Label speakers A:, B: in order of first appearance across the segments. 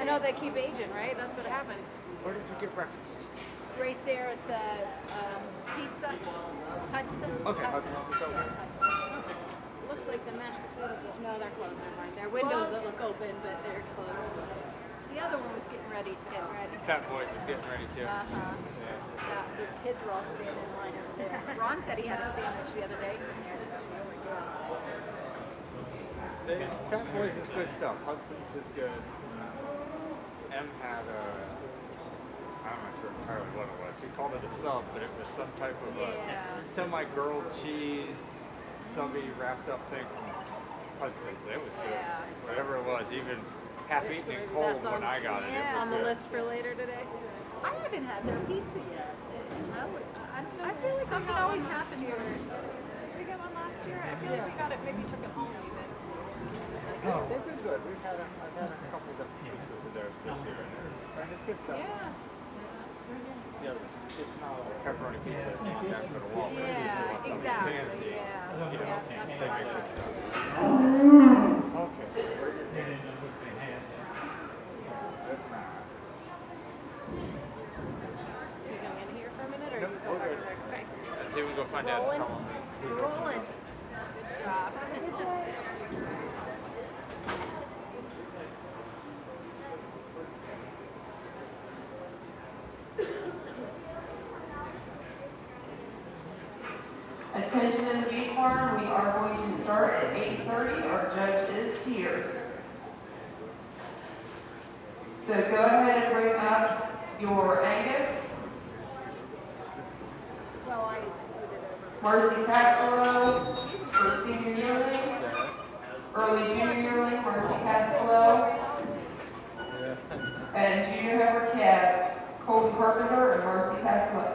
A: know, they keep aging, right? That's what happens.
B: Where did you get breakfast?
A: Right there at the Pizza Hudson.
B: Okay, Hudson.
A: Looks like the mashed potato bowl. No, they're closed. Never mind. Their windows that look open, but they're closed. The other one was getting ready to get ready.
B: Fat Boys is getting ready too.
A: Yeah, the kids were all standing in line over there. Ron said he had a sandwich the other day from there. That was really good.
B: Fat Boys is good stuff. Hudson's is good. M had a, I'm not sure entirely what it was. He called it a sub, but it was some type of a semi-grilled cheese, subby wrapped up thing from Hudson's. It was good.
A: Yeah.
B: Whatever it was, even half eaten and cold when I got it. It was
A: on the
B: good.
A: list for later today. I haven't had their pizza yet. I don't know. I feel like something always happens. Did we get one last year? I feel like we got it. Maybe took it home even.
B: Oh. They've been good. I've had a couple different pieces of theirs this year, and it's good stuff.
A: Yeah.
B: Yeah, it's not a pepperoni pizza. It's not that for the wall.
A: Yeah, exactly.
B: Fancy.
A: Yeah.
B: You know,
A: That's
B: they
A: what I
B: make good
A: like.
B: stuff. Okay. Good man.
A: You going in here for a minute, or
B: Nope,
A: you go
B: we're
A: back
B: good.
A: there? Okay.
B: Let's see if we can go find out and tell them who's
A: Rolling.
B: open.
A: Rolling. Good job.
C: Attention in the meat barn, we are going to start at 8:30. Our judge is here. So go ahead and bring up your Angus,
A: Well, I scooted over.
C: Marcy Castello for senior yearling, early junior yearling, Marcy Castello, and junior heifer calves, Colton Carpenter and Marcy Castello.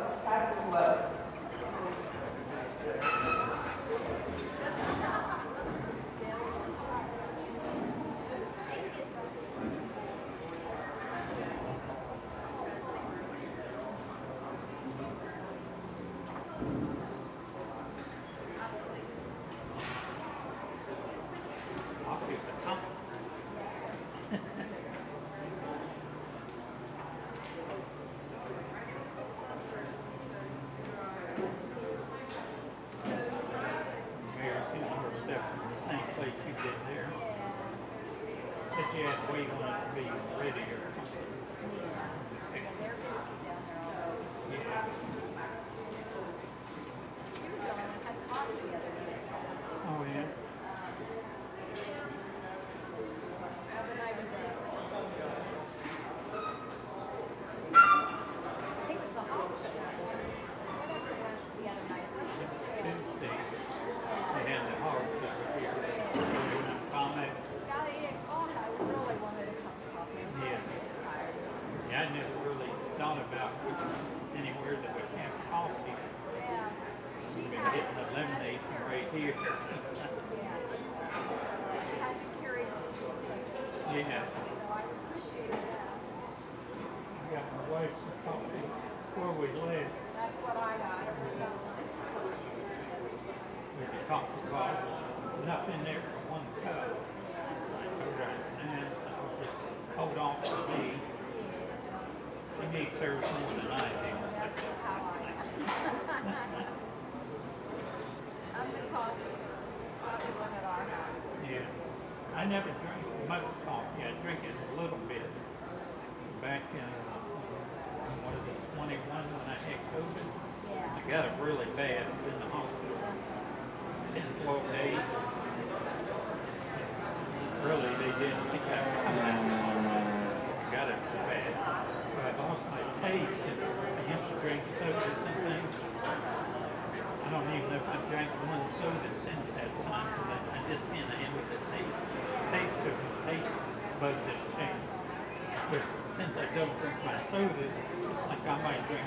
D: I never drank much coffee. I drink it a little bit. Back in, 21 when I had COVID. I got it really bad. I was in the hospital 10, 12 days. Really, they didn't think I was coming out of the hospital. I got it so bad. But I lost my taste. I used to drink sodas and things. I don't even know if I've drank one soda since that time because I just can't handle the taste. Taste of the taste buds have changed. But since I don't drink my sodas, it's like I might drink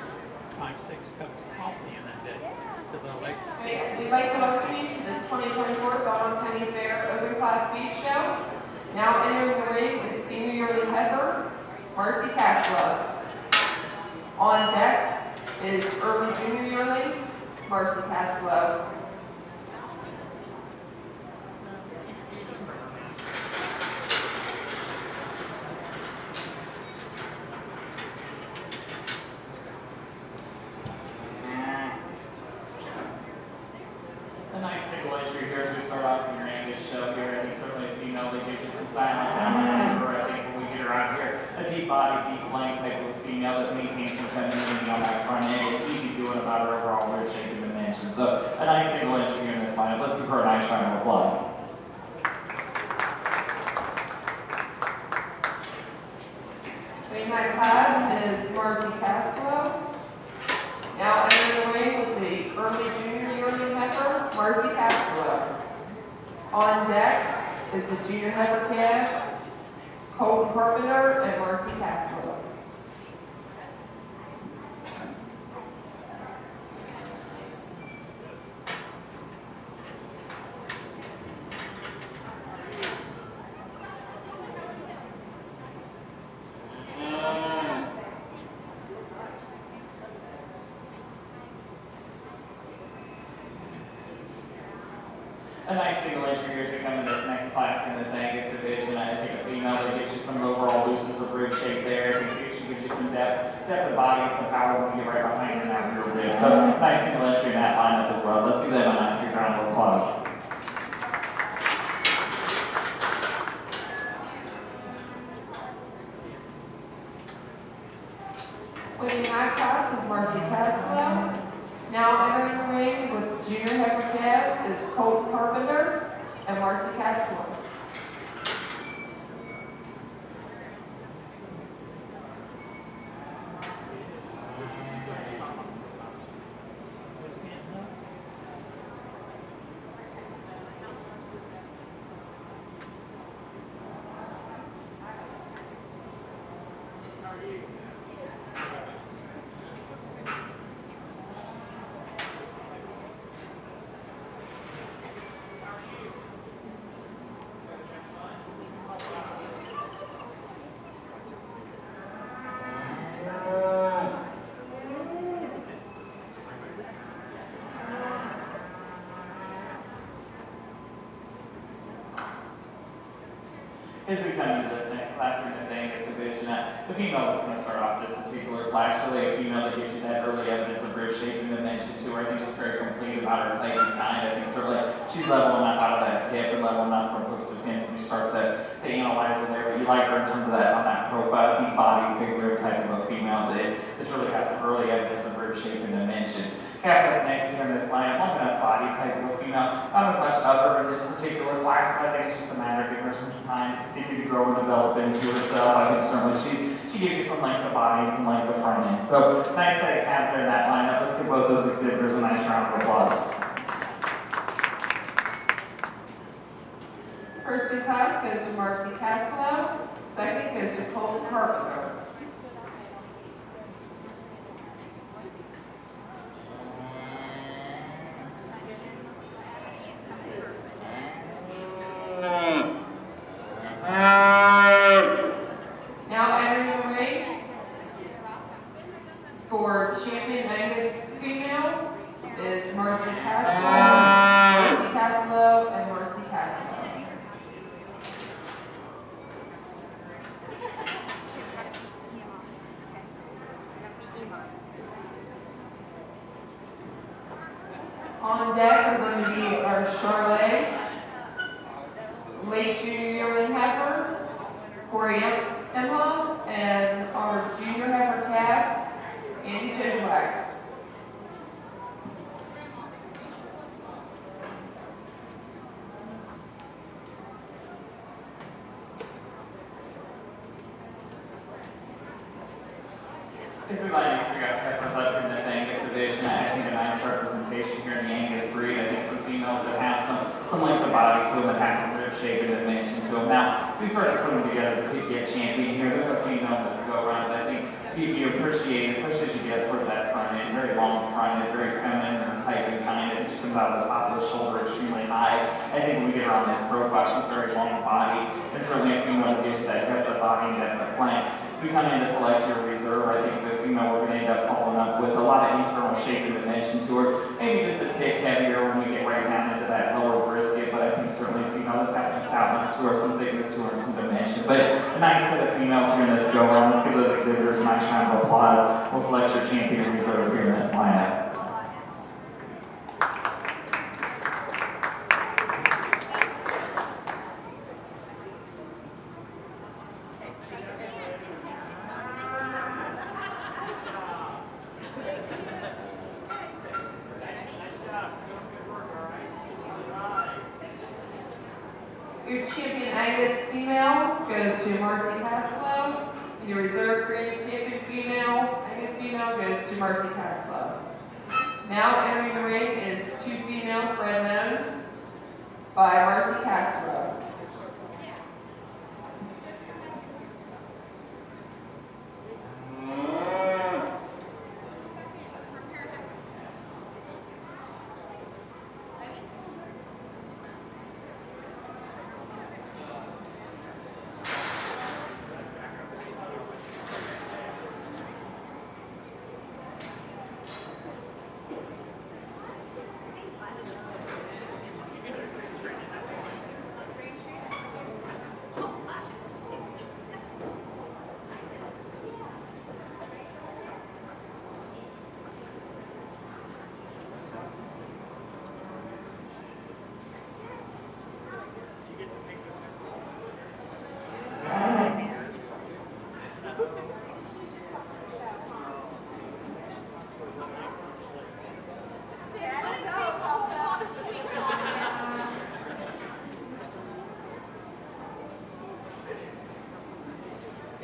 D: 5-6 cups of coffee in a day because I like the taste.
C: We'd like to welcome you to the 2024 Belmont County Fair Open Class Beef Show. Now entering the ring is senior yearling heifer, Marcy Castello. On deck is early junior yearling, Marcy Castello.
E: silent down super, I think, when we get around here. A deep body, deep flank type of female that maintains some femininity on that front end, easy doing about her overall rib shape and dimension. So a nice single entry here in this lineup. Let's give her a nice round of applause.
C: Leading my class is Marcy Castro. Now entering the ring with the early junior yearling heifer, Marcy Castro. On deck is the junior heifer calves, Colton Carpenter and Marcy Castro.
E: A nice single entry here to come in this next class in this Angus division. I think a female that gives you some overall looseness of rib shape there. You can see she gives you some depth of body and some power when you get right behind her in that rear rib. So nice single entry in that lineup as well. Let's give them a nice big round of applause.
C: Winning my class is Marcy Castro. Now entering the ring with junior heifer calves is Colton Carpenter and Marcy Castro.
E: As we come into this next class in this Angus division, the female that's going to start off this particular class, really a female that gives you that early evidence of rib shape and dimension to her. I think she's very complete about her type and kind. I think certainly she's level enough out of that hip and level enough from hooks to pins when you start to analyze her there. But you like her in terms of that on that profile, deep body, big rib type of a female that's really got some early evidence of rib shape and dimension. Calf that's next to her in this lineup, long enough body type of a female, not as much of her in this particular class, but I think it's just a matter of giving her some time to continue to grow and develop into herself. I think certainly she gave you some length of body and some length of front end. So nice set of calves there in that lineup. Let's give both those exhibitors a nice round of applause.
C: First in class goes to Marcy Castro. Second goes to Colton Carpenter. Now entering the ring for champion Angus female is Marcy Castro, and Marcy Castro. On deck are going to be our Charlotte, late junior yearling heifer, Corey Emma, and our junior heifer calf, Andy Tishwack.
E: If we might next figure out heifers up in this Angus division, I think a nice representation here in the Angus breed. I think some females that have some length of body to them, that have some rib shape and dimension to them. Now, as we start to put them together to pick a champion here, there's a female that's go around that I think you appreciate, especially as you get towards that front end, very long front end, very feminine and tight and kind. I think she comes out of the top of the shoulder extremely high. I think when we get her on this profile, she's very long body, and certainly a female that gives you that depth of body and depth of flank. As we come in to select your reserve, I think the female we're going to end up following up with a lot of internal shape and dimension to her. Maybe just a tick heavier when we get right down into that lower brisket, but I think certainly a female that's got some stoutness to her, some thickness to her, and some dimension. But a nice set of females here in this go round. Let's give those exhibitors a nice round of applause. We'll select your champion reserve here in this lineup.
C: Your champion Angus female goes to Marcy Caslow. And your reserve grade champion female, Angus female, goes to Marcy Caslow. Now entering the ring is two females bred known by Marcy Caslow.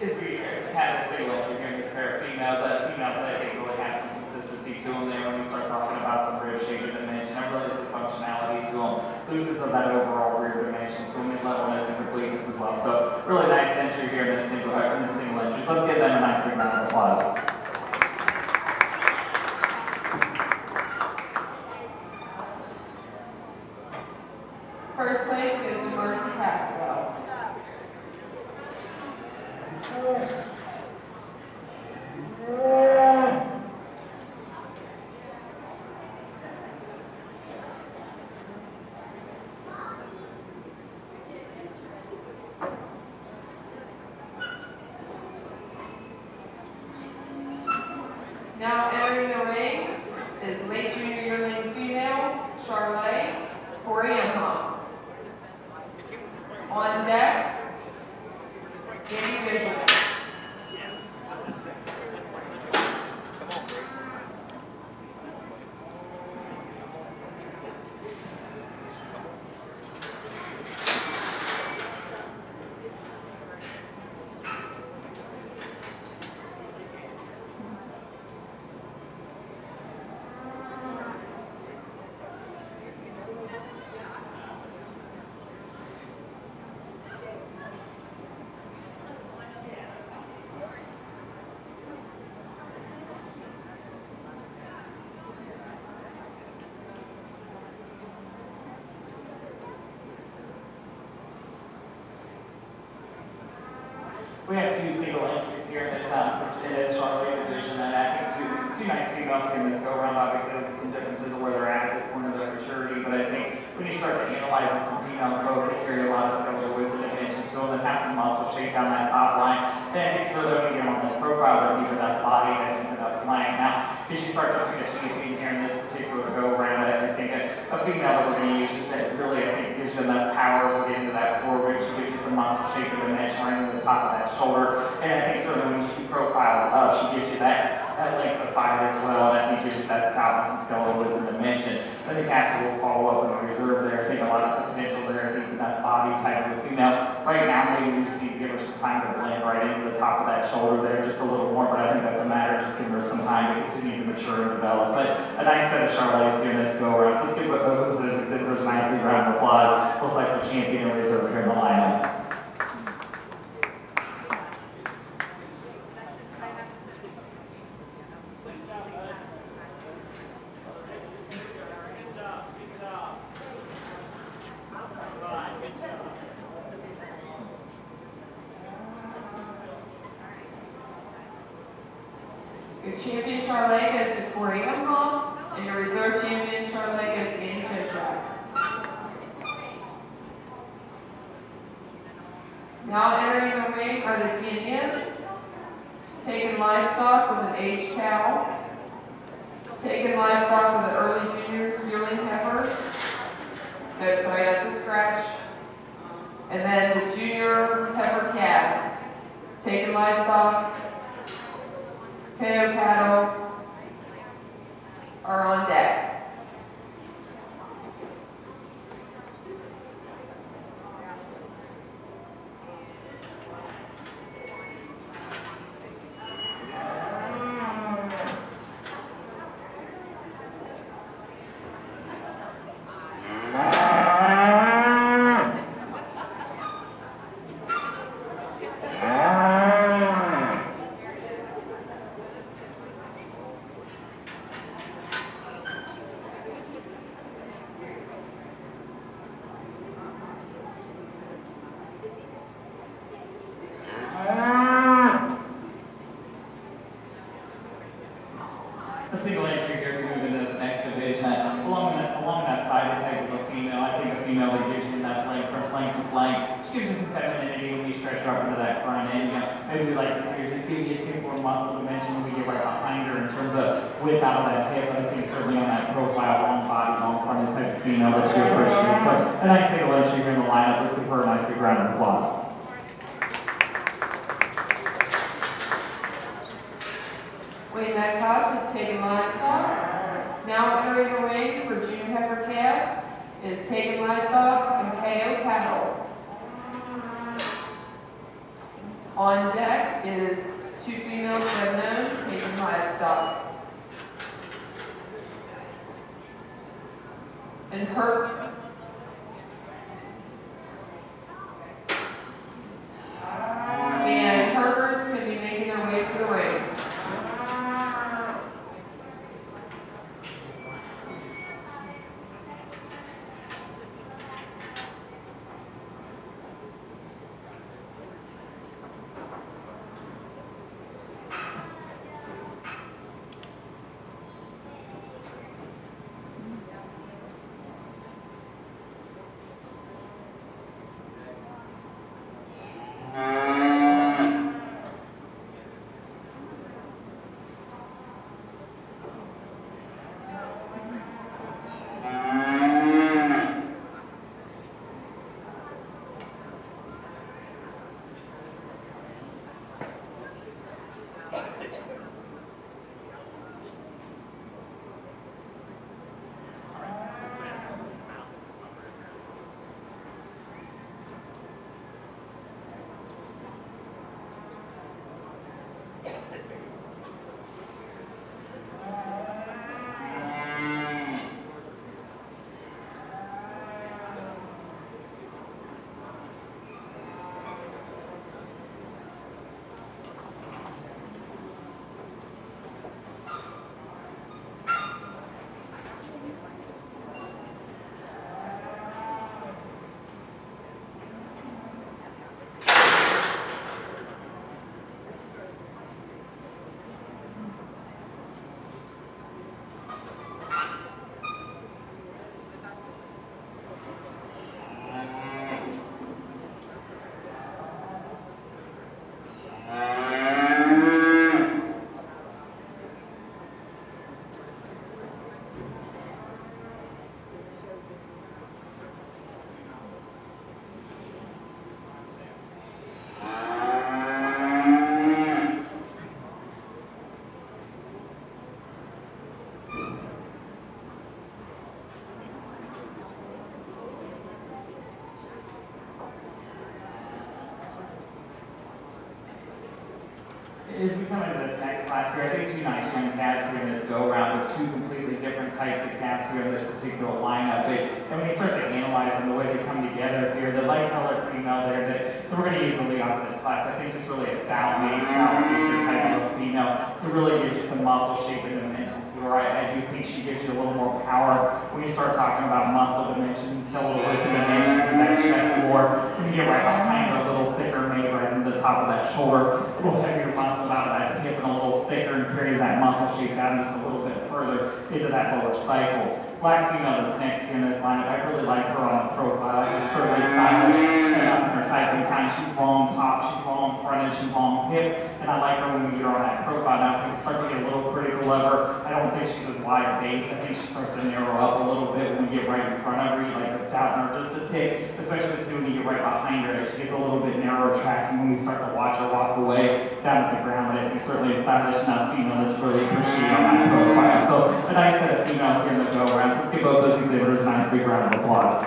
E: Is we have a signal to hearing this pair of females that I think really have some consistency to them there when we start talking about some rib shape and dimension. It really is the functionality to them. Loses of that overall rear dimension to them, mid-levelness and completeness as well. So really nice entry here in this single entry. So let's give them a nice big round of applause.
C: First place goes to Marcy Caswell. Now entering the ring is late junior yearling female, Charlotte Coriamha. On deck, Andy Bishop.
E: We have two single entries here in this Charlotte division, and I think two nice females here in this go around. Obviously, with some differences of where they're at this point of their maturity, but I think when you start to analyze some female growth, they carry a lot of skeletal width and dimension to them, and have some muscle shape down that top line. And I think so that when you get on this profile, they'll keep enough body and enough flank. Now, as you start to look at champion here in this particular go around, I think a female that we're going to use is that really, I think, gives you enough power to get into that forward. She'll give you some muscle shape and dimension right into the top of that shoulder. And I think sort of when she profiles up, she gives you that length of side as well. And I think gives you that stoutness and skeletal width and dimension. I think after we'll follow up in the reserve there. I think a lot of potential there. I think that body type of a female. Right now, maybe we just need to give her some time to blend right into the top of that shoulder there just a little more. But I think that's a matter of just giving her some time to continue to mature and develop. But a nice set of Charlottes here in this go around. So let's give both of those exhibitors a nice big round of applause. We'll select the champion and reserve here in the lineup.
C: Your champion Charlotte goes to Corey Hall, and your reserve champion Charlotte goes to Andy Toshak. Now entering the ring are the Kenyans, taking livestock with an aged cow, taking livestock with an early junior yearling heifer. No, sorry, that's a scratch. And then the junior heifer calves, taking livestock. KO cattle are on deck.
E: affinity when you stretch her up into that front end. You know, maybe we like to see her just give you a tick more muscle dimension when we get right behind her in terms of width out of that hip. I think certainly on that profile, long body, long fronted type of female that she appreciates. So a nice single entry here in the lineup. Let's give her a nice big round of applause.
C: Weighing that class is taken livestock. Now entering the ring for June heifer calf is taken livestock and KO cattle. On deck is 2 females that known taken livestock. And Herberts can be making their way to the ring.
E: As we come into this next class here, I think 2 nice young calves here in this go-around with 2 completely different types of calves here in this particular lineup. And when you start to analyze them, the way they come together here, the light-colored female there that we're going to use the lead on in this class, I think just really a style-made, style-featured type of a female who really gives you some muscle shape and dimension to her. I do think she gives you a little more power when you start talking about muscle dimensions, a little width and dimension through that chest floor. When you get right behind her, a little thicker, maybe right in the top of that shoulder, a little heavier muscle out of that hip and a little thicker and carry that muscle shape down just a little bit further into that lower cycle. Black female that's next to you in this lineup, I really like her on the profile. I think it's certainly stylish enough in her type and kind. She's long top, she's long fronted, she's long hip, and I like her when we get her on that profile. Now, if we start to get a little critical of her, I don't think she's as wide base. I think she starts to narrow up a little bit when we get right in front of her. You like to stouten her just a tick, especially too when you get right behind her. She gets a little bit narrower tracking when we start to watch her walk away down at the ground. But I think certainly a stylish enough female that's really appreciated on that profile. So a nice set of females here in the go-around. Let's give both those exhibitors a nice big round of applause.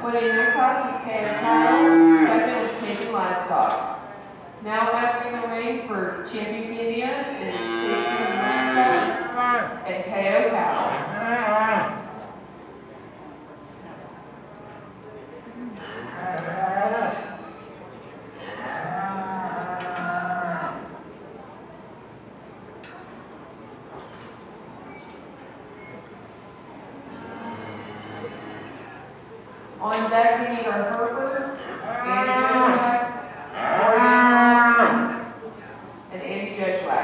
C: Winning their class is KO cattle. Second is taken livestock. Now entering the ring for champion India is taken livestock and KO cattle. On deck, we need our Herberts, Andy Joshua, and Andy Joshua.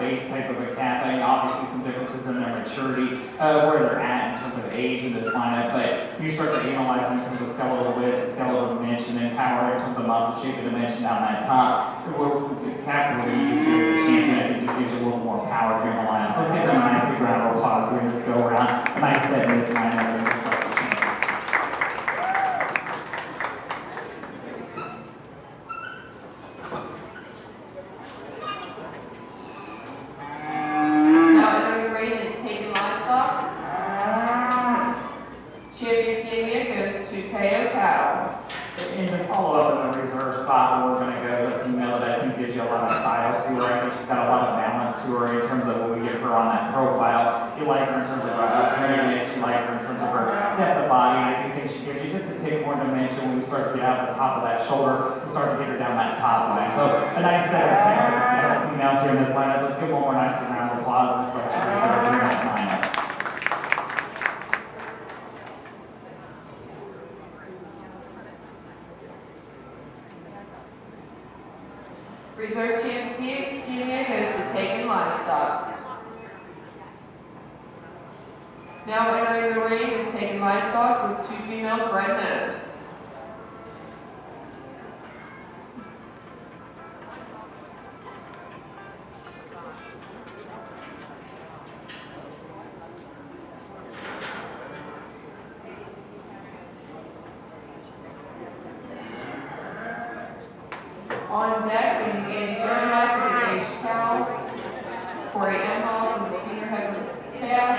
E: base type of a calf. I mean, obviously some differences in their maturity, where they're at in terms of age in this lineup, but you start to analyze in terms of skeletal width and skeletal dimension and power in terms of muscle shape and dimension down that top. The calf that we're going to use here as a champion, I think just gives you a little more power here in the lineup. So let's give them a nice big round of applause here in this go around. A nice set in this lineup. Start to get her down that top line. So a nice set of females here in this lineup. Let's give one more nice round of applause. Just like Teresa in this lineup.
C: Reserve champion goes to Taken Livestock. Now entering the ring is Taken Livestock with 2 females red nose. On deck, we have Andy Jermack with an aged cow, Corey Emhoff with the senior heifer calf,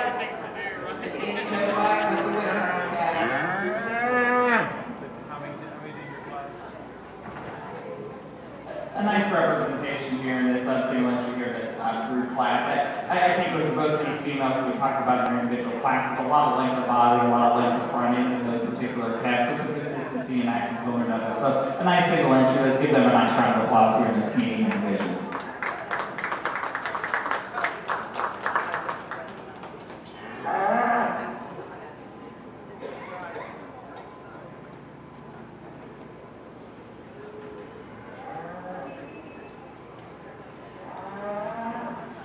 C: and Andy Jermack with the winner calf.
E: A nice representation here in this single entry here in this group class. I think with both these females that we talked about in their individual classes, a lot of length of body, a lot of length of front end in those particular calves. So some consistency in that component of it. So a nice single entry. Let's give them a nice round of applause here in this Canadian division.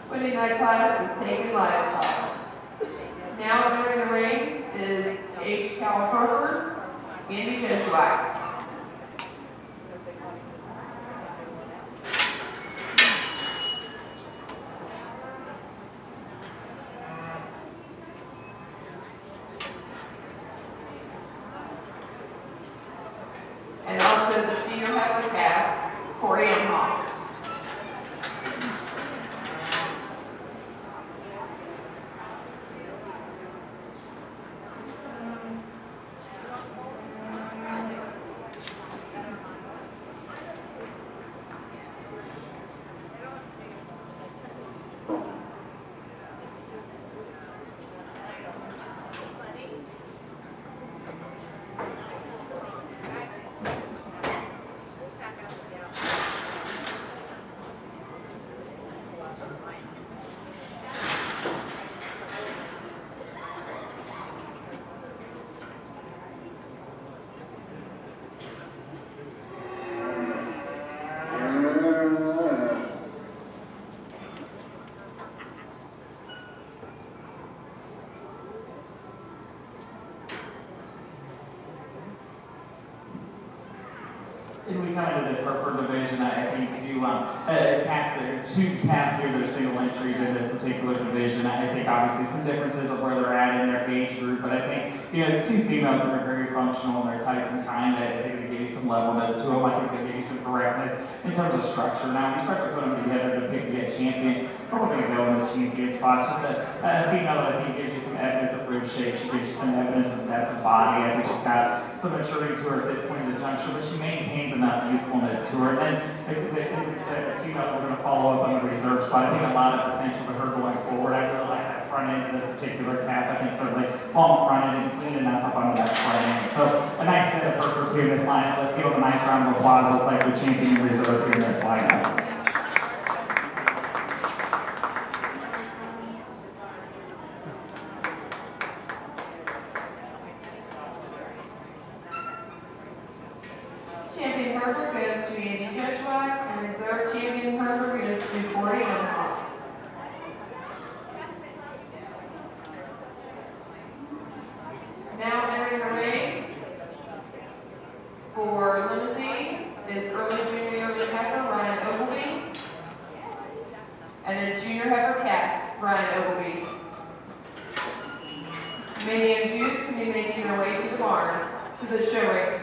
C: Winning that class is Taken Livestock. Now entering the ring is H. Cal Herford, Andy Jesuak. And also the senior heifer calf, Corey Emhoff.
E: And we come into this Hereford division, I think, there's 2 calves here that are single entries in this particular division. I think obviously some differences of where they're at in their age group, but I think, the 2 females that are very functional and they're type and kind, I think they give you some levelness to them. I think they give you some correctness in terms of structure. Now, when you start to put them together to pick a champion, we're going to go in the champion spot. Just a female that I think gives you some evidence of rib shape. She gives you some evidence of depth of body. I think she's got some maturity to her at this point in the juncture, but she maintains enough youthfulness to her. And then the females we're going to follow up on the reserve spot. I think a lot of potential to her going forward. I really like that front end of this particular calf. I think certainly long front end and clean enough up under that front end. So a nice set of Hereford here in this lineup. Let's give them a nice round of applause. Looks like the champion reserve here in this lineup.
C: Champion Herford goes to Andy Jesuak, and reserve champion Herford goes to Corey Emhoff. entering the ring for limousine is early junior yearling heifer Ryan Ogilvy, and a junior heifer calf Ryan Ogilvy. Many and Jews can be making their way to the barn, to the show ring.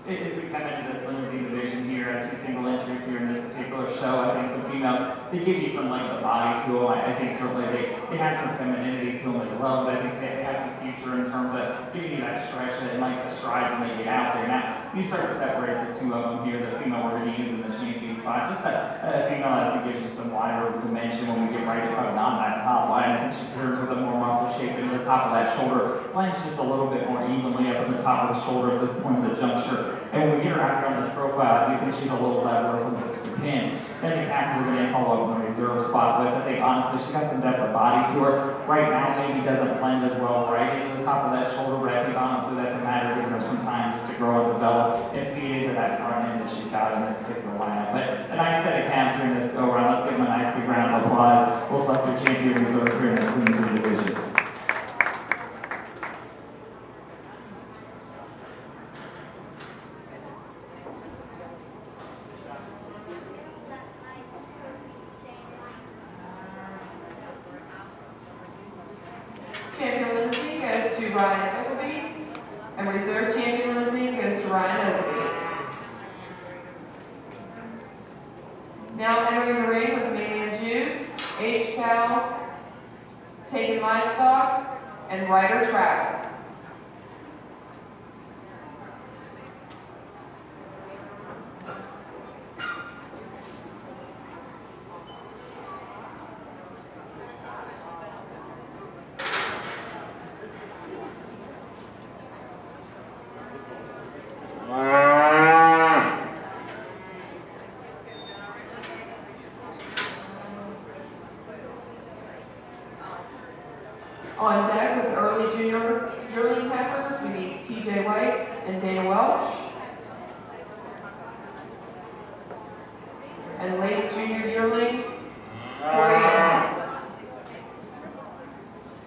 E: As we come into this limousine division here, 2 single entries here in this particular show, I think some females, they give you some like the body to them. I think certainly they have some femininity to them as well, but I think they have some future in terms of giving you that stretch that might the strides when they get out there. Now, you start to separate the 2 of them here, the female we're going to use in the champion spot. Just a female I think gives you some wider dimension when we get right up on that top line. I think she turns with a more muscle shape into the top of that shoulder. Lands just a little bit more evenly up in the top of the shoulder at this point of the juncture. And when we get her out here on this profile, I do think she's a little leveler from hooks to pins. I think after we're going to follow up in the reserve spot with, I think honestly she's got some depth of body to her. Right now maybe doesn't blend as well right into the top of that shoulder, but I think honestly that's a matter of giving her some time just to grow and develop and feed into that front end that she's got in this particular lineup. But a nice set of calves here in this go round. Let's give them a nice big round of applause. We'll select their champion reserve here in this limousine division.
C: Champion limousine goes to Ryan Ogilvy, and reserve champion limousine goes to Ryan Ogilvy. Now entering the ring with Mania Jews, H cows, Taken Livestock, and Ryder Travis. On deck with early junior yearling heifers, we need TJ White and Dana Welch. And late junior yearling, Corey Allen.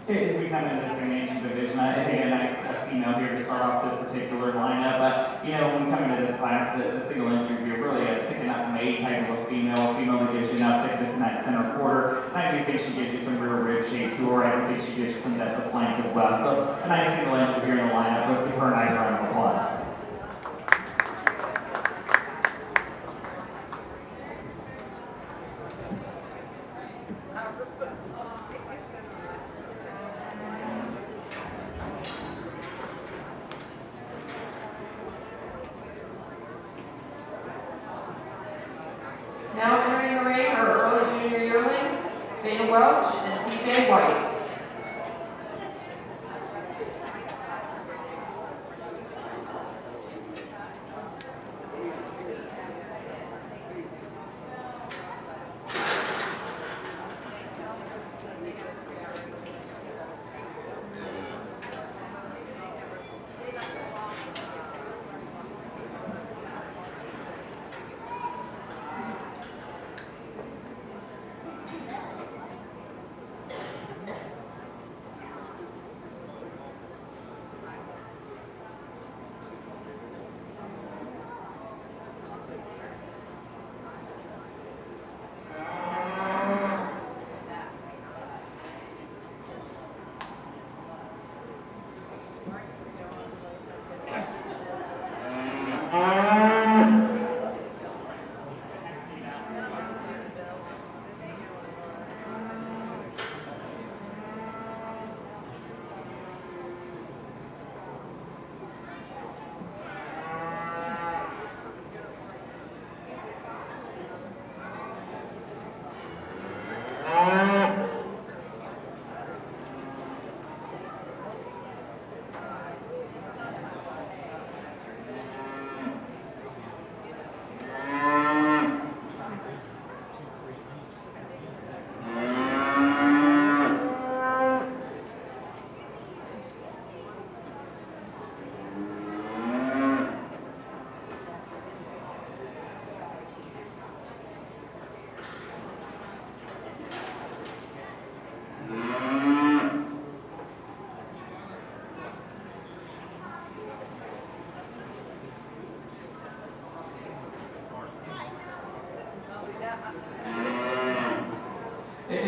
E: As we come into this Ancient division, I think a nice female here to start off this particular lineup. But you know, when we come into this class, the single entries, you're really a thick enough maid type of a female that gives you enough thickness in that center quarter. And I do think she gives you some real rib shape to her. I do think she gives you some depth of flank as well. So a nice single entry here in the lineup. Let's give her a nice round of applause.
C: Now entering the ring are early junior yearling, Dana Welch and TJ White.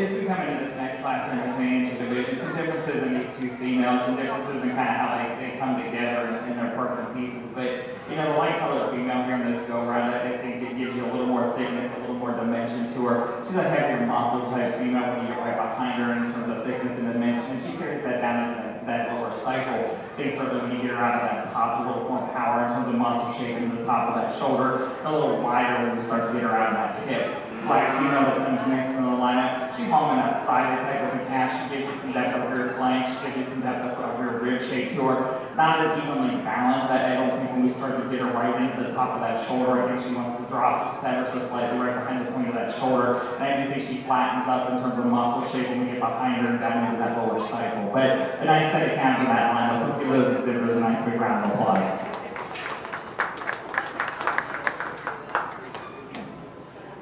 E: as we come into this next class in this age division, some differences in these two females, some differences in kind of how they come together in their parts and pieces. But, you know, the light colored female here in this go-round, I think it gives you a little more thickness, a little more dimension to her. She's a heavier muscle type female when you get right behind her in terms of thickness and dimension, and she carries that down into that lower cycle. I think certainly when you get her out of that top, a little more power in terms of muscle shape into the top of that shoulder, a little wider when you start to get her out of that hip. Black female that comes next in the lineup, she's long enough cider type of a calf. She gives you some depth of rear flank, she gives you some depth of rear rib shape to her. Not as evenly balanced. I don't think when we start to get her right into the top of that shoulder, I think she wants to drop just ever so slightly right behind the point of that shoulder. And I do think she flattens up in terms of muscle shape when we get behind her and down into that lower cycle. But a nice set of calves in that lineup. So let's give those exhibitors a nice big round of applause.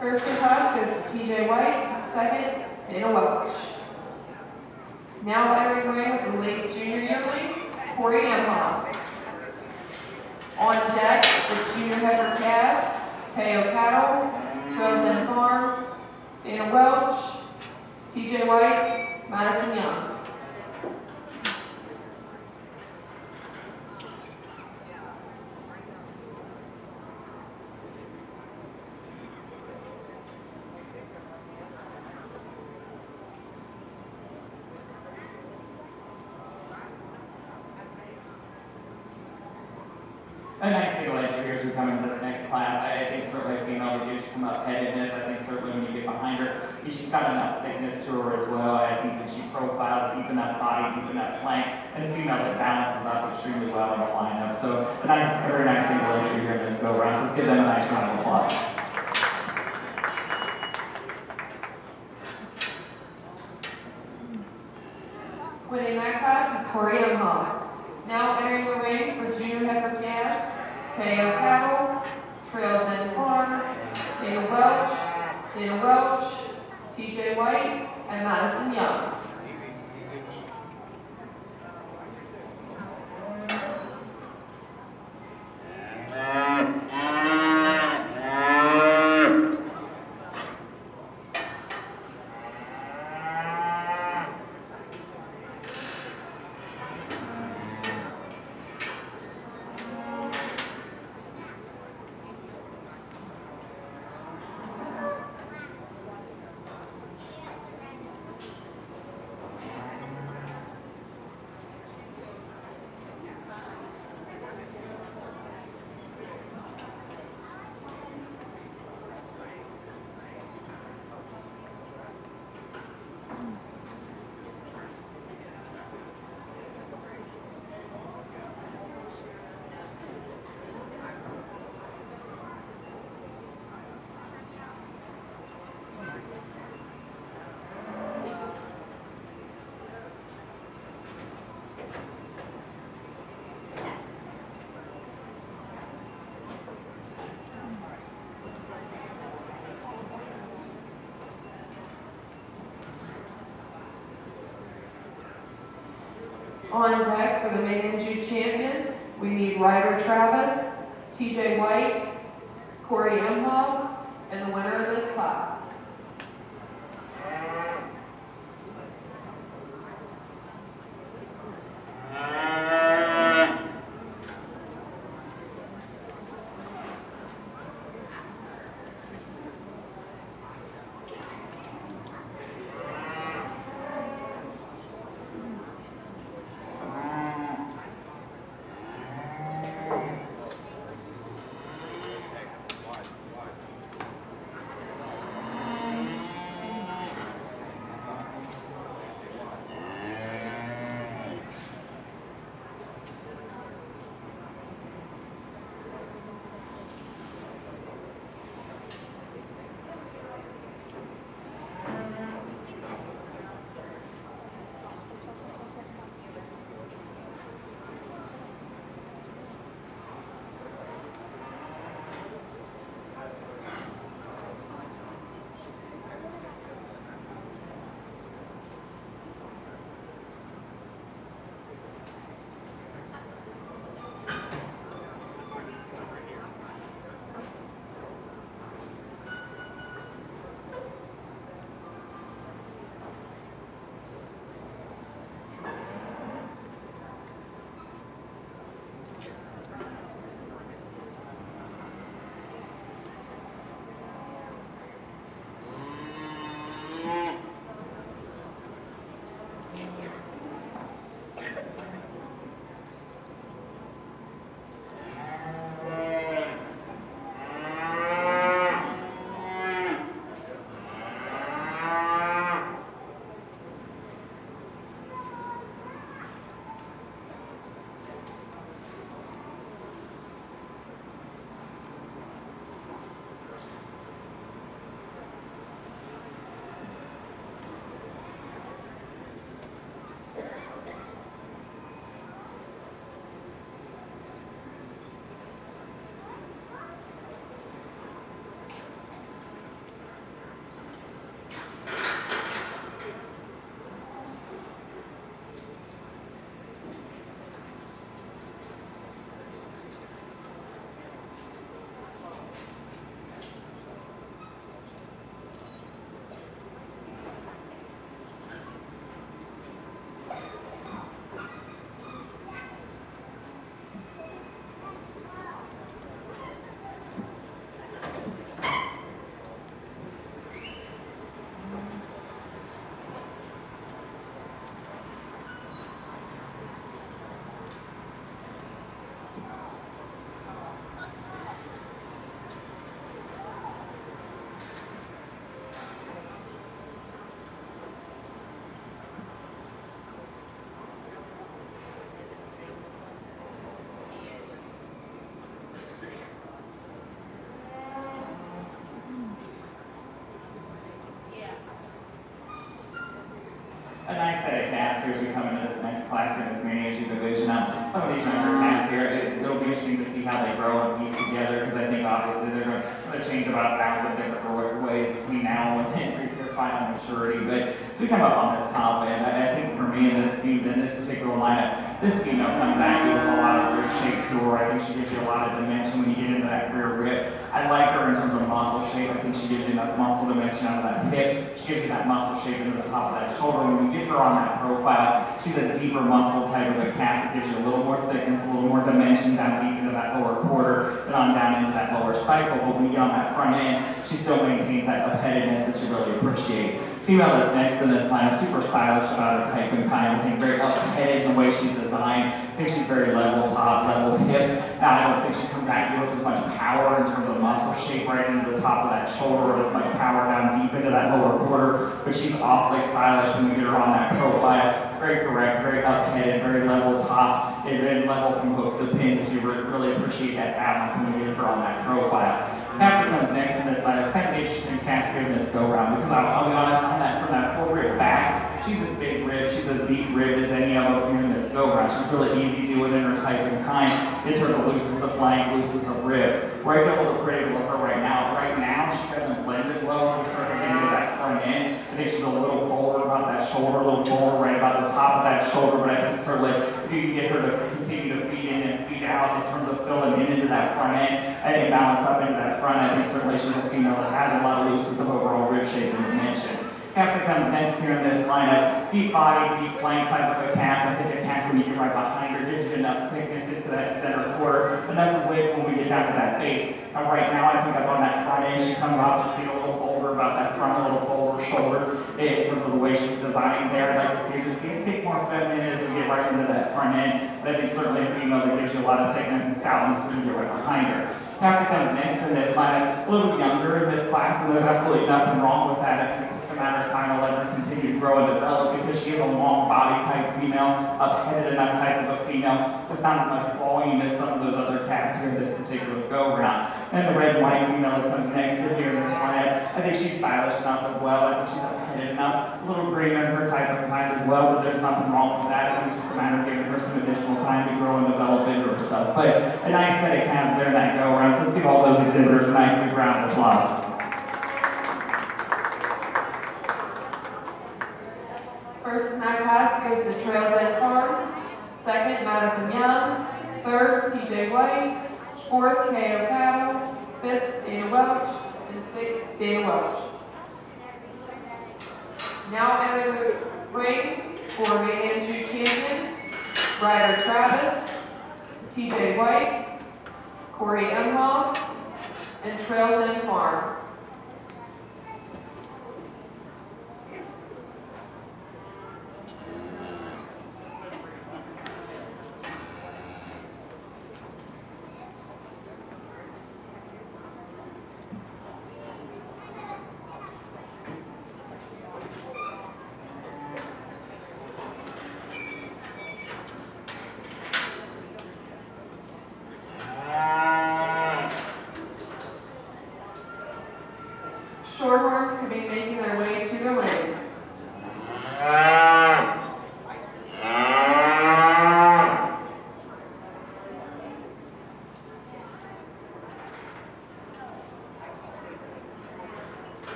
C: First to class goes to TJ White, second, Dana Welch. Now entering the ring with the ladies junior yearling, Corey Emhoff. On deck, the junior heifer calves, Payo Cattle, Trails and Farm, Dana Welch, TJ White, Madison Young.
E: A nice single entry here as we come into this next class. I think certainly a female that gives you some upheadedness. I think certainly when you get behind her, she's got enough thickness to her as well. I think that she profiles deep enough body, deep enough flank, and a female that balances up extremely well in the lineup. So a very nice single entry here in this go-round. So let's give them a nice round of applause.
C: Winning that class is Corey Emhoff. Now entering the ring for junior heifer calves, Payo Cattle, Trails and Farm, Dana Welch, TJ White, and Madison Young. On deck for the maiden Jude champion, we need Ryder Travis, TJ White, Corey Emhoff, and the winner of this class.
E: this next class here in this main age division. Some of these younger cats here, it'll be interesting to see how they grow and piece together, because I think obviously they're going to change about 1,000 different ways between now and when they reach their final maturity. But so we come up on this top end. I think for me in this particular lineup, this female comes at you with a lot of rib shape to her. I think she gives you a lot of dimension when you get into that rear rib. I like her in terms of muscle shape. I think she gives you enough muscle dimension out of that hip. She gives you that muscle shape into the top of that shoulder. When you get her on that profile, she's a deeper muscle type of a calf that gives you a little more thickness, a little more dimension down deep into that lower quarter and on down into that lower cycle. But when you get on that front end, she still maintains that up-headedness that you really appreciate. Female that's next in this lineup, super stylish about her type and kind. I think very up-headed in the way she's designed. I think she's very level top, level hip. Now, I don't think she comes at you with as much power in terms of muscle shape right into the top of that shoulder, or as much power down deep into that lower quarter, but she's awfully stylish when you get her on that profile. Very correct, very up-headed, very level top, and very level from hooks to pins, as you really appreciate that balance when you get her on that profile. Calf that comes next in this line, it's kind of an interesting calf here in this go-round, because I'll be honest, on that, from that full rib back, she's as big rib, she's as deep rib as any of them here in this go-round. She's really easy doing in her type and kind, in terms of looseness of flank, looseness of rib. Right now, we'll look pretty to look at her right now. Right now, she doesn't blend as well as we start to get into that front end. I think she's a little bolder about that shoulder, a little bolder right about the top of that shoulder, but I think certainly if you can get her to continue to feed in and feed out in terms of filling into that front end, I think balance up into that front, I think certainly she's a female that has a lot of looseness of overall rib shape and dimension. Calf that comes next here in this lineup, deep body, deep flank type of a calf. I think a calf when you get right behind her gives you enough thickness into that center quarter, enough width when we get down to that base. And right now, I think up on that front end, she comes off just being a little bolder about that front, a little bolder shoulder in terms of the way she's designed there. I'd like to see her just being a bit more feminine as we get right into that front end. But I think certainly a female that gives you a lot of thickness and stoutness when you get right behind her. Calf that comes next in this lineup, a little bit younger in this class, and there's absolutely nothing wrong with that. I think it's just a matter of time to let her continue to grow and develop, because she is a long body type female, up-headed enough type of a female. It's not as much volume as some of those other cats here in this particular go-round. And the red and white female that comes next in here in this lineup, I think she's stylish enough as well. I think she's up-headed enough, a little greener in her type of kind as well, but there's nothing wrong with that. I think it's just a matter of giving her some additional time to grow and develop into herself. But a nice set of calves there in that go-round. So let's give all those exhibitors a nice big round of applause.
C: First in that class goes to Trails End Farm, second Madison Young, third TJ White, fourth KO Cattle, fifth Dana Welch, and sixth Dana Welch. Now entering the ring for main and shoot champion, Ryder Travis, TJ White, Corey Emhoff, and Trails End Farm.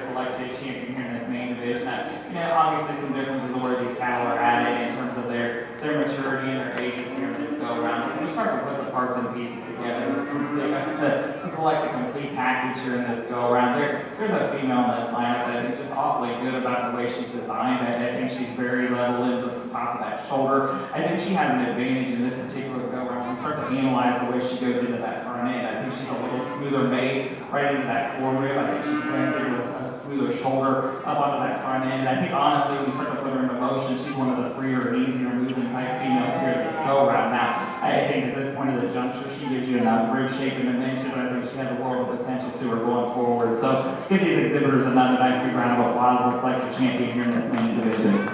E: to select a champion here in this main division. Obviously some differences of where these cattle are at in terms of their maturity and their ages here in this go around. When you start to put the parts and pieces together to select a complete package here in this go around, there's a female in this lineup that I think is just awfully good about the way she's designed. I think she's very level in the top of that shoulder. I think she has an advantage in this particular go around. When you start to analyze the way she goes into that front end, I think she's a little smoother made right into that foregrip. I think she blends into a smoother shoulder up onto that front end. And I think honestly, when you start to put her into motion, she's one of the freer and easier moving type females here at this go around. Now, I think at this point of the juncture, she gives you enough rib shape and dimension, but I think she has a world of potential to her going forward. So let's give these exhibitors another nice big round of applause. Looks like the champion here in this main division.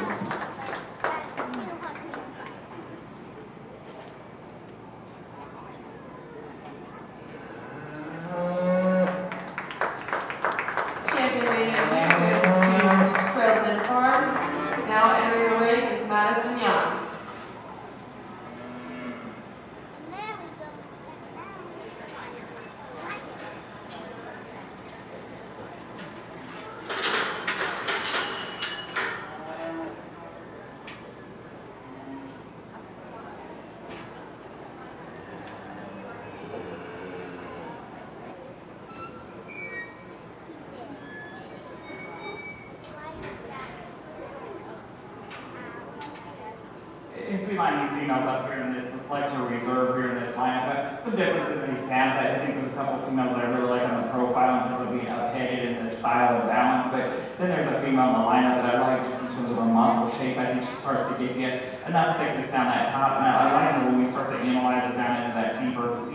E: As we line these females up here, and it's a select or reserve here in this lineup, but some differences in these calves. I think there's a couple of females that I really like on the profile in terms of being up-headed in their style and balance, but then there's a female in the lineup that I like just in terms of her muscle shape. I think she starts to give you enough thickness down that top, and I like her when we start to analyze her down into that deeper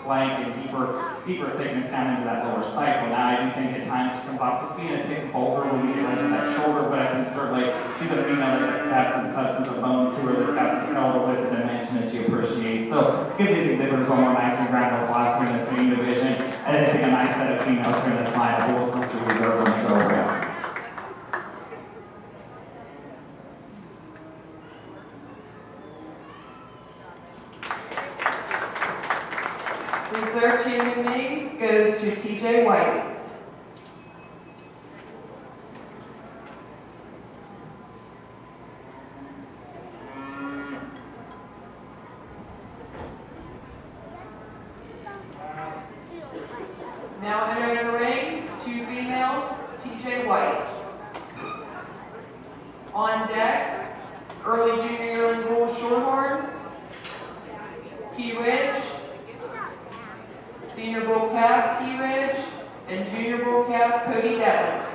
E: flank and deeper thickness down into that lower stifle. Now, I do think at times she comes off just being a tick bolder when we get right into that shoulder, but I think certainly she's a female that's got some substance of bone to her, that's got some skeletal width and dimension that you appreciate. So let's give these exhibitors one more nice big round of applause here in this main division. And I think a nice set of females here in this lineup will select a reserve when they go around.
C: Reserve champion main goes to TJ White. Now entering the ring, two females, TJ White. On deck, early junior yearling bull Shorthorn, Key Ridge, senior bull calf Key Ridge, and junior bull calf Cody Devlin.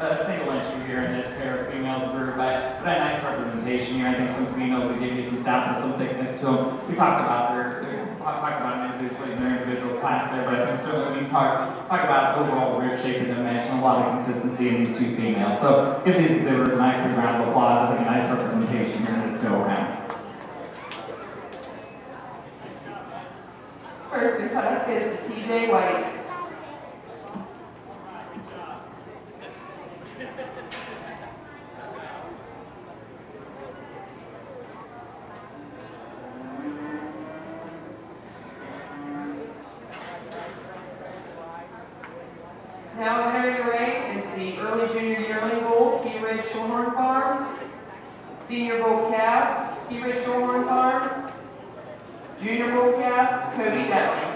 E: A single entry here in this pair of females group, but a nice representation here. I think some females that give you some stoutness, some thickness to them. We talked about them individually in their individual class there, but I think certainly when we talk about overall rib shape and dimension, a lot of consistency in these two females. So let's give these exhibitors a nice big round of applause. I think a nice representation here in this go around.
C: First in class goes to TJ White. Now entering the ring is the early junior yearling bull, Key Ridge Shorthorn Farm, senior bull calf, Key Ridge Shorthorn Farm, junior bull calf, Cody Devlin.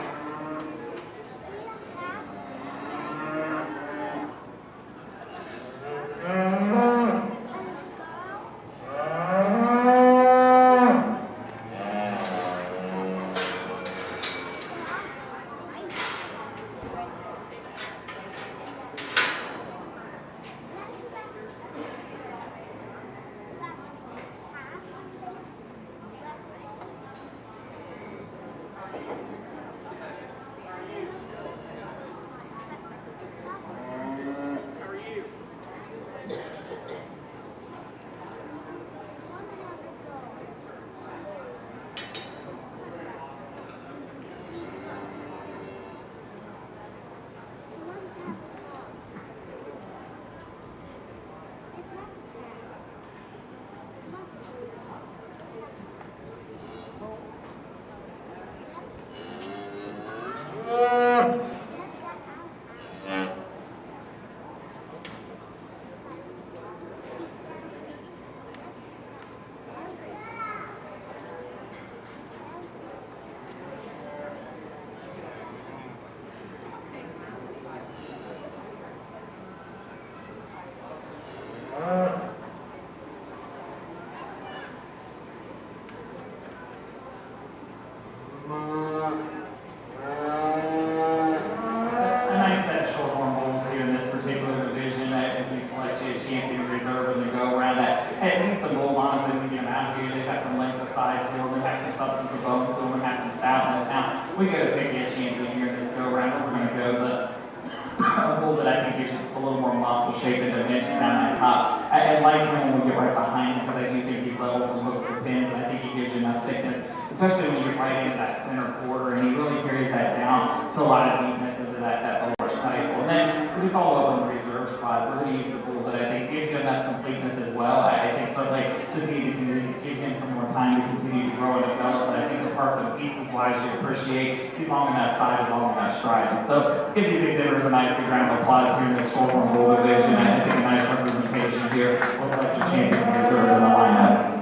E: them, have some substance of bone to them, and have some stoutness. Now, we go to pick a champion here in this go-round. We're going to go as a bull that I think gives you just a little more muscle shape and dimension down that top. I like him when we get right behind him because I do think he's level from hooks to pins, and I think he gives you enough thickness, especially when you get right into that center quarter, and he really carries that down to a lot of deepness into that lower cycle. And then, as we follow up on the reserve spot, we're going to use the bull that I think gives you enough completeness as well. I think certainly just need to give him some more time to continue to grow and develop, but I think the parts and pieces wise you appreciate, he's long enough side and long enough stride. And so let's give these exhibitors a nice big round of applause here in this short-form bull division. I think a nice representation here. We'll select your champion and reserve in the lineup.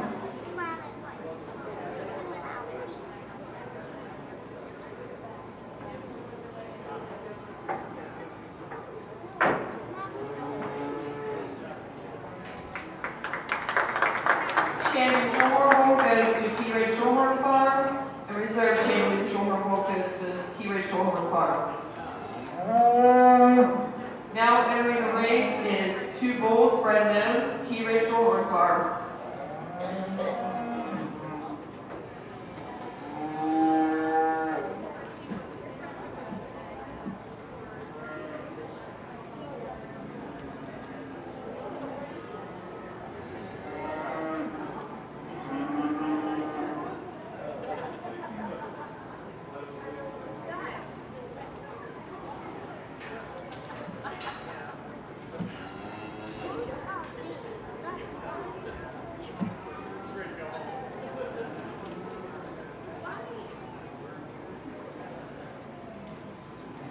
C: Champion Shorehorn goes to Key Ridge Shorehorn Farm, and reserve champion Shorehorn goes to Key Ridge Shorehorn Farm. Now entering the ring is two bulls bred known, Key Ridge Shorehorn Farm.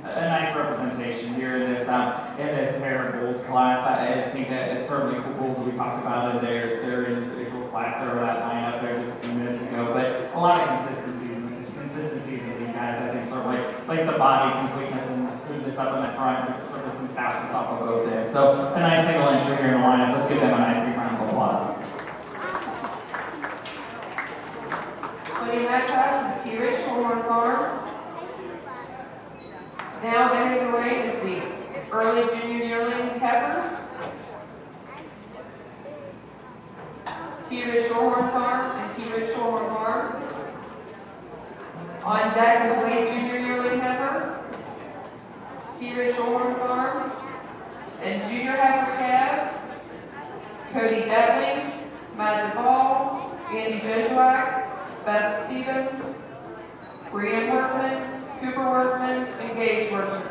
E: A nice representation here in this pair of bulls class. I think that is certainly cool bulls that we talked about in their individual class there, that lineup there just a few minutes ago. But a lot of consistencies in these guys. I think certainly like the body completeness and smoothness up in the front, but certainly some stoutness off of both ends. So a nice single entry here in the lineup. Let's give them a nice big round of applause.
C: Winning that class is Key Ridge Shorehorn Farm. Now entering the ring is the early junior yearling heifers. Key Ridge Shorehorn Farm and Key Ridge Shorehorn Farm. On deck is late junior yearling heifer, Key Ridge Shorehorn Farm, and junior heifer calves, Cody Detling, Matt Duvall, Andy Joshua, Beth Stevens, Brian Workman, Cooper Workman, and Gage Workman.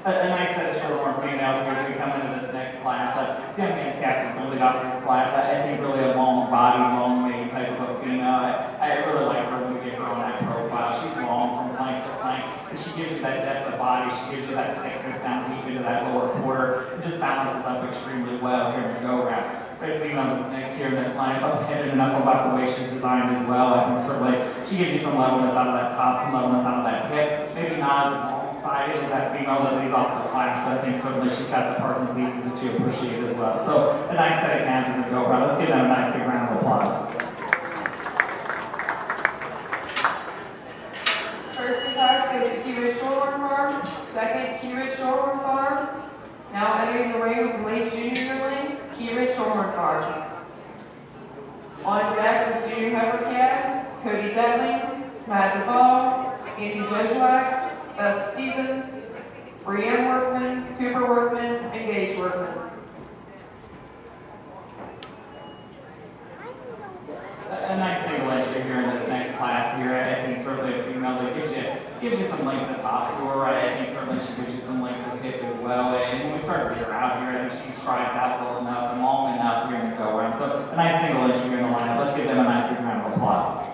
E: A nice set of short-horn females here as we come into this next class. Young man's captain's going to lead off this class. I think really a long-bodied, long-made type of a female. I really like her when we get her on that profile. She's long from flank to flank, and she gives you that depth of body. She gives you that thickness down deep into that lower quarter. It just balances up extremely well here in the go-round. Great female that's next here in this line, up-headed and up about the way she's designed as well. I think certainly she gives you some levelness out of that top, some levelness out of that hip. Maybe not as long-sided as that female that leads off the class, but I think certainly she's got the parts and pieces that you appreciate as well. So a nice set of hands in the go-round. Let's give them a nice big round of applause.
C: First Ridge Shorehorn Farm. Second, Key Ridge Shorehorn Farm. Now entering the ring with late junior yearling, Key Ridge Shorehorn Farm. On deck with junior heifer calves, Cody Dudley, Matt Duvall, Andy Jesuak, Beth Stevens, Brianne Workman, Cooper Workman, and Gage Workman.
E: A nice single entry here in this next class here. I think certainly a female that gives you some length at the top to her. Right? I think certainly she gives you some length at the hip as well. And when we start to get her out here, I think she strides out well enough and long enough here in the go round. So a nice single entry here in the lineup. Let's give them a nice big round of applause.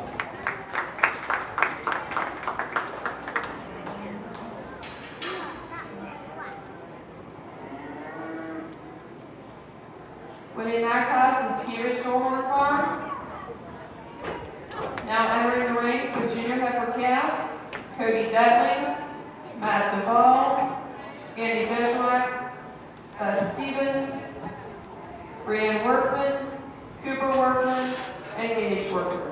C: Winning that class is Key Ridge Shorehorn Farm. Now entering the ring for junior heifer calf, Cody Dudley, Matt Duvall, Andy Jesuak, Beth Stevens, Brianne Workman, Cooper Workman, and Gage Workman.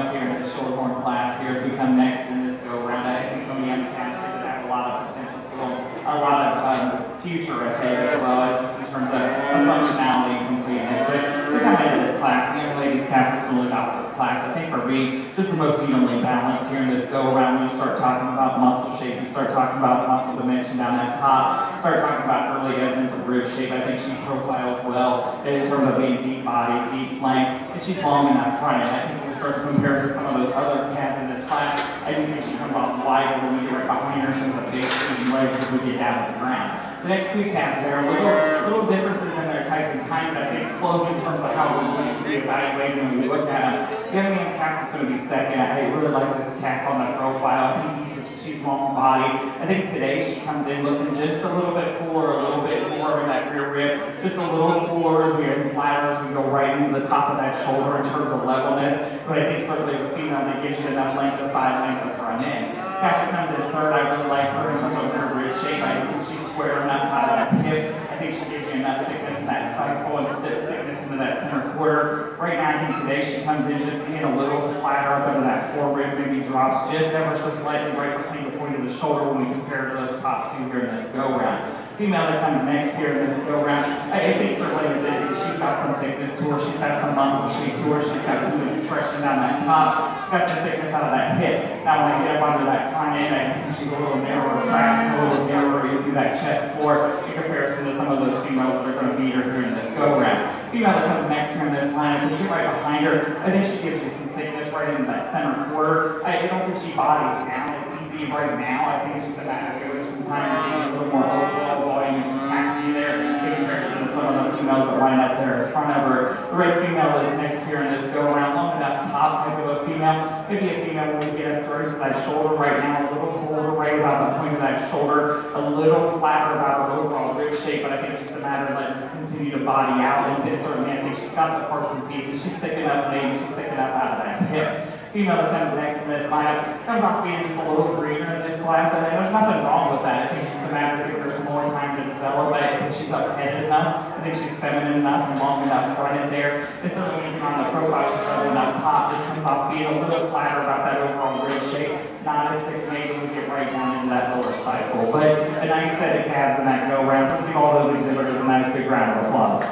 E: females here in the Shorthorn class here as we come next in this go round. I think some of the young cats here that have a lot of potential to them, a lot of future ahead as well, as just in terms of functionality and completeness. So come into this class, the young ladies captains will look out this class. I think for me, just the most evenly balanced here in this go around. When you start talking about muscle shape, you start talking about muscle dimension down that top, start talking about early evidence of rib shape. I think she profiles well in terms of being deep body, deep flank, and she's long in that front end. I think when we start to compare her to some of those other cats in this class, I do think she comes off wider when we get right behind her in terms of big swinging legs as we get down to the ground. The next two cats there are little differences in their type and kind, but I think close in terms of how we evaluate them when we look at them. The young man's cat is going to be second. I really like this cat on the profile. I think she's long body. I think today she comes in looking just a little bit fuller, a little bit more in that rear rib, just a little fuller as we get flatter, as we go right into the top of that shoulder in terms of levelness. But I think certainly with female, that gives you enough length of side, length of front end. Cat that comes in third, I really like her in terms of her rib shape. I think she's square enough out of that hip. I think she gives you enough thickness in that cycle and stiff thickness into that center quarter. Right now, I think today she comes in just being a little flatter up under that fore rib, maybe drops just ever so slightly right behind the point of the shoulder when we compare to those top two here in this go round. Female that comes next here in this go round, I think certainly that she's got some thickness to her, she's got some muscle shape to her, she's got some expression down that top, she's got some thickness out of that hip. Now when I get up under that front end, I think she's a little narrower track, a little narrower into that chest floor in comparison to some of those females that are going to beat her here in this go round. Female that comes next here in this line, if you get right behind her, I think she gives you some thickness right into that center quarter. I don't think she bodies down as easy right now. I think it's just a matter of giving her some time to gain a little more overall volume and capacity there in comparison to some of the females that line up there in front of her. The red female that's next here in this go around, long enough top type of a female. Maybe a female when we get up to that shoulder right now, a little fuller right about the point of that shoulder, a little flatter about her overall rib shape, but I think it's just a matter of letting her continue to body out. And certainly I think she's got the parts and pieces. She's thick enough maybe, she's thick enough out of that hip. Female that comes next in this lineup comes off being just a little greener in this class, and there's nothing wrong with that. I think it's just a matter of giving her some more time to develop. I think she's up-headed enough. I think she's feminine enough and long enough front end there. And certainly when you come on the profile, she's feminine enough top. This comes off being a little flatter about that overall rib shape. Not as thick maybe when we get right down into that lower cycle. But a nice set of calves in that go round. So let's give all those exhibitors a nice big round of applause.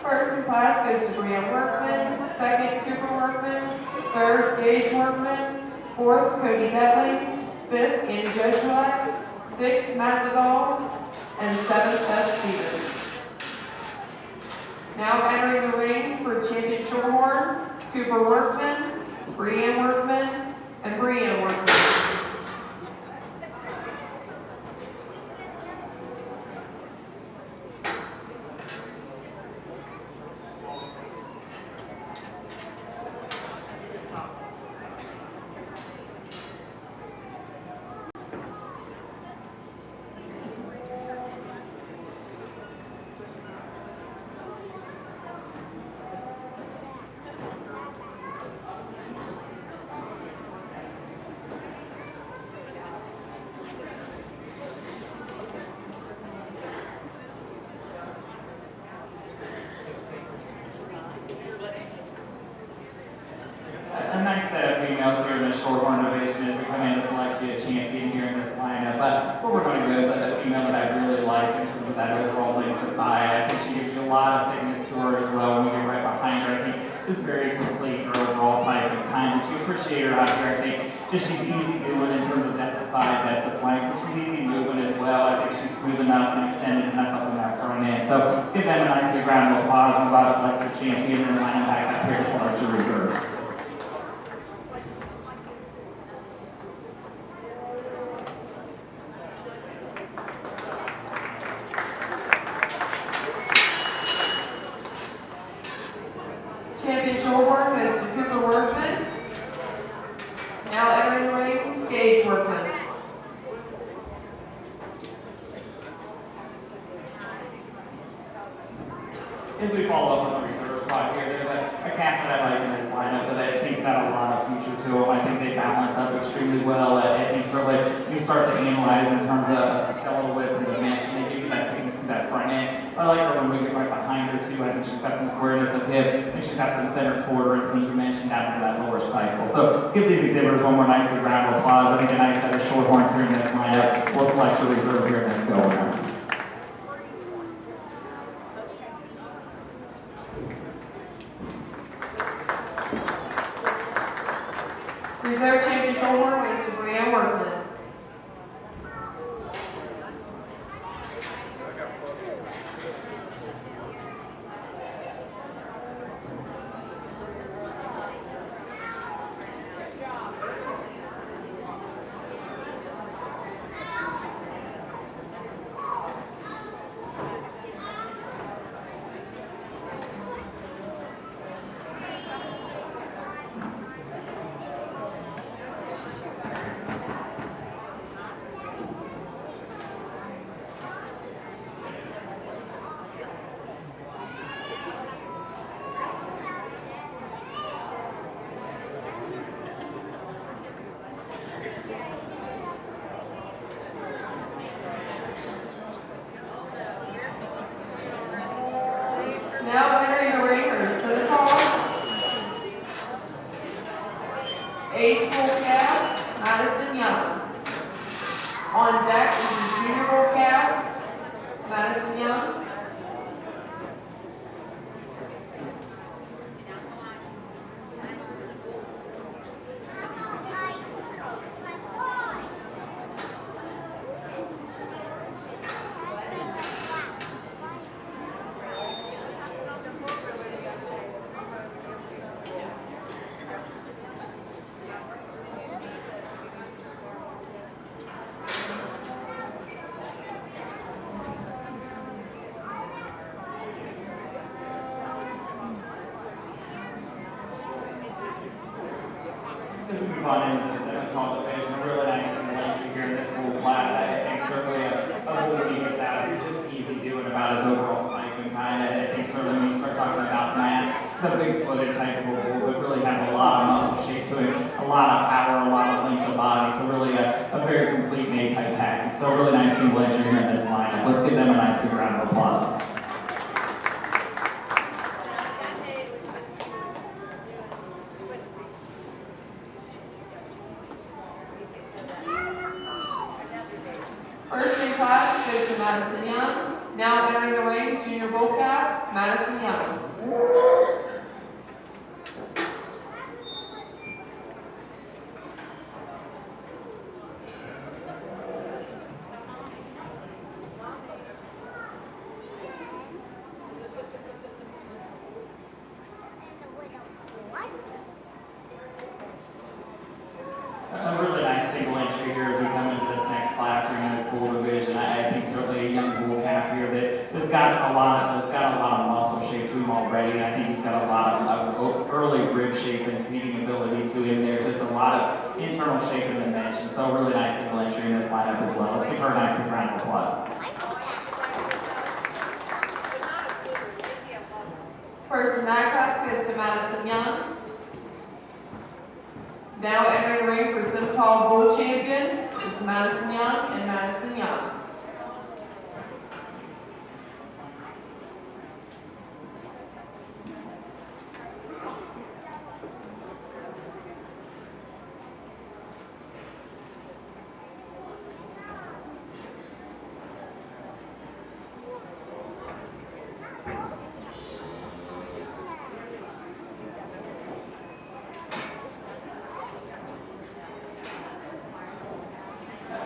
C: First in class goes to Brianna Workman, second Cooper Workman, third Gage Workman, fourth Cody Bentley, fifth Andy Joshua, sixth Matt Duvall, and seventh Beth Stevens. Now entering the ring for champion Shorthorn, Cooper Workman, Brianna Workman, and Brianna Workman.
E: A nice set of females here in the Shorthorn division as we come in to select you a champion here in this lineup. But what we're going to go is a female that I really like in terms of that overall length of side. I think she gives you a lot of thickness to her as well when we get right behind her. I think this is very complete her overall type and kind. But you appreciate her out here. I think just she's easy doing in terms of depth of side, depth of flank, but she's easy moving as well. I think she's smooth enough and extended enough up in that front end. So let's give them a nice big round of applause. We're about to select the champion and line them back up here to select your reserve.
C: Champion Shorthorn goes to Cooper Workman. Now entering the ring, Gage Workman.
E: As we follow up on the reserves spot here. There's a calf that I like in this lineup, but I think's got a lot of future to them. I think they balance up extremely well. I think certainly you start to analyze in terms of skeletal width and dimension. They give you that thickness to that front end. I like her when we get right behind her too. I think she's got some squareness of hip. I think she's got some center quarter and some dimension down to that lower cycle. So let's give these exhibitors one more nice big round of applause. I think a nice set of short horns here in this lineup. We'll select your reserve here in this go round.
C: Reserve champion shoulder is Sabrina Workman. Now entering the ring are Senator, age full calf, Madison Young. On deck is junior bull calf, Madison Young.
E: Move on into the seventh division, a really nice single entry here in this full class. I think certainly a bull that he gets out here just easy doing about his overall type and kind. I think certainly when you start talking about mass, it's a big footed type of a bull that really has a lot of muscle shape to him, a lot of power, a lot of length of body. So really a very complete made type package. So a really nice single entry here in this lineup. Let's give them a nice big round of applause.
C: First in class goes to Madison Young. Now entering the ring, junior bull calf, Madison Young.
E: A really nice single entry here as we come into this next class here in this bull division. I think certainly a young bull calf here that's got a lot of muscle shape to him already. I think he's got a lot of early rib shape and feeding ability to him there. Just a lot of internal shape and dimension. So a really nice single entry in this lineup as well. Let's give her a nice big round of applause.
C: First in that class goes to Madison Young. Now entering the ring for Simmental Bull Champion, it's Madison Young and Madison Young.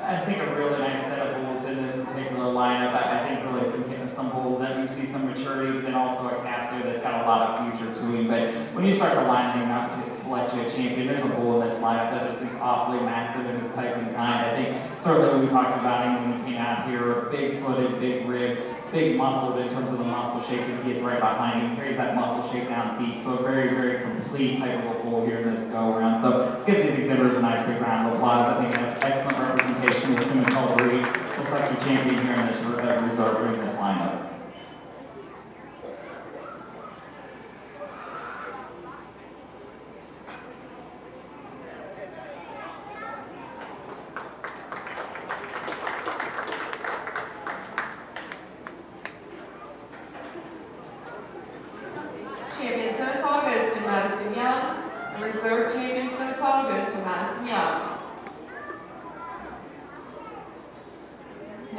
E: I think a really nice set of bulls in this particular lineup. I think really some bulls that you see some maturity, but then also a calf there that's got a lot of future to him. But when you start to line him up to select you a champion, there's a bull in this lineup that just seems awfully massive in his type and kind. I think certainly when we talked about him when he came out here, big footed, big rib, big muscled in terms of the muscle shape that he gets right behind him. He carries that muscle shape down deep. So a very, very complete type of a bull here in this go around. So let's give these exhibitors a nice big round of applause. I think an excellent representation of Simmental breed. Looks like your champion here in this reserve in this lineup.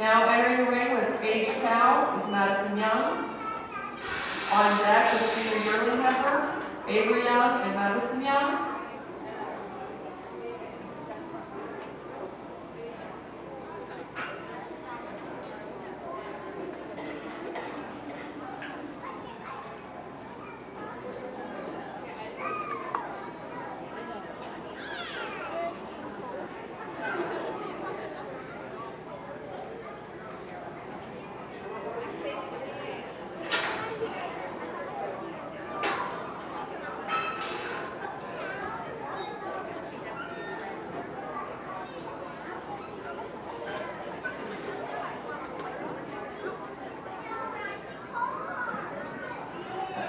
C: Now entering the ring with Age Cow is Madison Young. On deck is senior yearling heifer, Avery Young and Madison Young.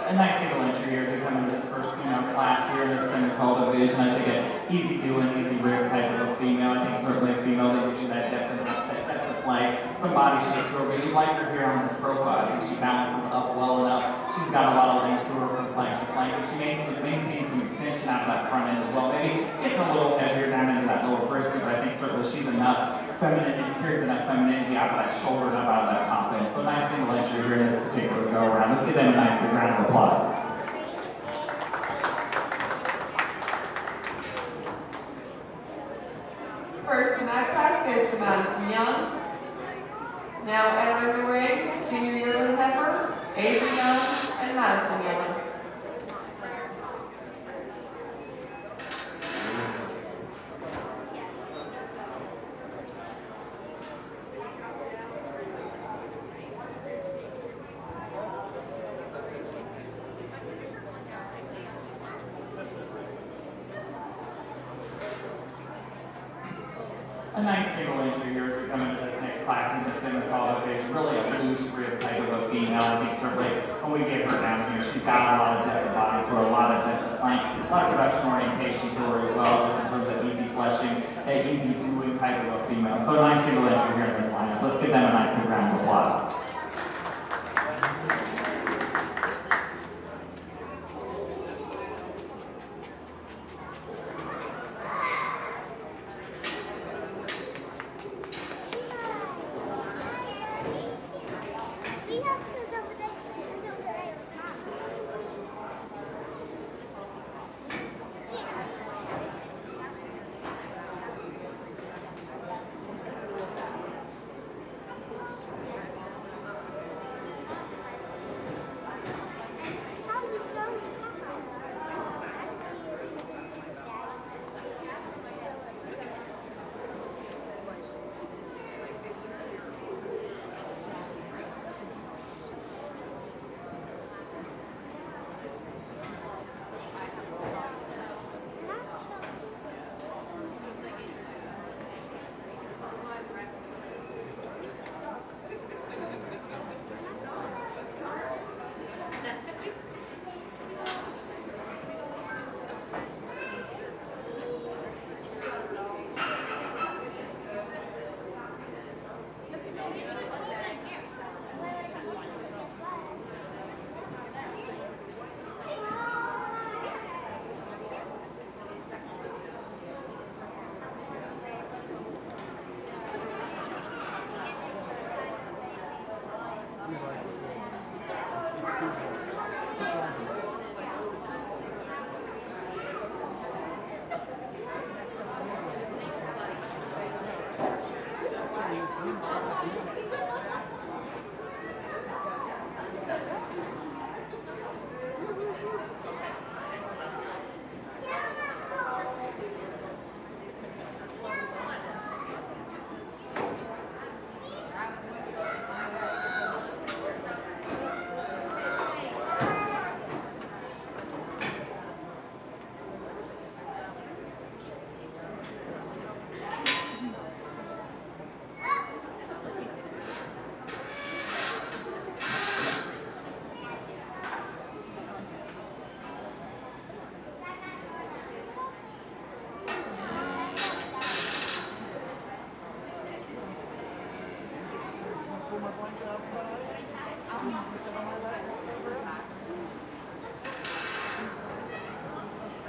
E: A nice single entry here as we come into this first female class here in the semi-tall division. I think an easy doing, easy rib type of a female. I think certainly a female that gives you that depth of flank, some body shape to her, but you like her here on this profile. I think she balances up well enough. She's got a lot of length to her from flank to flank, but she maintains some extension out of that front end as well. Maybe getting a little heavier down into that lower brisket, but I think certainly she's enough femininity, carries enough femininity out of that shoulder and up out of that top end. So a nice single entry here in this particular go around. Let's give them a nice big round of applause.
C: First in that class goes to Madison Young. Now entering the ring, senior yearling heifer, Avery Young and Madison Young.
E: A nice single entry here as we come into this next class in the semi-tall division. Really a loose rib type of a female. I think certainly when we get her down here, she's got a lot of depth of body to her, a lot of depth of flank, a lot of production orientation to her as well, just in terms of easy fleshing, that easy doing type of a female. So a nice single entry here in this lineup. Let's give them a nice big round of applause.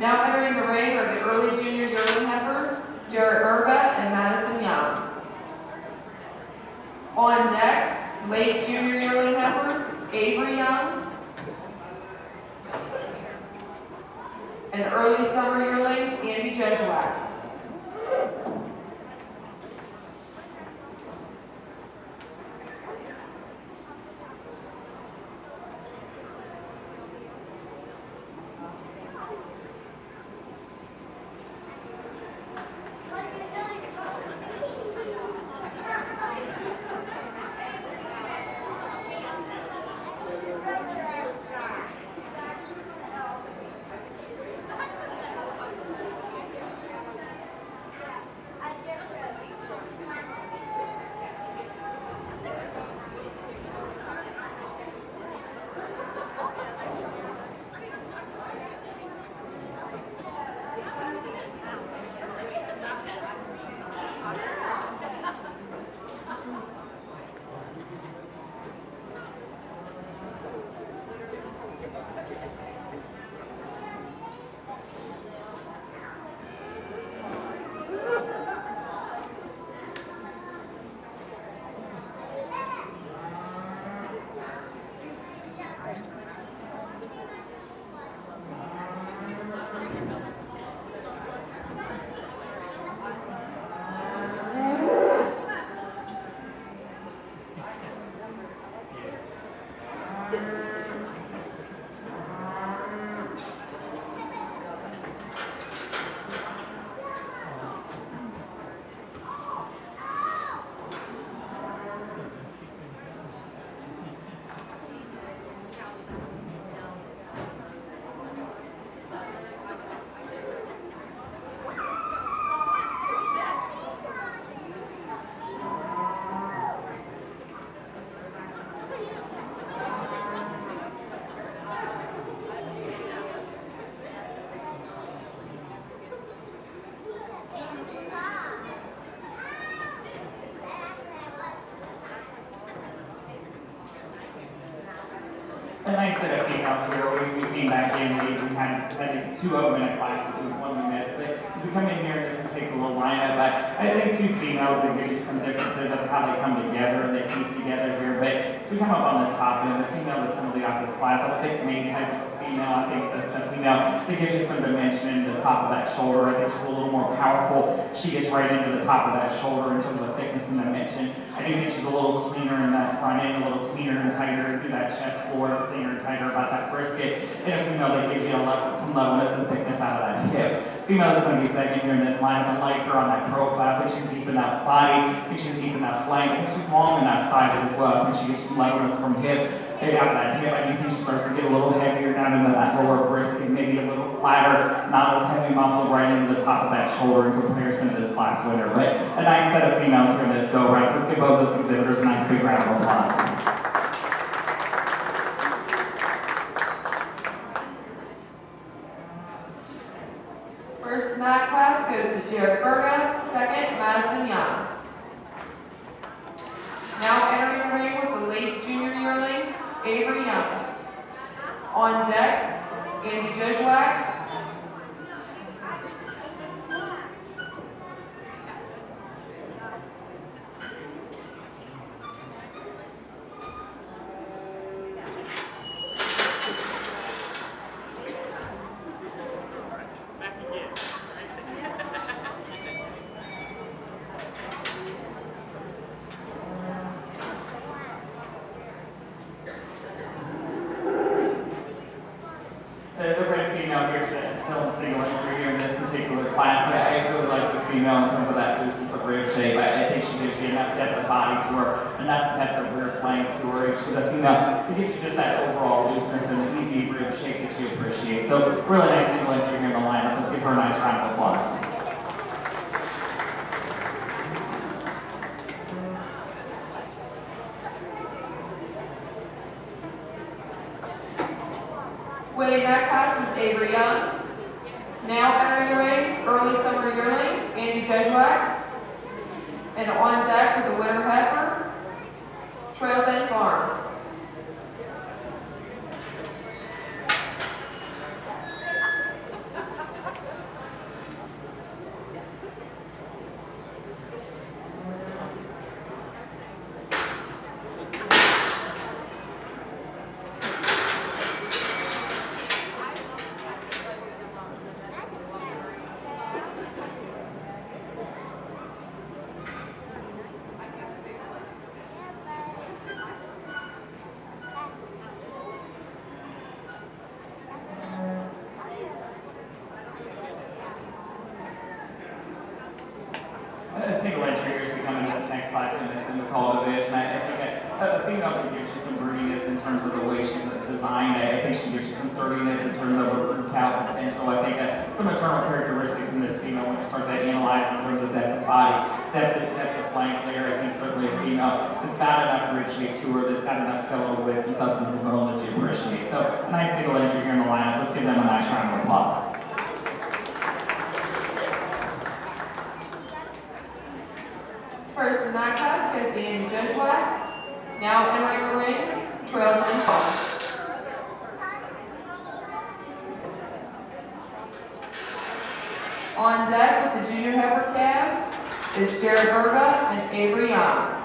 C: Now entering the ring are the early junior yearling heifers, Jarrett Urba and Madison Young. On deck, late junior yearling heifers, Avery Young. And early summer yearling, Andy Jesuak.
E: A nice set of females here. We came back in, we had, I think, 2 of them in a class, one we missed. But as we come in here, this will take a little lineup. I think 2 females that give you some differences of how they come together and they piece together here. But as we come up on this top end, the female that's going to lead off this class, I think the main type of female, I think the female that gives you some dimension in the top of that shoulder. I think she's a little more powerful. She gets right into the top of that shoulder in terms of thickness and dimension. I do think she's a little cleaner in that front end, a little cleaner and tighter through that chest floor, cleaner and tighter about that brisket. And a female that gives you some levelness and thickness out of that hip. Female that's going to be second here in this lineup. I like her on that profile. I think she's deep enough body. I think she's deep enough flank. I think she's long enough sided as well. I think she gives some levelness from hip. Out of that hip, I do think she starts to get a little heavier down into that lower brisket, maybe a little flatter, not as heavy muscle right into the top of that shoulder in comparison to this class winner. But a nice set of females here in this go round. So let's give both those exhibitors a nice big round of applause.
C: First in that class goes to Jared Berga, second, Madison Young. Now entering the ring with the late junior yearling, Avery Young. On deck, Andy Jesuak.
E: The red female here is still in single entry here in this particular class. I really like this female in terms of that looseness of rib shape. I think she gives you enough depth of body to her, enough depth of rear flank to her. She's a female who gives you just that overall looseness and the easy rib shape that you appreciate. So really nice single entry here in the lineup. Let's give her a nice round of applause.
C: Winning that class was Avery Young. Now entering the ring, early summer yearling, Andy Jesuak. And on deck with the winner heifer, Trails End Farm.
E: class in the Cinematol division. I think a female can give you some broodiness in terms of the way she's designed. I think she gives you some sturdiness in terms of her brutal potential. I think some internal characteristics in this female when you start to analyze in terms of depth of body, depth of flank there. I think certainly a female that's got enough rib shape to her, that's got enough skeletal width and substance of bone that you appreciate. So a nice single entry here in the lineup. Let's give them a nice round of applause.
C: First in that class goes Andy Judgewag. Now entering the ring, Trails and Farm. On deck with the junior heifer calves is Jared Berga and Avery Young.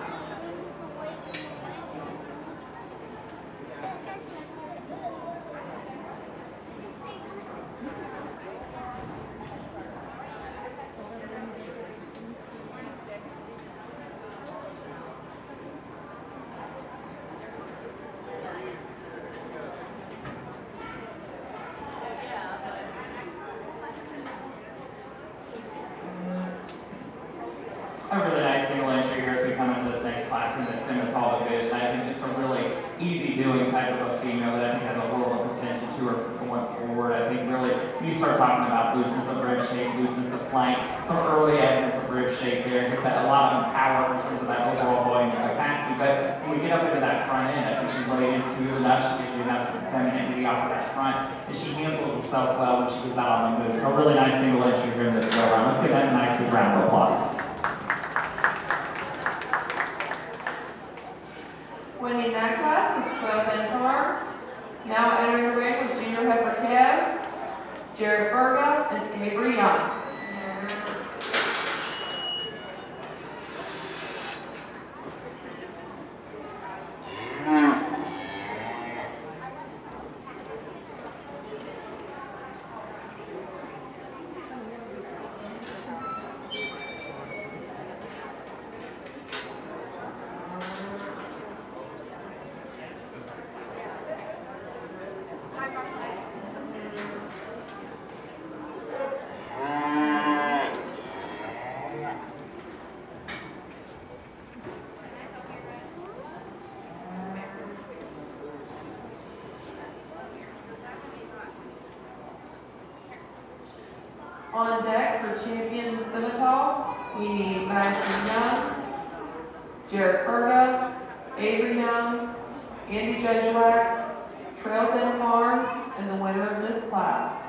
E: A really nice single entry here as we come into this next class in the Cinematol division. I think just a really easy doing type of a female that I think has a world of potential to her going forward. I think really when you start talking about looseness of rib shape, looseness of flank, some early evidence of rib shape there, just a lot of power in terms of that overall volume and capacity. But when we get up into that front end, I think she's laid in smooth enough, she gives you enough femininity off of that front, and she handles herself well when she gets out on the move. So a really nice single entry here in this go round. Let's give that a nice big round of applause.
C: Winning that class was Trails and Farm. Now entering the ring with junior heifer calves, Jared Berga and Avery Young. On deck for champion Cinematol, we need Madison Young, Jared Berga, Avery Young, Andy Judgewag, Trails and Farm, and the winner of this class.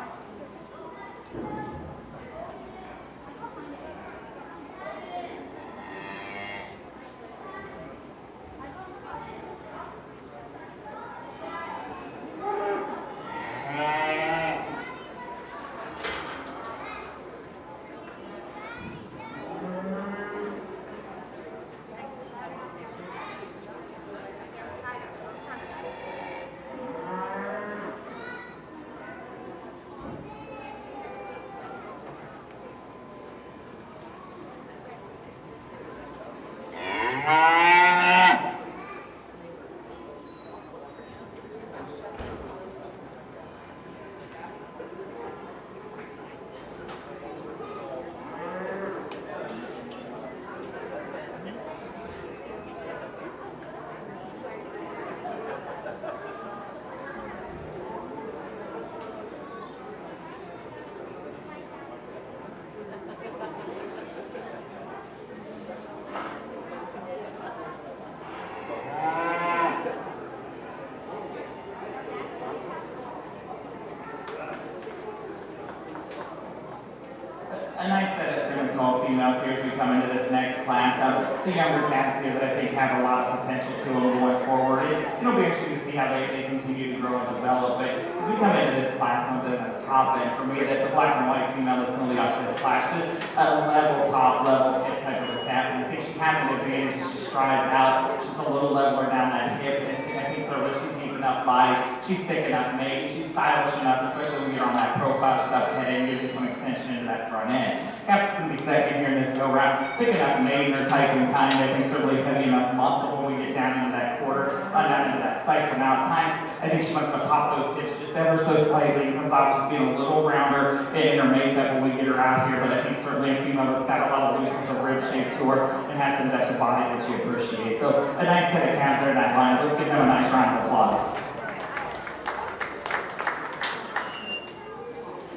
E: A nice set of Cinematol females here as we come into this next class. Some younger cats here that I think have a lot of potential to them going forward. It'll be interesting to see how they continue to grow and develop. But as we come into this class, something that's top end for me, that the black and white female that's going to lead off this class, just a level, top level hip type of a cat. And I think she has an advantage as she strides out, just a little leveler down that hip. And I think so she's deep enough body, she's thick enough maybe, she's stylish enough, especially when you're on that profile, she's up head in, gives you some extension into that front end. Captain's going to be second here in this go round. Thick enough major type and kind, I think certainly heavy enough muscle when we get down into that quarter, down into that cycle. Now at times, I think she wants to pop those hips just ever so slightly, comes off just being a little rounder in her makeup when we get her out here, but I think certainly a female that's got a lot of loose and rib shape to her and has some depth of body that you appreciate. So a nice set of calves there in that line. Let's give them a nice round of applause.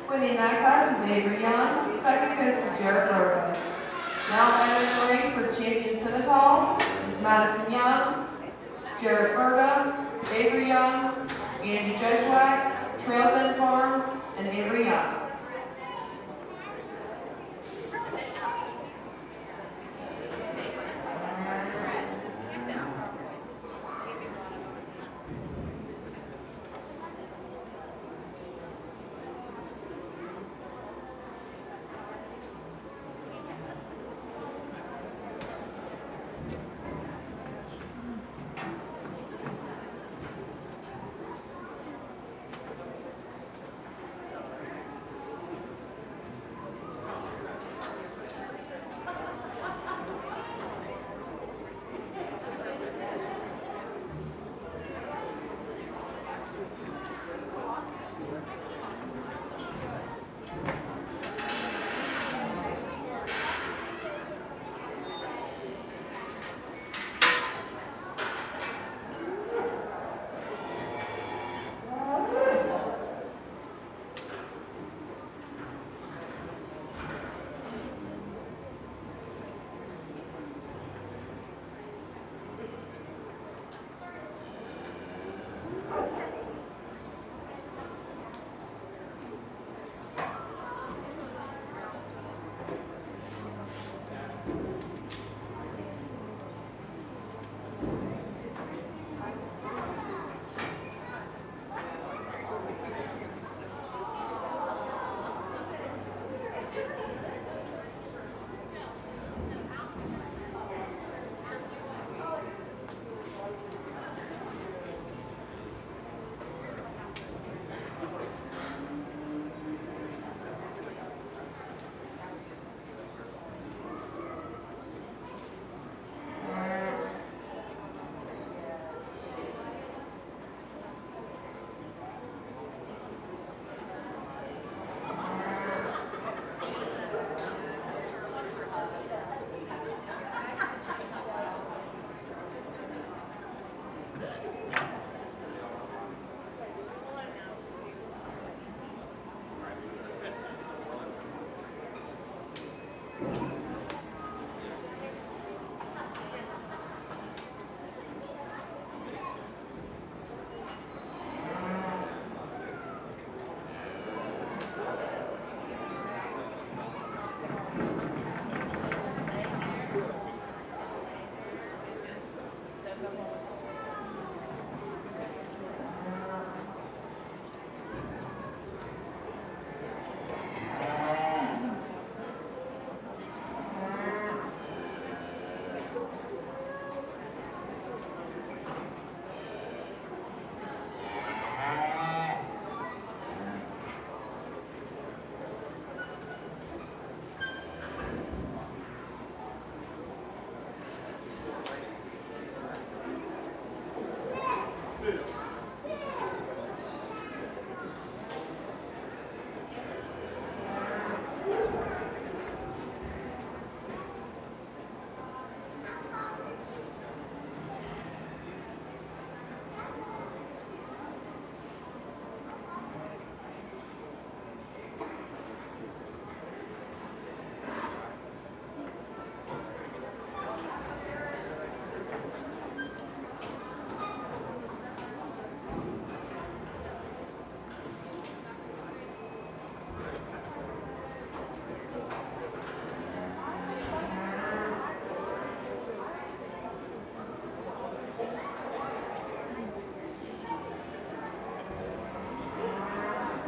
C: Winning that class is Avery Young. Second goes to Jared Bergen. Now entering the ring for champion Senetal is Madison Young, Jared Berga, Avery Young, Andy Jesuak, Trails End Farm, and Avery Young.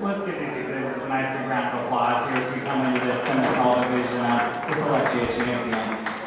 E: Let's give these exhibitors a nice big round of applause here as we come into this Senetal division, the select champion.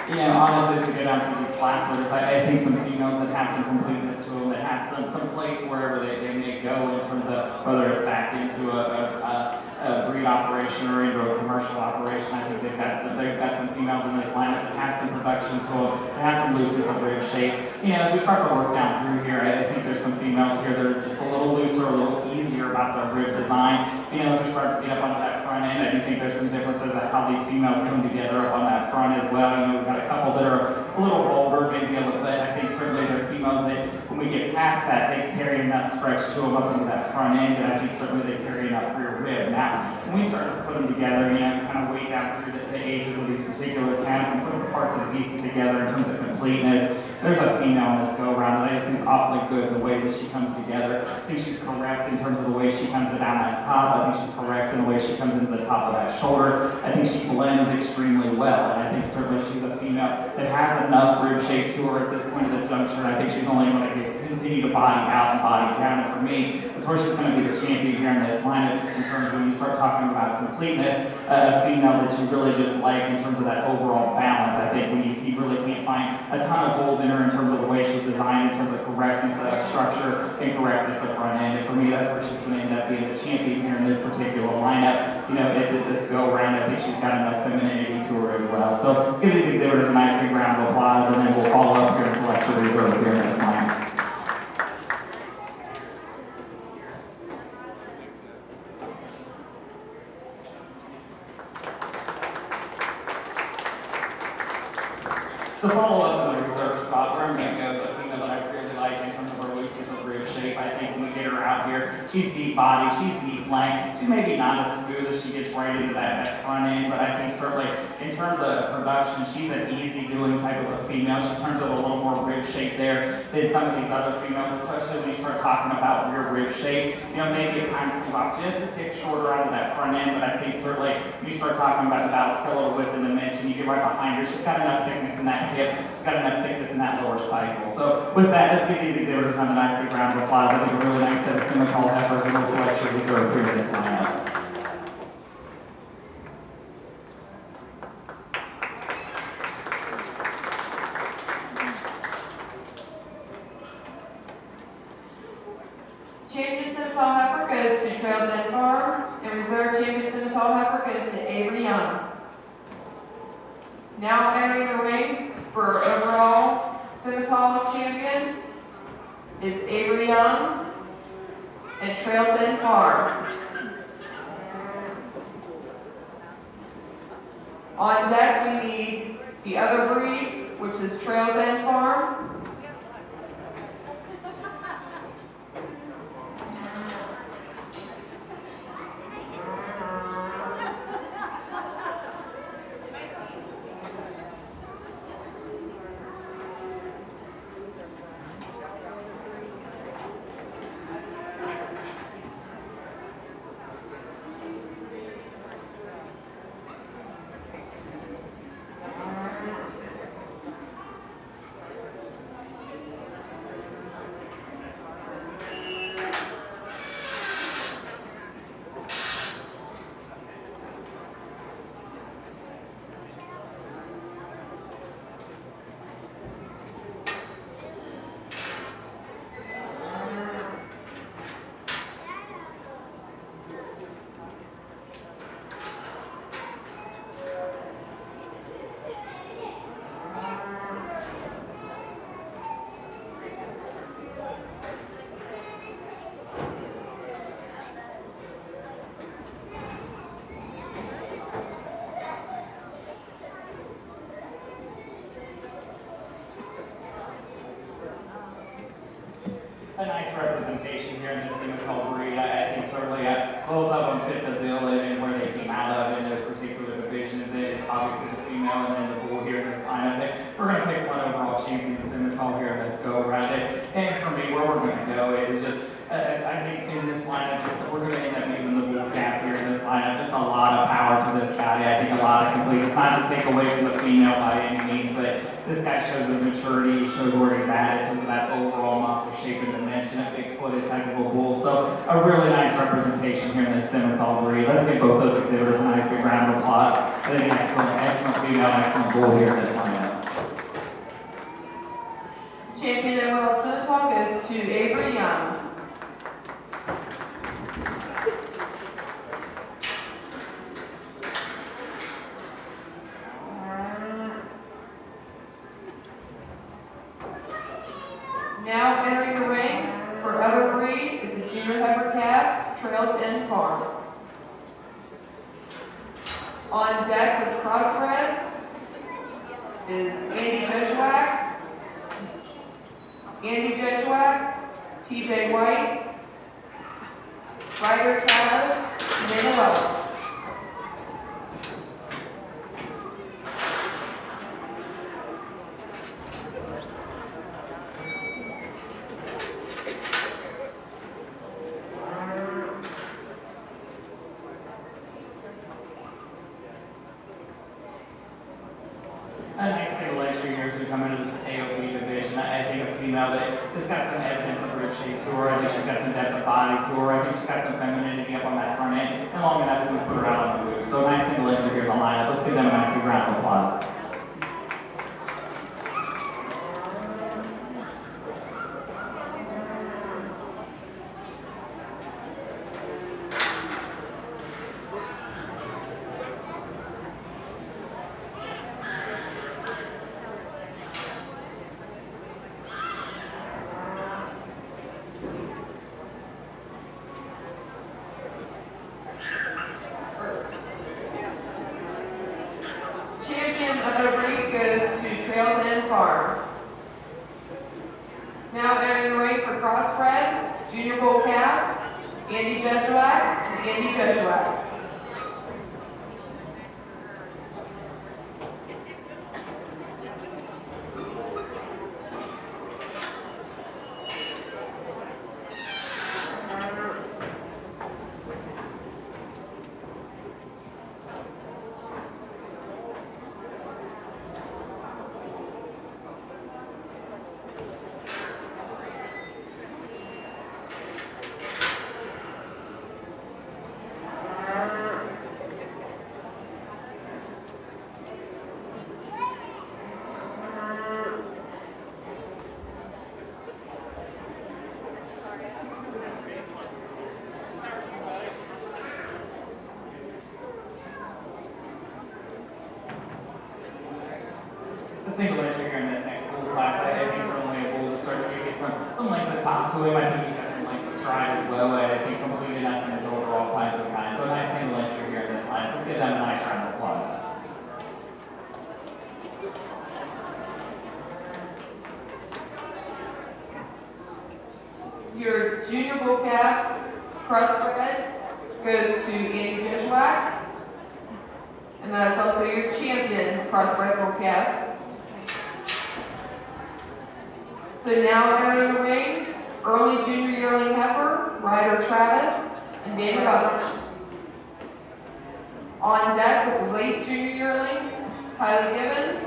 E: You know, honestly, as we go down through these class orders, I think some females that have some completeness to them, that have some place wherever they may go in terms of whether it's back into a breed operation or into a commercial operation. I think they've got some females in this lineup that have some production to them, that have some looseness of rib shape. You know, as we start to work down through here, I think there's some females here that are just a little looser, a little easier about their rib design. You know, as we start to get up onto that front end, I do think there's some differences at how these females come together up on that front as well. You know, we've got a couple that are a little bolder, maybe a little bit. I think certainly they're females that, when we get past that, they carry enough stretch to them up into that front end, and I think certainly they carry enough rear rib. Now, when we start to put them together, you know, kind of way down through the ages of these particular cows and put the parts of the pieces together in terms of completeness, there's a female in this go-around that I just think is awfully good the way that she comes together. I think she's correct in terms of the way she comes down that top. I think she's correct in the way she comes into the top of that shoulder. I think she blends extremely well, and I think certainly she's a female that has enough rib shape to her at this point of the juncture. I think she's only going to continue to body out and body down, and for me, that's where she's going to be the champion here in this lineup, just in terms of when you start talking about completeness, a female that you really just like in terms of that overall balance. I think when you really can't find a ton of holes in her in terms of the way she's designed, in terms of correctness of structure and correctness of front end. And for me, that's where she's going to end up being the champion here in this particular lineup. You know, at this go around, I think she's got enough femininity to her as well. So let's give these exhibitors a nice big round of applause, and then we'll follow up here and select the reserve here in this lineup. To follow up in the reserve spot, where I'm going to go is a female that I really like in terms of her looseness of rib shape. I think when we get her out here, she's deep body, she's deep flank. She's maybe not as smooth as she gets right into that front end, but I think certainly in terms of production, she's an easy doing type of a female. She turns out a little more rib shape there than some of these other females, especially when you start talking about rear rib shape. You know, maybe at times comes off just a tick shorter out of that front end, but I think certainly when you start talking about the skeletal width and dimension, you get right behind her. She's got enough thickness in that hip. She's got enough thickness in that lower cycle. So with that, let's give these exhibitors a nice big round of applause. I think a really nice set of Simmental heifers, and we'll select your reserve here in this lineup.
C: Champion Simmental heifer goes to Trails End Farm, and reserve champion Simmental heifer goes to Avery Young. Now entering the ring for overall Simmental champion is Avery Young and Trails End Farm. On deck we need the other breed, which is Trails End Farm.
E: A nice representation here in this Simmental breed. I think certainly both of them fit the bill in where they came out of in those particular divisions. It's obviously the female and then the bull here in this lineup. We're going to pick one overall champion Simmental here in this go around it. And for me, where we're going to go is just, I think in this lineup, we're going to end up using the bull calf here in this lineup. Just a lot of power to this guy. I think a lot of complete. It's not to take away from the female by any means, but this guy shows his maturity. He shows where he's at in terms of that overall muscle shape and dimension, a big-footed type of a bull. So a really nice representation here in this Simmental breed. Let's give both those exhibitors a nice big round of applause. I think an excellent female, excellent bull here in this lineup.
C: Champion overall Simmental goes to Avery Young. Now entering the ring for other breed is the junior heifer calf, Trails End Farm. On deck with crossbreds is Andy Jejuak, TJ White, Ryder Travis, and Dana Love.
E: A nice single entry here as we come into this AOB division. I think a female that's got some evidence of rib shape to her. I think she's got some depth of body to her. I think she's got some femininity up on that front end and long enough to put her out on the move. So a nice single entry here in the lineup. Let's give them a nice big round of applause.
C: Champion of the race goes to Trails End Farm. Now entering the ring for crossbred, junior bull calf, Andy Jejuak and Andy Jejuak.
E: The single entry here in this next bull class, I think certainly a bull to start to give you some length at the top to him. I think he's got some length of stride as well. I think complete enough in his overall size of kind. So a nice single entry here in this line. Let's give them a nice round of applause.
C: Your junior bull calf, crossbred, goes to Andy Jejuak. And that's also your champion crossbred bull calf. So now entering the ring, early junior yearling heifer, Ryder Travis, and Dana Roberts. On deck with the late junior yearling, Kylie Gibbons.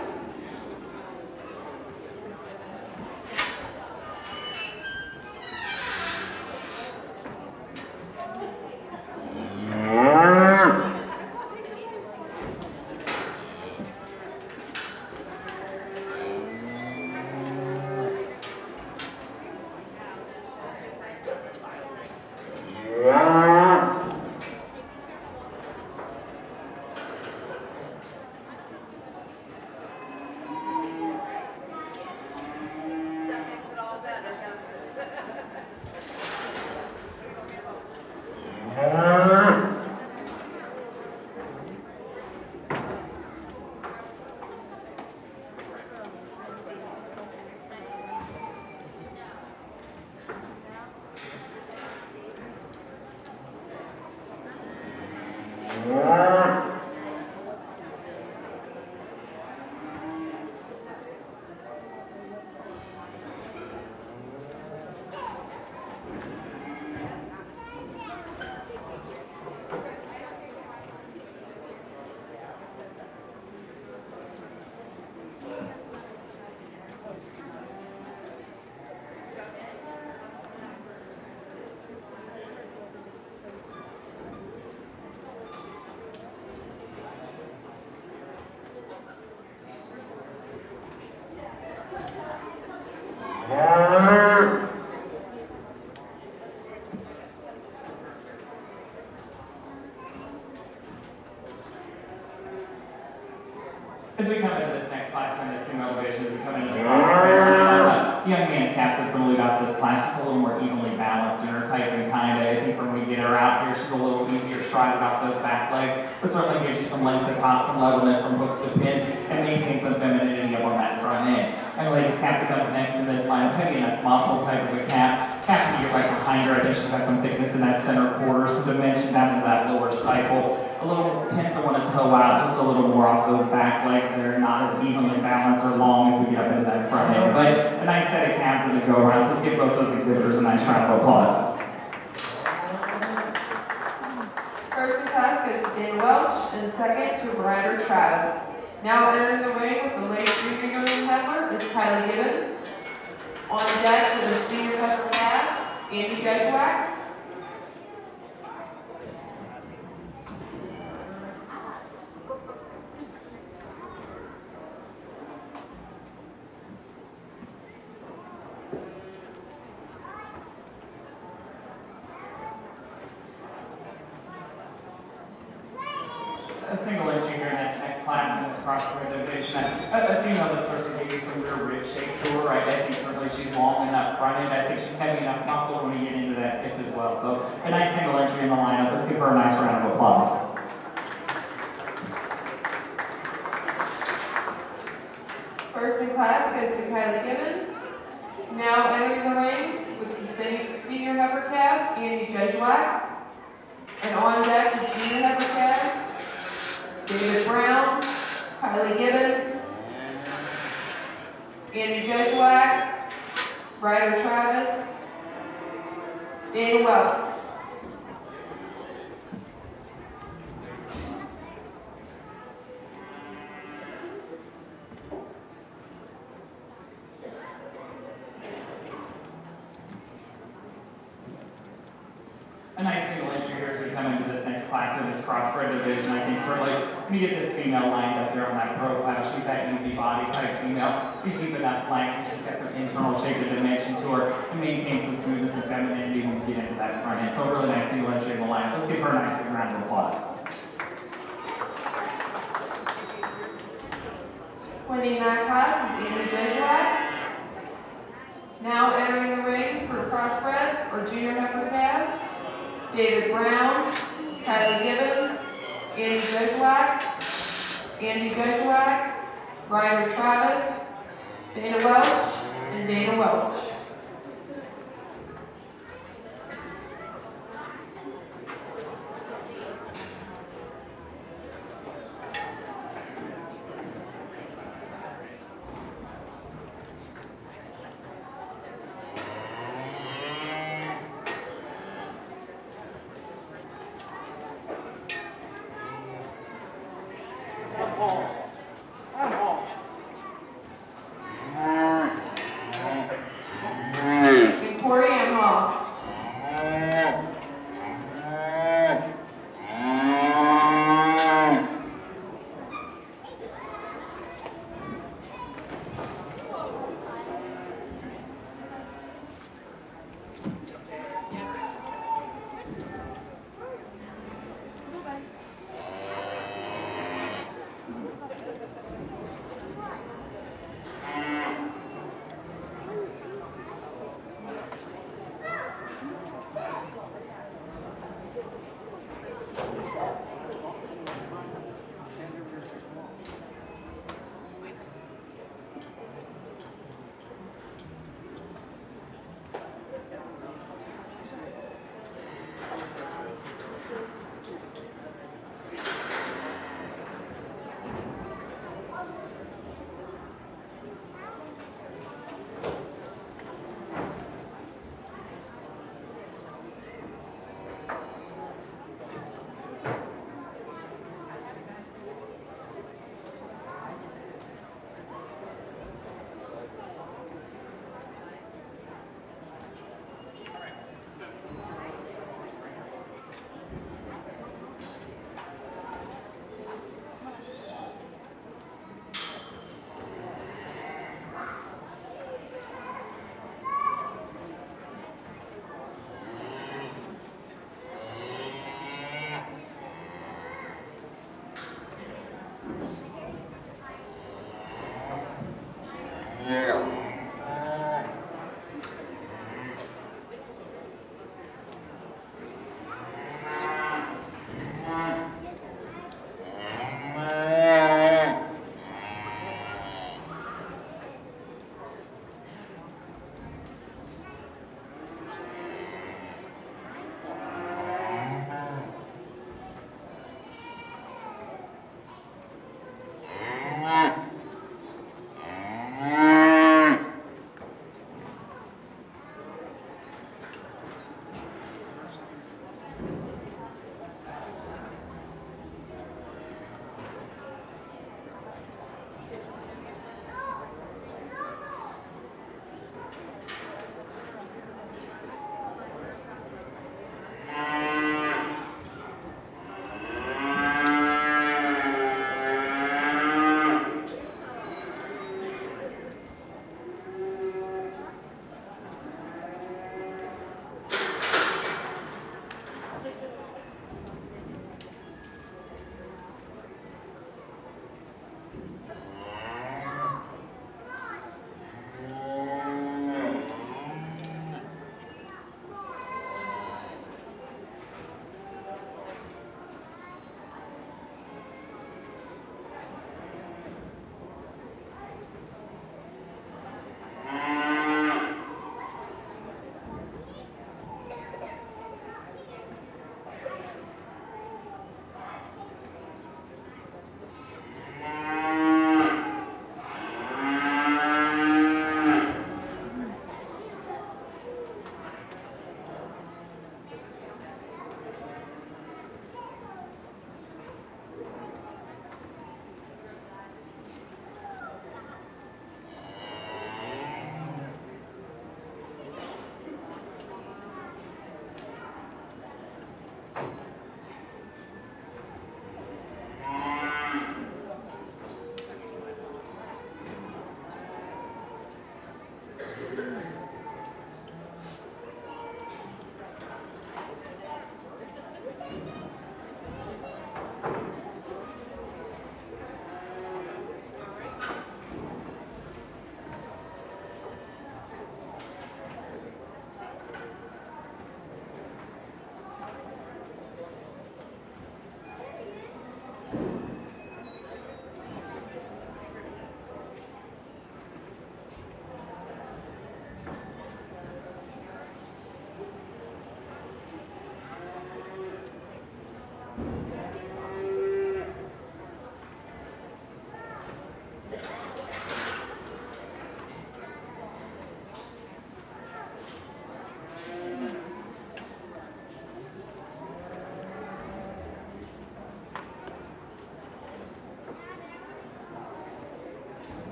E: As we come into this next class in this female division, as we come into the class, young man's cap that's going to lead out this class. She's a little more evenly balanced in her typing, kind of. I think when we get her out here, she's a little easier striding off those back legs, but certainly gives you some length at top, some levelness from hooks to pins, and maintains some femininity up on that front end. And ladies cap that comes next in this line, heavy enough muscle type of a cap. Cap can get right behind her. I think she's got some thickness in that center quarter, some dimension down into that lower cycle. A little tends to want to toe out just a little more off those back legs. They're not as evenly balanced or long as we get up into that front end. But a nice set of calves in the go around. So let's give both those exhibitors a nice round of applause.
C: First in class goes to Dana Welch, and second to Ryder Travis. Now entering the ring with the late junior young heifer is Kylie Gibbons. On deck for the senior heifer calf, Andy Jesuak.
E: A single entry here in this next class in this crossbred division. A female that starts to give you some real rib shape to her. Right? I think certainly she's long in that front end. I think she's heavy enough muscle when you get into that hip as well. So a nice single entry in the lineup. Let's give her a nice round of applause.
C: First in class goes to Kylie Gibbons. Now entering the ring with the senior heifer calf, Andy Jesuak. And on deck with junior heifer calves, David Brown, Kylie Gibbons, Andy Jesuak, Ryder Travis, Dana Welch.
E: A nice single entry here as we come into this next class in this crossbred division. I think certainly when you get this female lined up there on that profile, she's that easy body type female. She's deep enough flank, and she's got some internal shape and dimension to her, and maintains some smoothness and femininity when we get into that front end. So a really nice single entry in the lineup. Let's give her a nice big round of applause.
C: 29 class is Andy Jesuak. Now entering the ring for crossbreds or junior heifer calves, David Brown, Kylie Gibbons, Andy Jesuak, Ryder Travis, Dana Welch, and Dana Welch.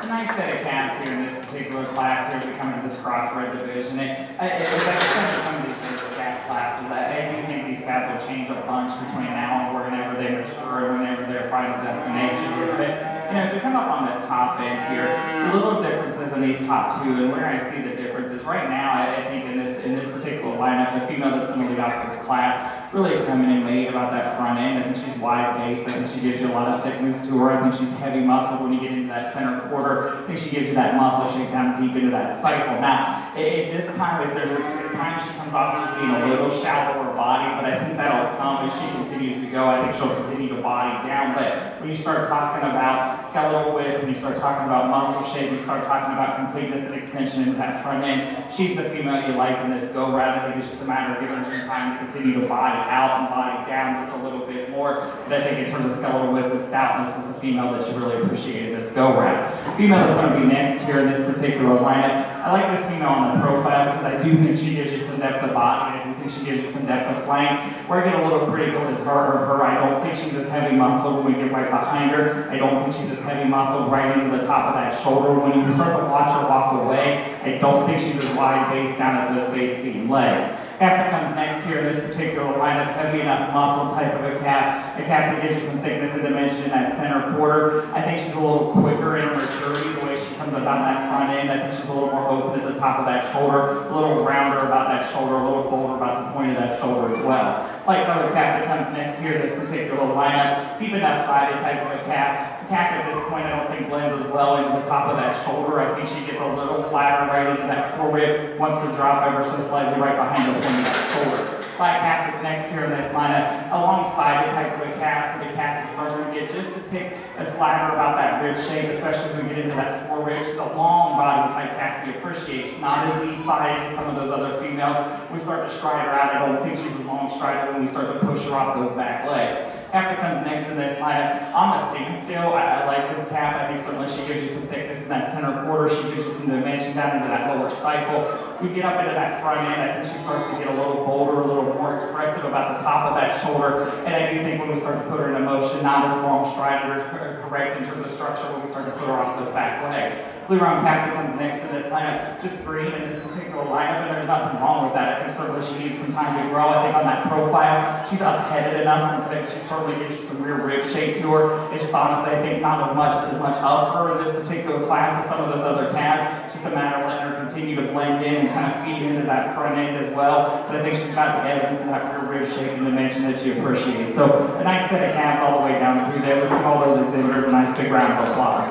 E: nice set of calves here in this particular class here as we come into this crossbred division. As I've said in some of these years of calf classes, I do think these calves will change a bunch between now and whenever they mature and whenever their final destination is. But as we come up on this top end here, the little differences in these top two, and where I see the difference is right now, I think in this particular lineup, the female that's going to lead off this class, really feminine made about that front end. I think she's wide based. I think she gives you a lot of thickness to her. I think she's heavy muscled when you get into that center quarter. I think she gives you that muscle shape down deep into that stifle. Now, at this time, if there's a time she comes off just being a little shallower body, but I think that'll come as she continues to go. I think she'll continue to body down. But when you start talking about skeletal width, when you start talking about muscle shape, you start talking about completeness and extension into that front end, she's the female you like in this go round. I think it's just a matter of giving her some time to continue to body out and body down just a little bit more. But I think in terms of skeletal width and stoutness, is the female that you really appreciate in this go round. Female that's going to be next here in this particular lineup. I like this female on the profile because I do think she gives you some depth of body. I do think she gives you some depth of flank. Where I get a little critical is her. I don't think she's as heavy muscle when we get right behind her. I don't think she's as heavy muscle right into the top of that shoulder. When you start to watch her walk away, I don't think she's as wide based down at those base feet and legs. Calf that comes next here in this particular lineup, heavy enough muscle type of a calf that gives you some thickness and dimension in that center quarter. I think she's a little quicker in her maturity, the way she comes about that front end. I think she's a little more open at the top of that shoulder, a little rounder about that shoulder, a little bolder about the point of that shoulder as well. Like another calf that comes next here in this particular lineup, deep enough sided type of a calf. Calf at this point I don't think blends as well into the top of that shoulder. I think she gets a little flatter right into that forerib, wants to drop ever so slightly right behind the point of that shoulder. Like calf that's next here in this lineup, alongside the type of a calf, but the calf that starts to get just a tick flatter about that rib shape, especially as we get into that forerib. She's a long body type calf we appreciate, not as deep sided as some of those other females. When we start to stride her out, I don't think she's a long strider when we start to push her off those back legs. Calf that comes next in this lineup, on the standstill, I like this calf. I think certainly she gives you some thickness in that center quarter. She gives you some dimension down into that lower stifle. We get up into that front end, I think she starts to get a little bolder, a little more expressive about the top of that shoulder. And I do think when we start to put her into motion, not as long strider, correct in terms of structure when we start to put her off those back legs. Blue round calf that comes next in this lineup, just green in this particular lineup, and there's nothing wrong with that. I think certainly she needs some time to grow. I think on that profile, she's up-headed enough, and she certainly gives you some rear rib shape to her. It's just honestly, I think not as much of her in this particular class as some of those other calves. Just a matter of letting her continue to blend in and kind of feed into that front end as well. But I think she's got the evidence of that rear rib shape and dimension that you appreciate. So a nice set of calves all the way down through there. Let's give all those exhibitors a nice big round of applause.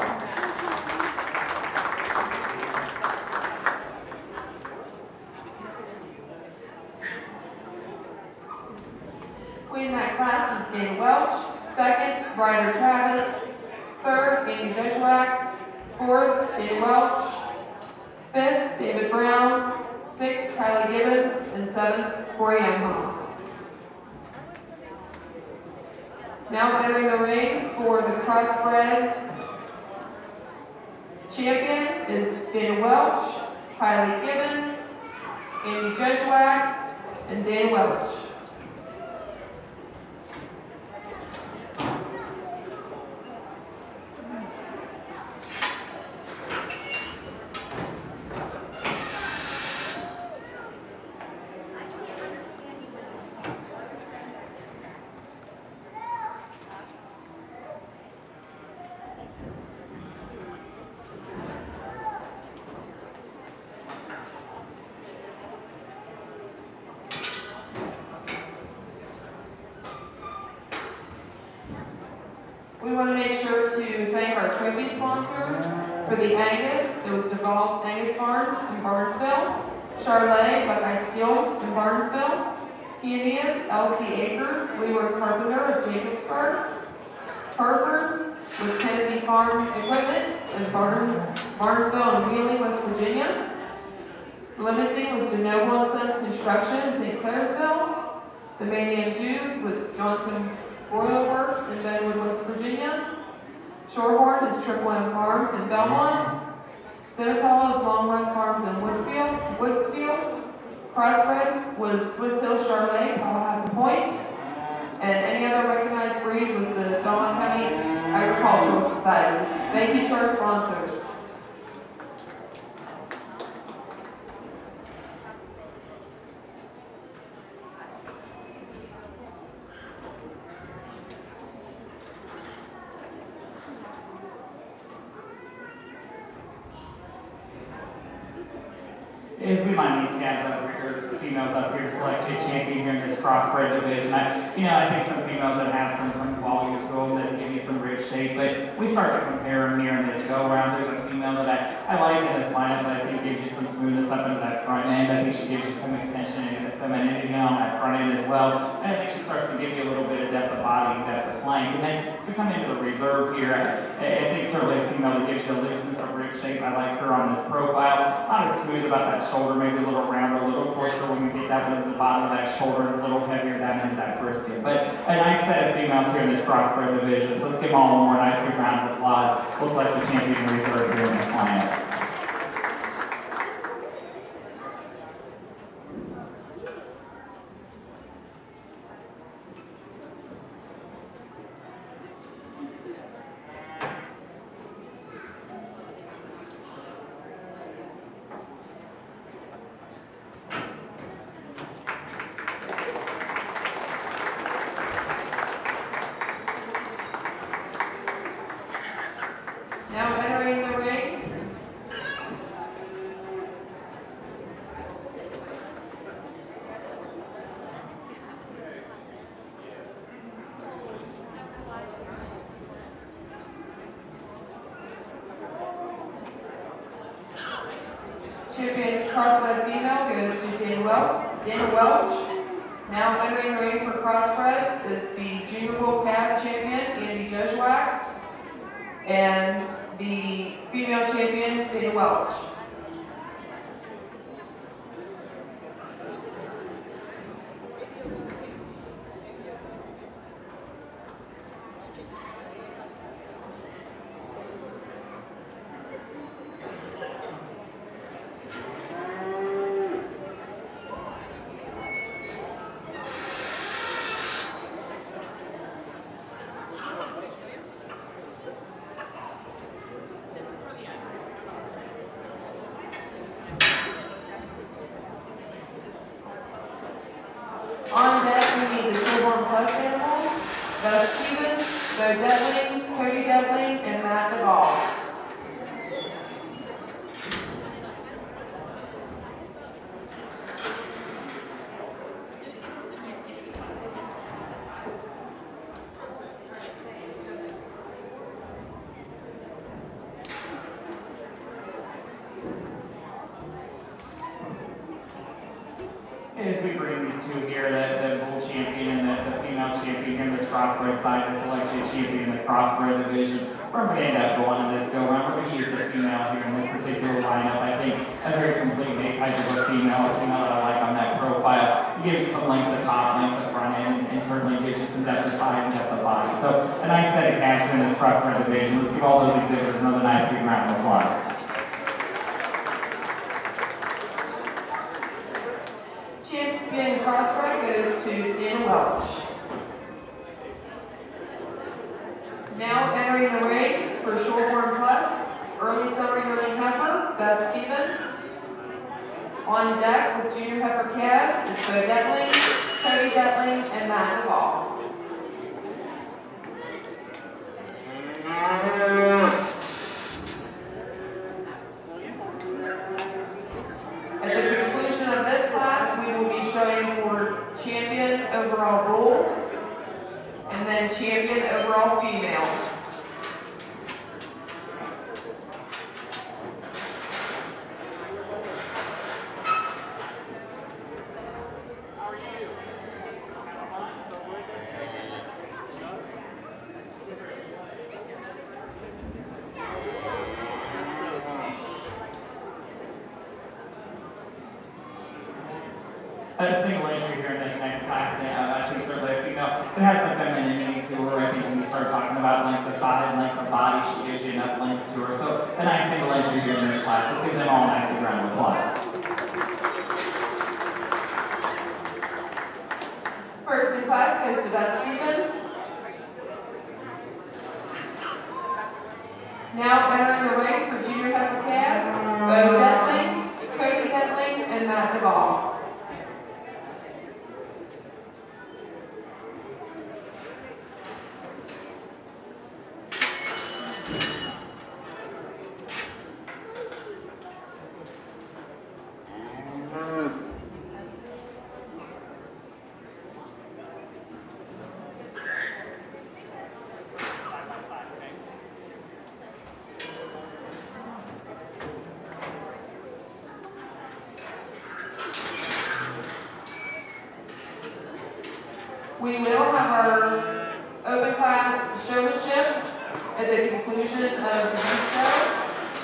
C: Queen of that class is Dana Welch. Second, Ryder Travis. Third, Amy Joshua. Fourth, Dana Welch. Fifth, David Brown. Sixth, Kylie Gibbons. And seventh, Corey Amhoff. Now entering the ring for the crossbred champion is Dana Welch, Kylie Gibbons, Amy Joshua, and Dana Welch. We want to make sure to thank our trophy sponsors for the Angus. It was DeVos Angus Farm in Barnesville, Charlotte Buckeye Steel in Barnesville, Peonias LC Acres, Leeward Carpenter of Jacobsburg, Harford with Kennedy Farm Equipment in Barnesville and Wheeling, West Virginia. Limiting was DeNoble & Sons Construction in St. Clairsville. The Maniac Jews with Johnson Royal Works in Benwood, West Virginia. Shorehorn is Triple M Farms in Belmont. Senatol is Long Run Farms in Woodsfield. Crossbred was Swiss Hill Charlet, Powhatan Point. And any other recognized breed was the Belmont County Agricultural Society. Thank you to our sponsors.
E: is we might need scabs up here, or females up here to select a champion here in this crossbred division. I think some females that have some quality to them that give you some rich shape, but we start to compare them here in this go around. There's a female that I like in this lineup, but I think gives you some smoothness up into that front end. I think she gives you some extension and femininity on that front end as well. And I think she starts to give you a little bit of depth of body, depth of flank. And then we come into the reserve here. I think certainly a female that gives you a looseness of rib shape. I like her on this profile. Not as smooth about that shoulder, maybe a little rounder, a little coarser when you get that into the bottom of that shoulder, a little heavier down into that brisket. But a nice set of females here in this crossbred division. So let's give them all one more nice big round of applause. We'll select the champion reserve here in this lineup.
C: Now entering the ring, champion crossbred female goes to Dana Welch. Now entering the ring for crossbreds is the Junior World Calf champion, Andy Joshuak, and the female champion, Dana Welch. On deck, we need the Stillborn Plus animals, Gus Stevens, Bo Detling, Cody Detling, and Matt Duvall.
E: As we bring these two here, the bull champion and the female champion here in this crossbred side, the selected champion in the crossbred division, we're going to end up going in this go round. We're going to use the female here in this particular lineup. I think a very complete mate type of a female that I like on that profile. It gives you some length at the top, length at the front end, and certainly gives you some depth of side and depth of body. So a nice set of calves in this crossbred division. Let's give all those exhibitors another nice big round of applause.
C: Champion crossbred goes to Dana Welch. Now entering the ring for Shorthorn Plus, early summer yearling heifer, Gus Stevens. On deck with junior heifer calves is Bo Detling, Cody Detling, and Matt Duvall. At the conclusion of this class, we will be showing for champion overall bull and then champion overall female.
E: A single entry here in this next class, I think certainly a female that has some femininity to her. I think when you start talking about length of side, length of body, she gives you enough length to her. So a nice single entry here in this class. Let's give them all a nice big round of applause.
C: First in class goes to Gus Stevens. Now entering the ring for junior heifer calves, Bo Detling, Cody Detling, and Matt Duvall. At the conclusion of the show,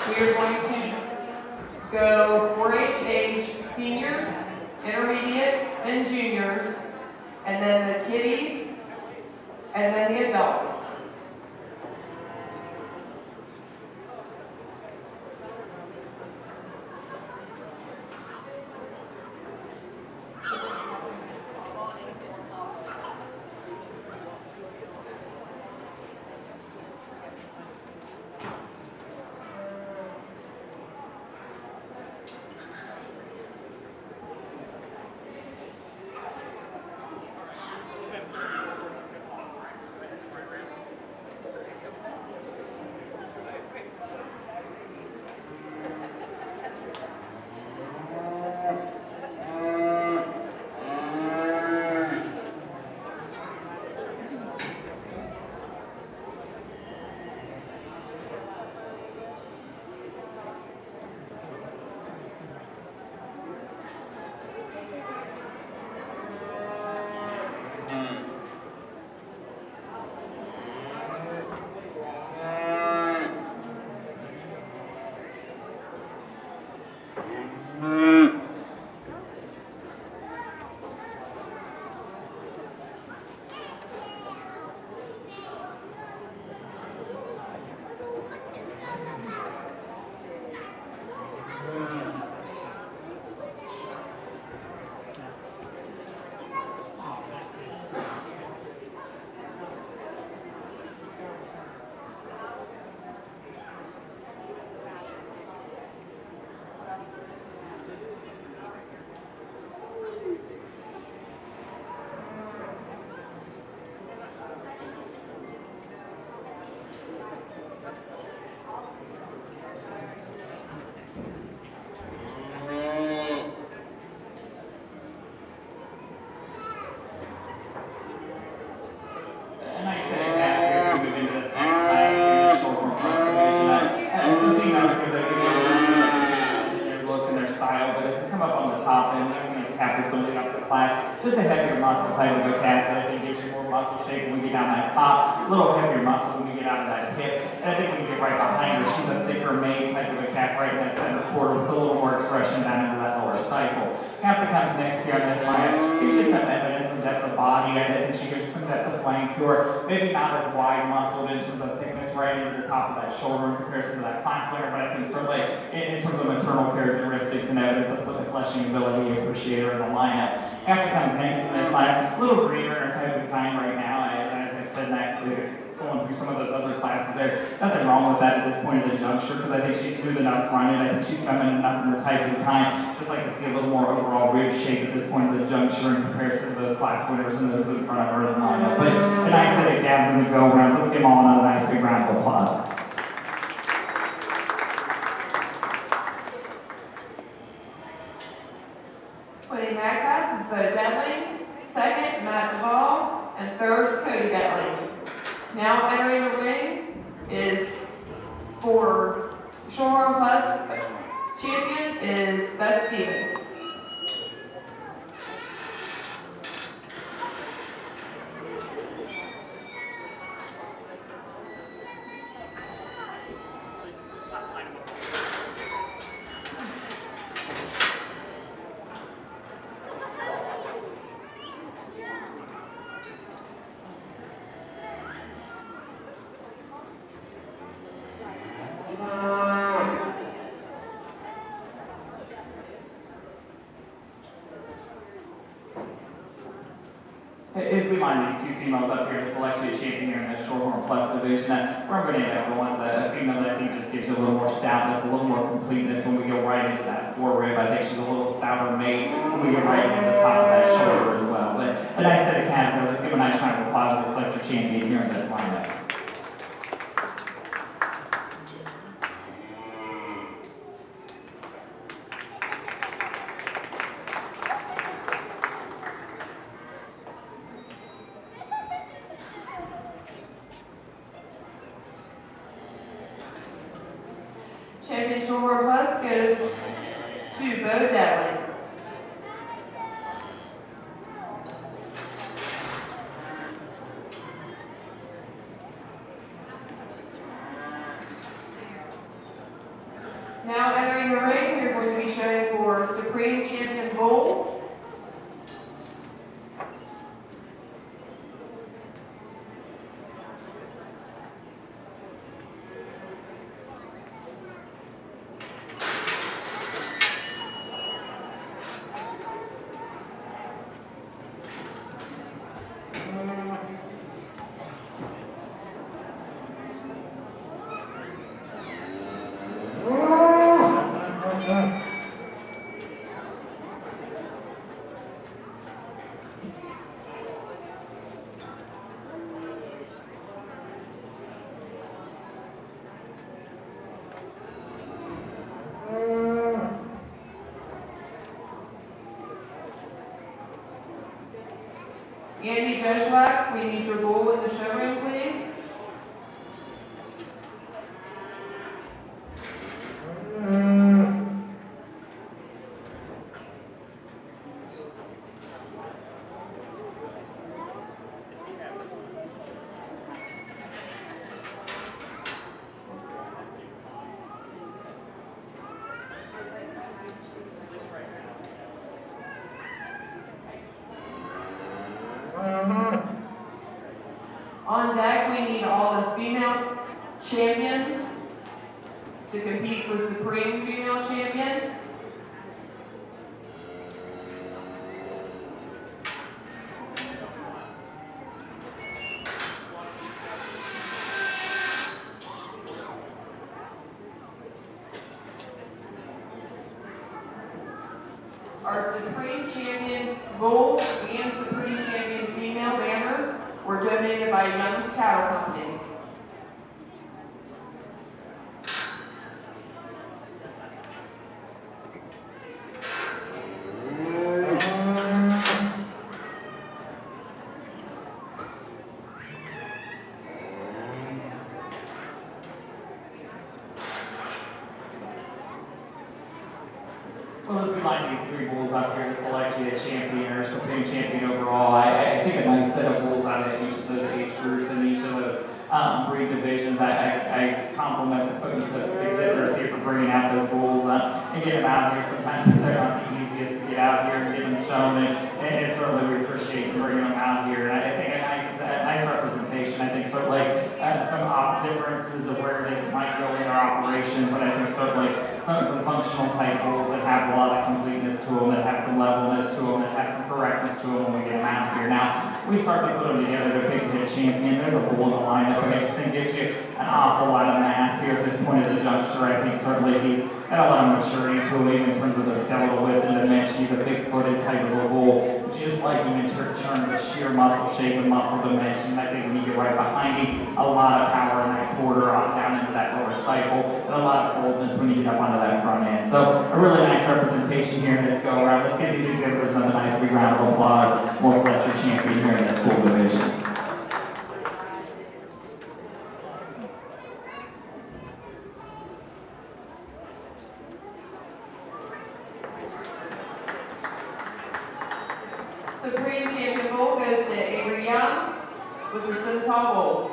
C: we are going to go 4-H age seniors, intermediate, and juniors, and then the kiddies, and then the adults.
E: Just a heavier muscle type of a calf that I think gives you more muscle shape when we get down that top, a little heavier muscle when we get out of that hip. And I think when we get right behind her, she's a thicker made type of a calf right in that center quarter with a little more expression down into that lower stifle. Calf that comes next here on this line gives you some evidence of depth of body. I think she gives you some depth of flank to her. Maybe not as wide muscled in terms of thickness right into the top of that shoulder in comparison to that class winner, but I think certainly in terms of maternal characteristics and evidence of the fleshing ability, you appreciate her in the lineup. After comes next to this line, a little greener in her type of kind right now, and as I've said, going through some of those other classes there, nothing wrong with that at this point in the juncture, because I think she's smooth enough fronted, I think she's feminine enough in her type of kind. Just like to see a little more overall rib shape at this point in the juncture in comparison to those class winners and those in front of her in the lineup. But a nice set of gabs in the go rounds. Let's give them all another nice big round of applause.
C: Winning that class is Bo Detling, second, Matt Duvall, and third, Cody Detling. Now entering the ring is for Shore Plus champion is Beth Stevens.
E: As we line these two females up here to select a champion here in the Shorthorn Plus division, where I'm going to end one's a female that I think just gives you a little more stoutness, a little more completeness when we go right into that forearm. I think she's a little stouter made when we get right into the top of that shoulder as well. But a nice set of calves there. Let's give a nice round of applause to select your champion here in this lineup.
C: Champion Shore Plus goes to Bo Detling. Now entering the ring, you're going to be showing for Supreme Champion Bowl. Andy Joshua, we need your bull in the showroom, please. On deck, we need all the female champions to compete for Supreme Female Champion. Our Supreme Champion Gold and Supreme Champion Female banners were donated by Young's Cattle Company.
E: Well, as we line these three bulls up here to select you a champion or supreme champion overall, I think a nice set of bulls out of each of those age groups and each of those breed divisions. I compliment the exhibitors here for bringing out those bulls and getting them out here. Sometimes they're not the easiest to get out here and get them shown, and certainly we appreciate them bringing them out here. And I think a nice representation. I think certainly some differences of where they might go in their operation, but I think certainly some functional type bulls that have a lot of completeness to them, that have some levelness to them, that have some correctness to them when we get them out here. Now, we start to put them together to pick a champion. There's a bull in the lineup that makes things gives you an awful lot of mass here at this point of the juncture. I think certainly he's got a lot of maturity to him in terms of the skeletal width and dimension. He's a big-footed type of a bull, just like him in terms of sheer muscle shape and muscle dimension. I think when you get right behind him, a lot of power in that quarter off down into that lower stifle, and a lot of boldness when you get up onto that front end. So a really nice representation here in this go-around. Let's give these exhibitors another nice big round of applause. We'll select your champion here in this bull division.
C: Supreme Champion Bull goes to Avery Young with the Centaur Bull.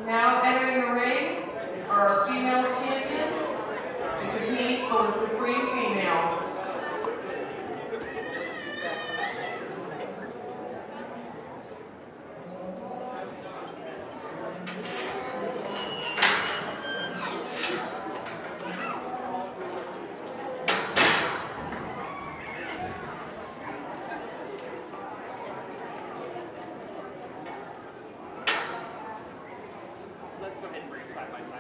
C: Now entering the ring are our female champions to compete for Supreme Female.
E: Let's go ahead and bring them side by side.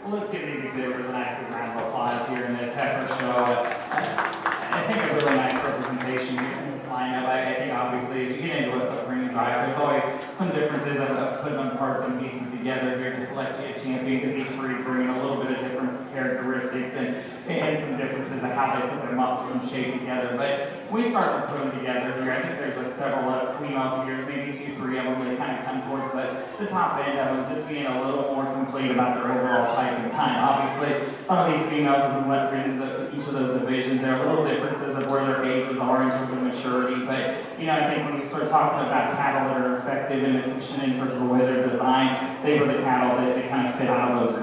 E: Well, let's give these exhibitors a nice big round of applause here in this heifer show. I think a really nice representation here in this lineup. I think obviously as you get into a Supreme drive, there's always some differences of putting on parts and pieces together here to select you a champion, because each breed's bringing a little bit of different characteristics and some differences of how they put their muscles and shape together. But we start to put them together here. I think there's like several females here, maybe 2, 3 of them that kind of come towards the top end of them, just being a little more complete about their overall type and kind. Obviously, some of these females, as we went through each of those divisions, there are little differences of where their ages are in terms of maturity. But, you know, I think when we start talking about cattle that are effective and efficient in terms of the way they're designed, they were the cattle that kind of fit out of those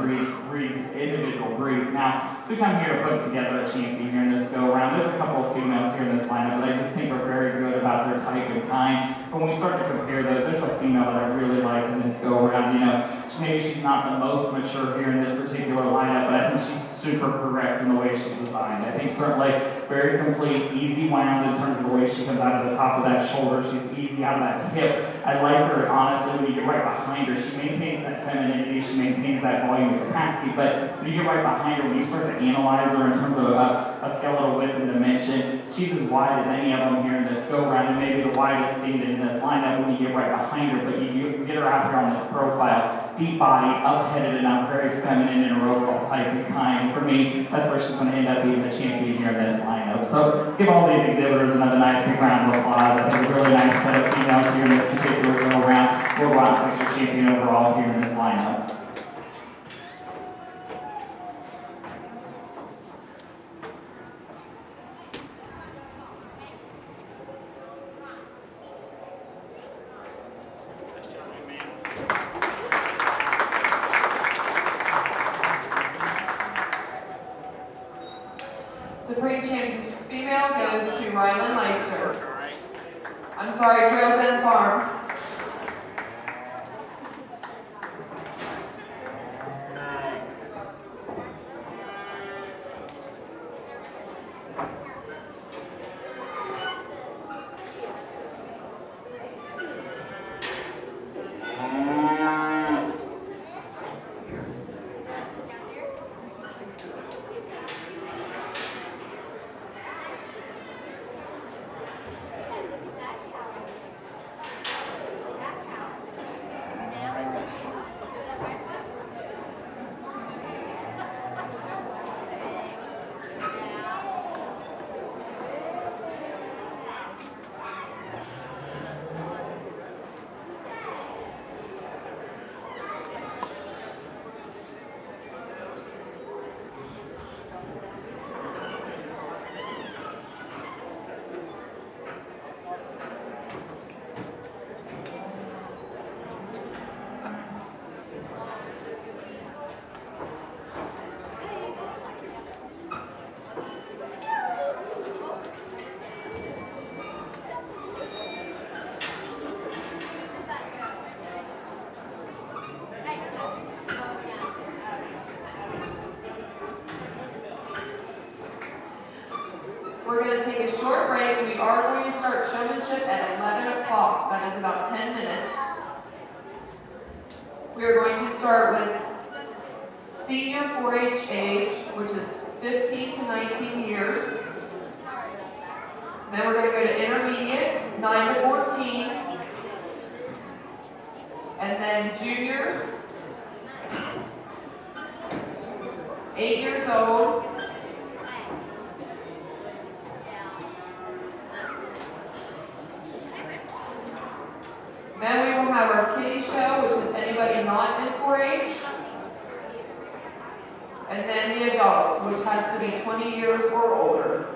E: individual breeds. Now, we come here to put together a champion here in this go-around. There's a couple of females here in this lineup that I just think are very good about their type and kind. But when we start to compare those, there's a female that I really like in this go-around. You know, maybe she's not the most mature here in this particular lineup, but I think she's super correct in the way she's designed. I think certainly very complete, easy wound in terms of the way she comes out of the top of that shoulder. She's easy out of that hip. I like her, honestly, when you get right behind her, she maintains that femininity, she maintains that volume and capacity, but when you get right behind her, when you start to analyze her in terms of a skeletal width and dimension, she's as wide as any of them here in this go-round, and maybe the widest seen in this lineup when you get right behind her, but you get her out here on this profile. Deep body, up-headed, and now very feminine in her overall type and kind. For me, that's where she's going to end up being the champion here in this lineup. So let's give all these exhibitors another nice big round of applause. I think a really nice set of females here in this particular go-around. World Rock Sector champion overall here in this lineup.
C: Supreme Champion female goes to Rylan Leister. I'm sorry, Trails End Farm. We're going to take a short break. We are going to start showmanship at 11 o'clock. That is about 10 minutes. We are going to start with senior 4-H age, which is 15 to 19 years. Then we're going to go to intermediate, 9 to 14. And then juniors, 8 years old. Then we will have our kiddie show, which is anybody not in 4-H. And then the adults, which has to be 20 years or older.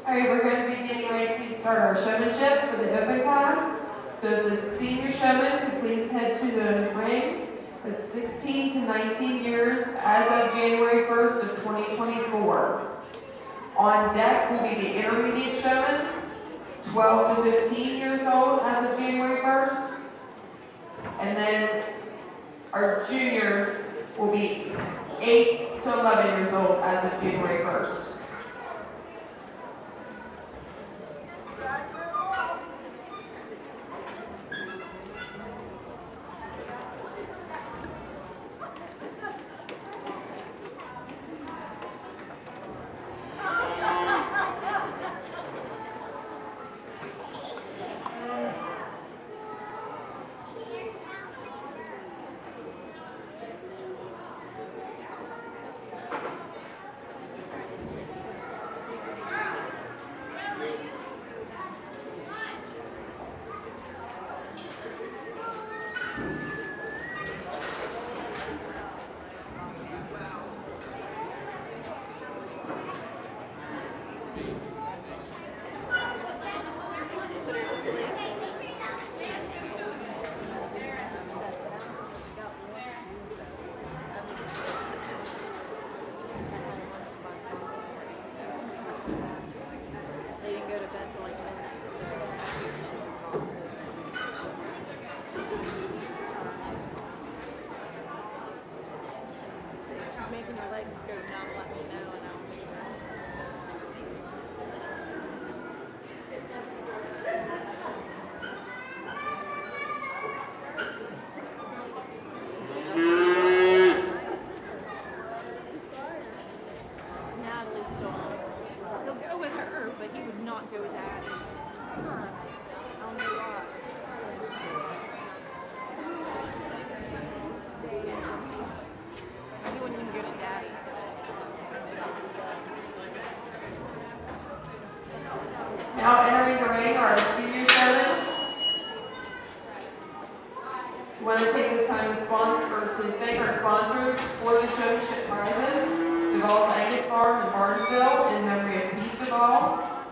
C: Alright, we're going to be getting ready to start our showmanship for the open class. So if the senior showman could please head to the ring. It's 16 to 19 years as of January 1st of 2024. On deck will be the intermediate showman, 12 to 15 years old as of January 1st. And then our juniors will be 8 to 11 years old as of January 1st. Now entering the ring are our senior showmen. We want to take this time to thank our sponsors for the showmanship prizes. Duvall's Angus Farm in Barnesville in memory of Pete Duvall.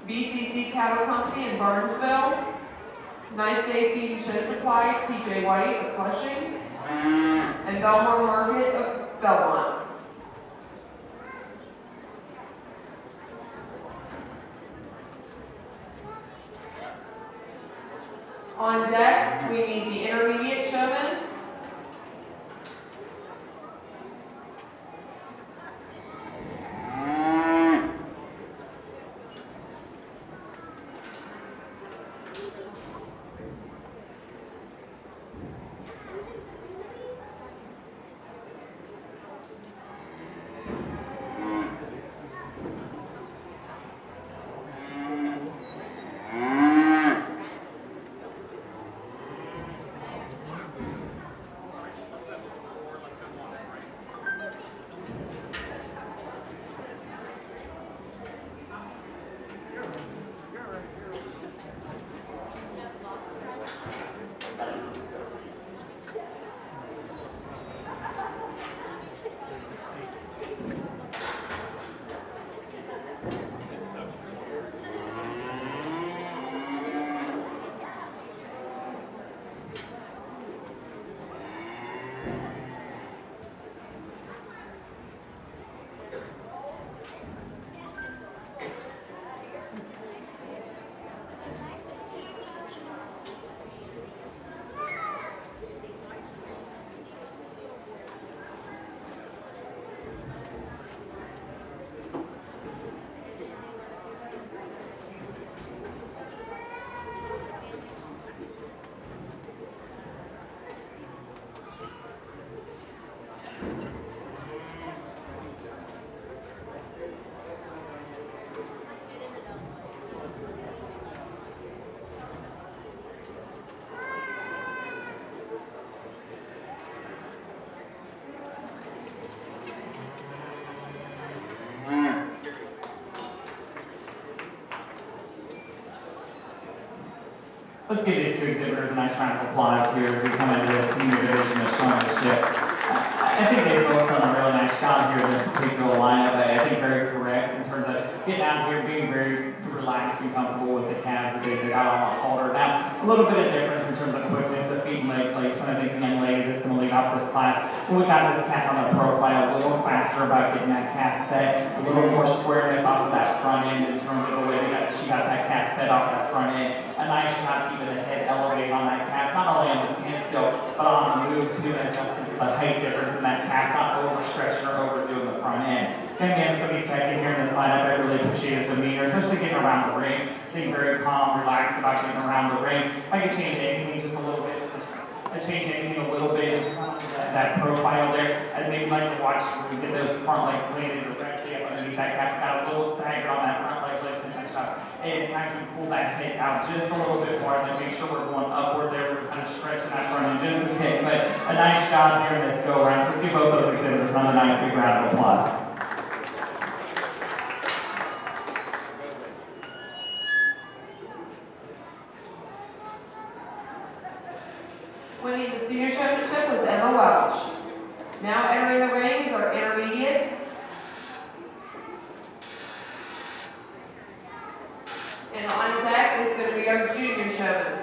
C: VCC Cattle Company in Barnesville. Ninth Day Feed and Show Supply, TJ White of Flushing. And Belmont Market of Belmont. On deck, we need the intermediate showman.
E: Let's give these two exhibitors a nice round of applause here as we come into the senior division of showmanship. I think they've both done a really nice job here in this particular lineup. I think very correct in terms of getting out here, being very relaxed and comfortable with the calves that they got on the halter. Now, a little bit of difference in terms of quickness of feet and leg placement. I think the young lady that's going to lead off this class, when we got this calf on the profile, a little faster about getting that calf set, a little more squareness off of that front end in terms of the way she got that calf set off that front end. A nice shot keeping the head elevated on that calf, not only on the standstill, but on the move too, and adjusting to the height difference in that calf, not overstretching or overdoing the front end. Tim Gannon's going to be second here in this lineup. I really appreciate his demeanor, especially getting around the ring, being very calm, relaxed about getting around the ring. I can change anything just a little bit. That profile there. I'd maybe like to watch when we get those front legs planted directly up underneath that calf. Got a little staggered on that front leg, legs and touch up. And it's time to pull that head out just a little bit more and then make sure we're going upward there. We're kind of stretching that front end just a tick. But a nice job here in this go round. So let's give both those exhibitors another nice big round of applause.
C: Winning the senior championship was Emma Welch. Now entering the ring is our intermediate. And on deck is going to be our junior showman.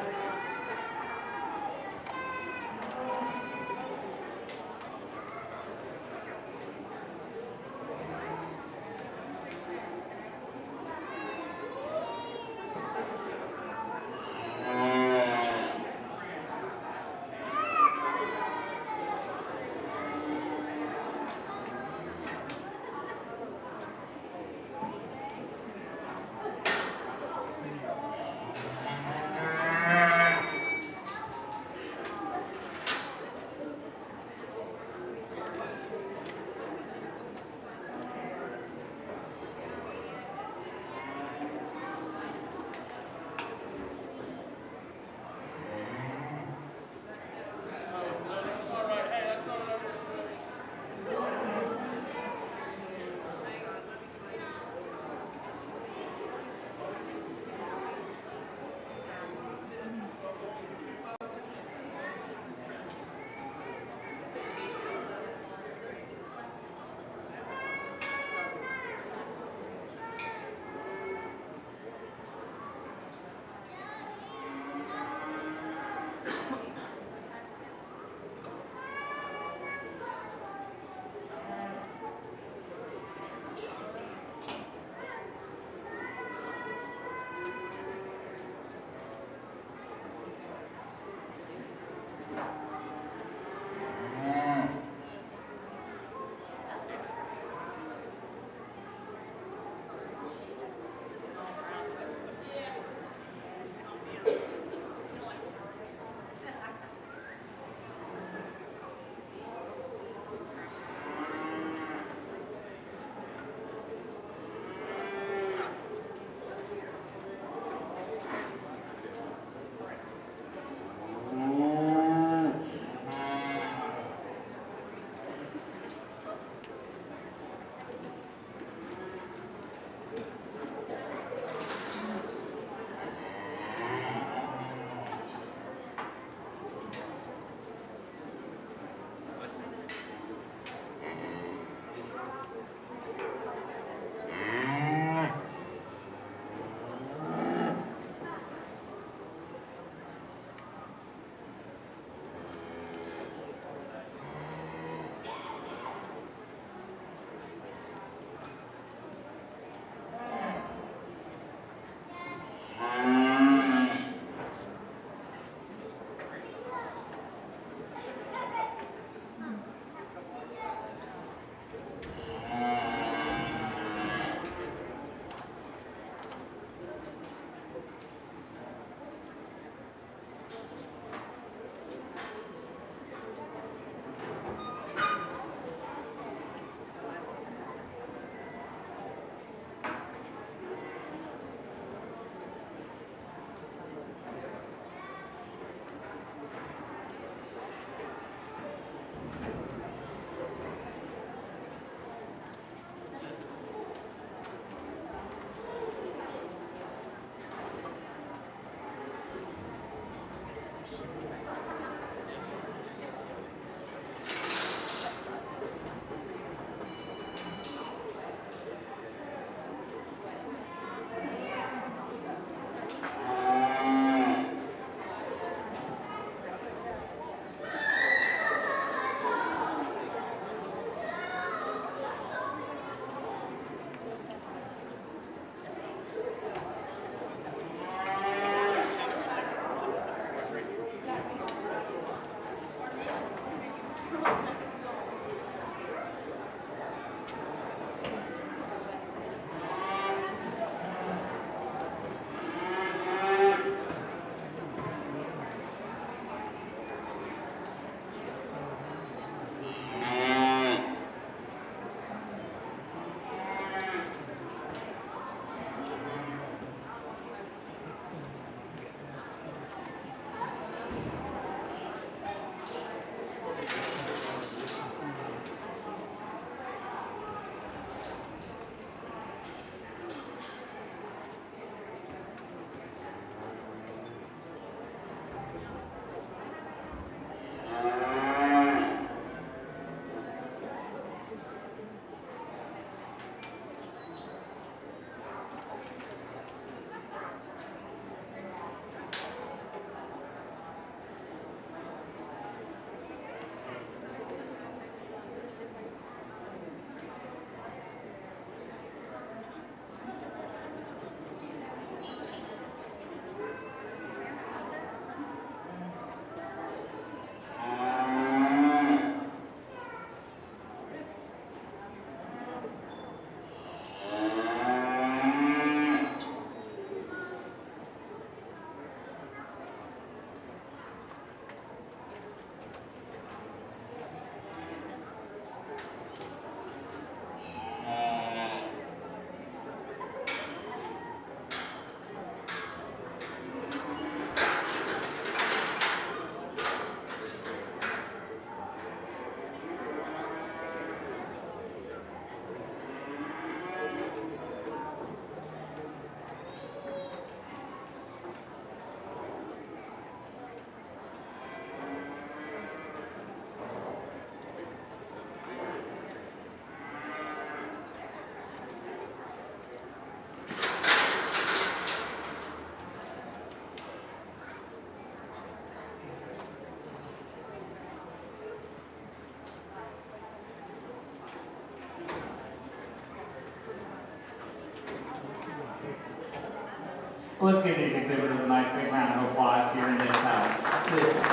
E: Well, let's give these exhibitors a nice big round of applause here in this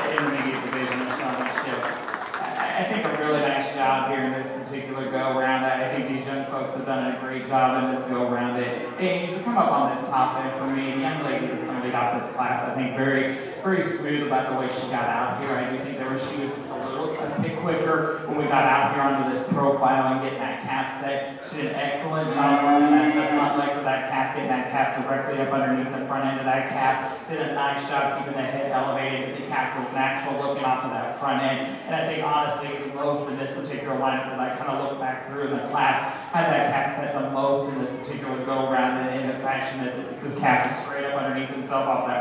E: intermediate division of showmanship. I think a really nice job here in this particular go-around. I think these young folks have done a great job in this go-around. They usually come up on this top end for me. The young lady that's going to lead off this class, I think very smooth about the way she got out here. I do think she was just a tick quicker when we got out here onto this profile and getting that calf set. She did an excellent job running the front legs of that calf, getting that calf directly up underneath the front end of that calf. Did a nice job keeping the head elevated. The calf was natural looking off of that front end. And I think honestly, the most in this particular lineup, as I kind of look back through in the class, had that calf set the most in this particular go around in the fashion that the calf is straight up underneath himself off that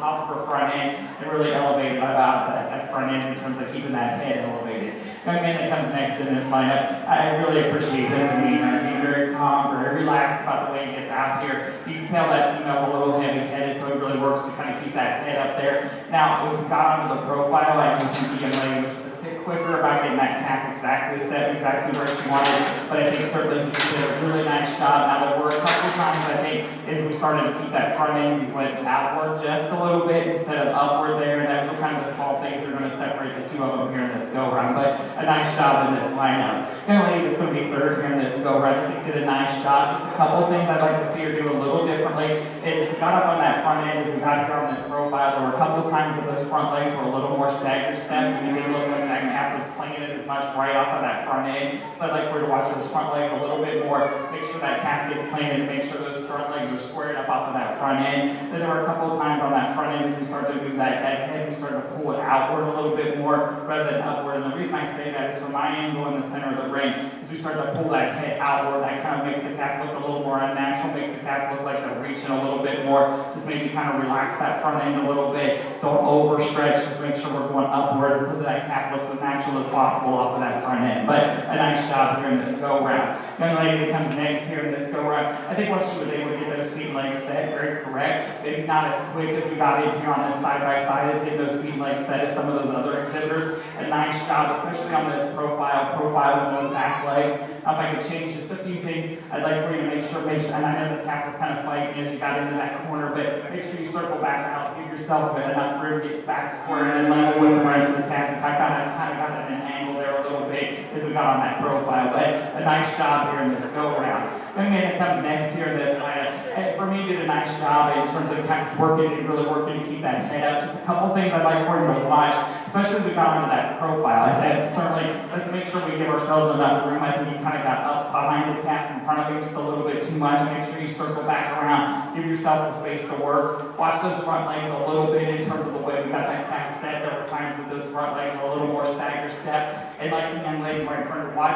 E: up for front end and really elevated about that front end in terms of keeping that head elevated. Young man that comes next in this lineup, I really appreciate his demeanor. He's very calm, very relaxed about the way he gets out here. You can tell that female's a little heavy-headed, so he really works to kind of keep that head up there. Now, as we got onto the profile, I think the young lady was just a tick quicker about getting that calf exactly set, exactly where she wanted, but I think certainly he did a really nice job. Now, there were a couple times, I think, as we started to keep that front end, we went outward just a little bit instead of upward there, and those were kind of the small things that are going to separate the two of them here in this go-round, but a nice job in this lineup. Young lady that's going to be third here in this go-round, I think did a nice job. Just a couple things I'd like to see her do a little differently is we got up on that front end, as we got here on this profile, there were a couple times that those front legs were a little more stagger step, and it didn't look like that calf was playing it as much right off of that front end. So I'd like for her to watch those front legs a little bit more, make sure that calf gets planted, and make sure those front legs are squared up off of that front end. Then there were a couple of times on that front end as we started to move that head, we started to pull it outward a little bit more rather than upward. And the reason I say that is from my angle in the center of the ring, as we start to pull that head outward, that kind of makes the calf look a little more unnatural, makes the calf look like they're reaching a little bit more. Just maybe kind of relax that front end a little bit. Don't overstretch, just make sure we're going upward so that calf looks as natural as possible off of that front end. But a nice job here in this go-round. Young lady that comes next here in this go-round, I think once she was able to get those feet and legs set, very correct. Maybe not as quick as we got in here on this side-by-side as getting those feet and legs set as some of those other exhibitors. A nice job, especially on this profile with those back legs. If I could change just a few things, I'd like for you to make sure, and I know the calf was kind of fighting as you got into that corner, but make sure you circle back out, give yourself enough room to get back square and level with the rest of the calf. I kind of got at an angle there a little bit as we got on that profile, but a nice job here in this go-around. Young man that comes next here in this lineup, for me, did a nice job in terms of kind of really working to keep that head up. Just a couple things I'd like for you to watch, especially as we got onto that profile. I think certainly, let's make sure we give ourselves enough room. I think you kind of got up behind the calf in front of you just a little bit too much. Make sure you circle back around, give yourself the space to work. Watch those front legs a little bit in terms of the way we got that calf set. There were times that those front legs were a little more stagger step. And like the young lady right in front of you, watch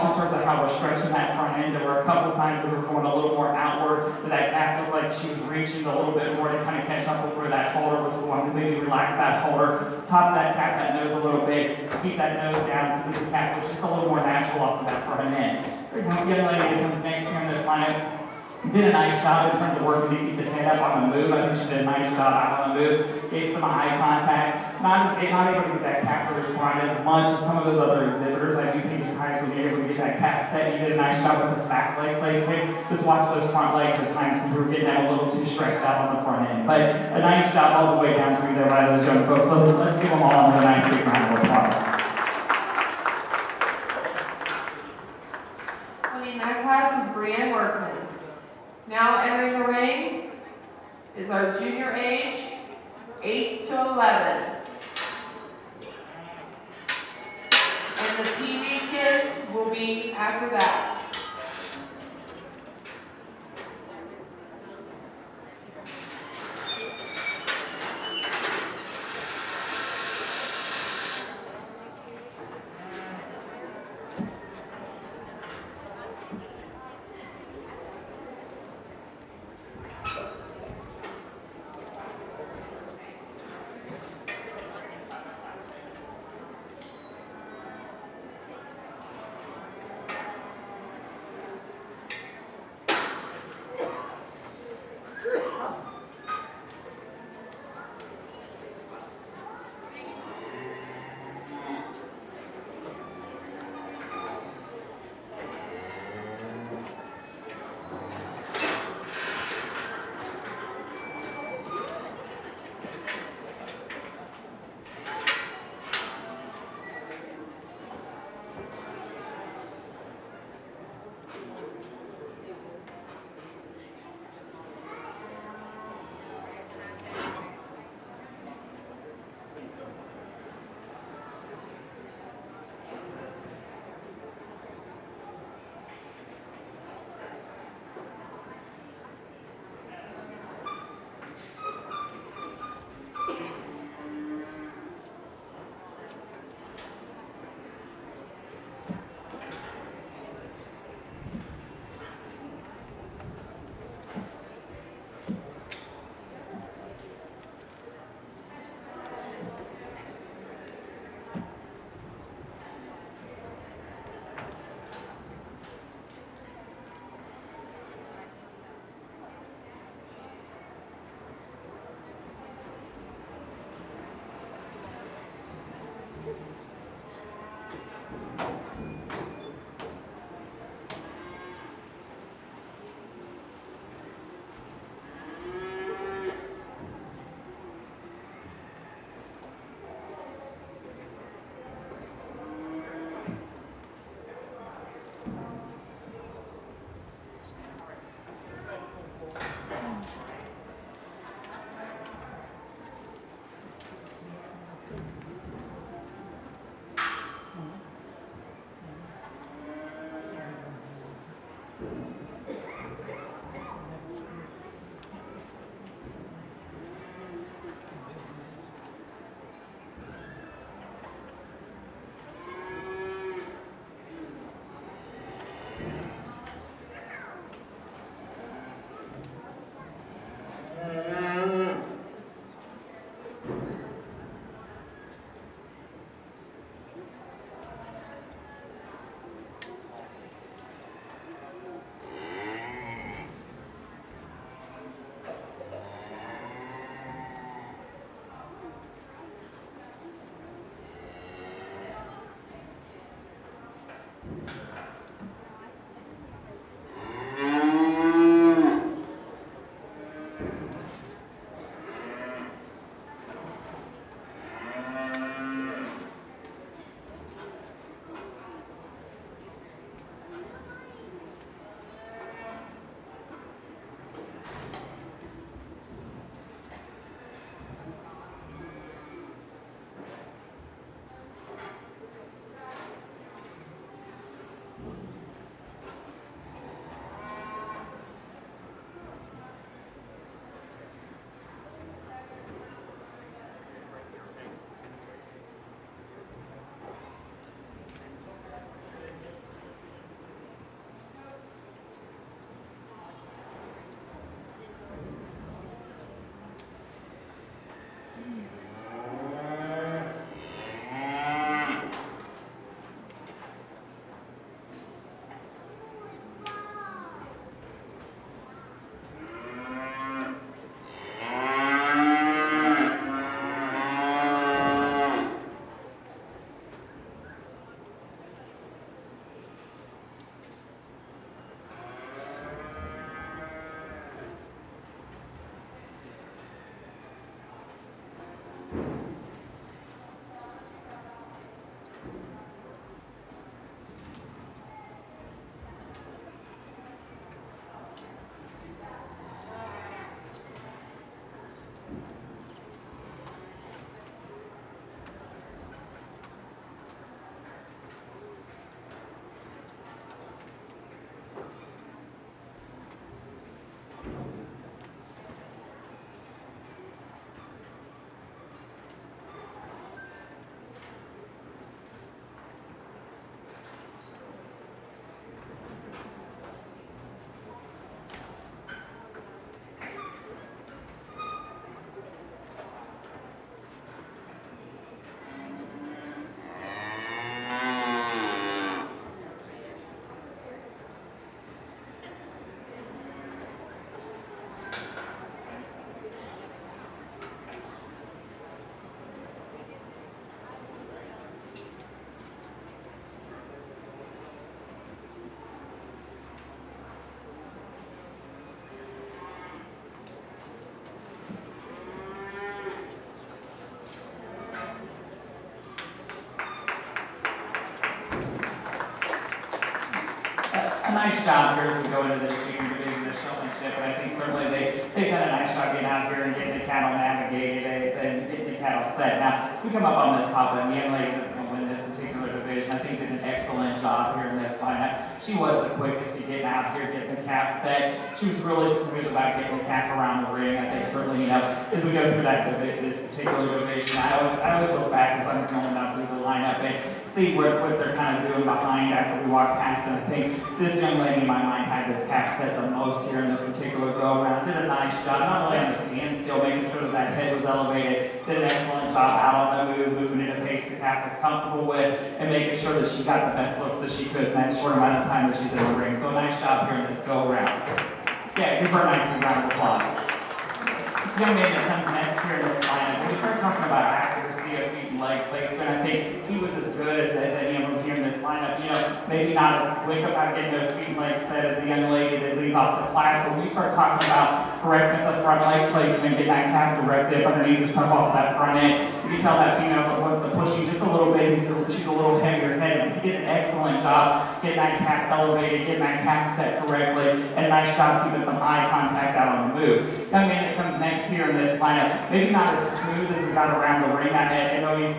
E: in terms of how we're stretching that front end. There were a couple times that we were going a little more outward, that calf looked like she was reaching a little bit more to kind of catch up with where that holder was going. Maybe relax that holder, tap that nose a little bit, keep that nose down so that the calf was just a little more natural off of that front end. The young lady that comes next here in this lineup did a nice job in terms of working to keep the head up on the move. I think she did a nice job out on the move. Gave some eye contact. Not able to get that calf to respond as much as some of those other exhibitors. I do think at times when you're able to get that calf set, you did a nice job with the back leg placement. Just watch those front legs at times because we were getting them a little too stretched out on the front end. But a nice job all the way down through there by those young folks. So let's give them all a nice big round of applause.
C: Winning that class is Brianne Workman. Now entering the ring is our junior age, 8 to 11. And the TV kids will be after that.
E: A nice job here as we go into this junior division, this showmanship, and I think certainly they've done a nice job getting out here and getting the cattle navigated and getting the cattle set. Now, as we come up on this top end, the young lady that's going to win this particular division, I think did an excellent job here in this lineup. She was the quickest to get out here, getting the calf set. She was really smooth about getting the calf around the ring. I think certainly, as we go through this particular division, I always look back as I'm going down through the lineup and see what they're kind of doing behind after we walk past. And I think this young lady in my mind had this calf set the most here in this particular go around. Did a nice job, not only on the standstill, making sure that head was elevated, did an excellent job out on the move, moving at a pace the calf was comfortable with, and making sure that she got the best looks that she could in that short amount of time that she's in the ring. So a nice job here in this go around. Yeah, give her a nice round of applause. The young man that comes next here in this lineup, when we start talking about accuracy of feet and leg placement, I think he was as good as any of them here in this lineup. maybe not as quick about getting those feet and legs set as the young lady that leads off the class. But when you start talking about correctness of front leg placement, getting that calf directly up underneath yourself off that front end, you can tell that female wants to push you just a little bit. She's a little heavier headed. You did an excellent job getting that calf elevated, getting that calf set correctly, and a nice job keeping some eye contact out on the move. Young man that comes next here in this lineup, maybe not as smooth as we got around the ring. I know he's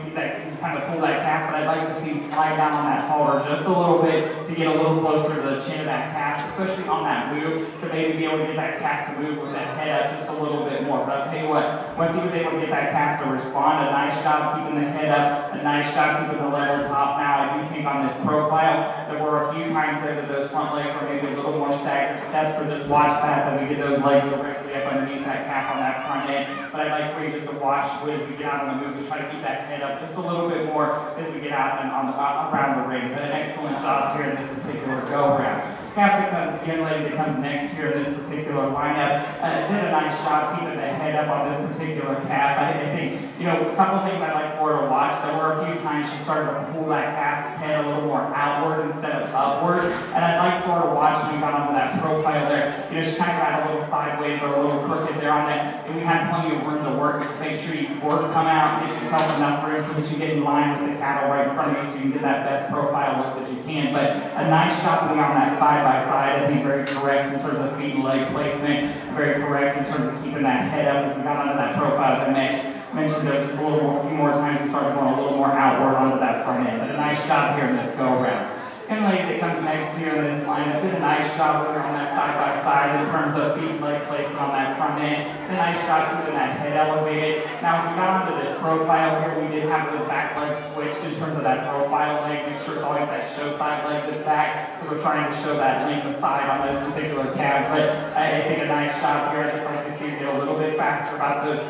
E: kind of pull that calf, but I'd like to see him slide down on that halter just a little bit to get a little closer to the chin of that calf, especially on that move, to maybe be able to get that calf to move with that head up just a little bit more. But I'll tell you what, once he was able to get that calf to respond, a nice job keeping the head up, a nice job keeping the level top. Now, I do think on this profile, there were a few times there that those front legs were maybe a little more staggered steps, so just watch that we get those legs directly up underneath that calf on that front end. But I'd like for you just to watch as we get out on the move, to try to keep that head up just a little bit more as we get out and around the ring. But an excellent job here in this particular go-round. The young lady that comes next here in this particular lineup did a nice job keeping the head up on this particular calf. I think, a couple of things I'd like for her to watch. There were a few times she started to pull that calf's head a little more outward instead of upward. And I'd like for her to watch when we got onto that profile there. She kind of got a little sideways or a little crooked there on that. And we had plenty of room to work. Just make sure you work, come out, get yourself enough room so that you get in line with the cattle right in front of you so you can get that best profile look that you can. But a nice shot being on that side by side. I think very correct in terms of feet and leg placement. Very correct in terms of keeping that head up as we got onto that profile, as I mentioned just a few more times we started going a little more outward onto that front end. But a nice job here in this go-around. And the lady that comes next here in this lineup did a nice job on that side by side in terms of feet and leg placement on that front end. Did a nice job keeping that head elevated. Now, as we got onto this profile here, we did have those back legs switched in terms of that profile leg. Make sure it's always that show side leg that's back, because we're trying to show that length of side on those particular calves. But I think a nice job here. I just like to see it get a little bit faster about those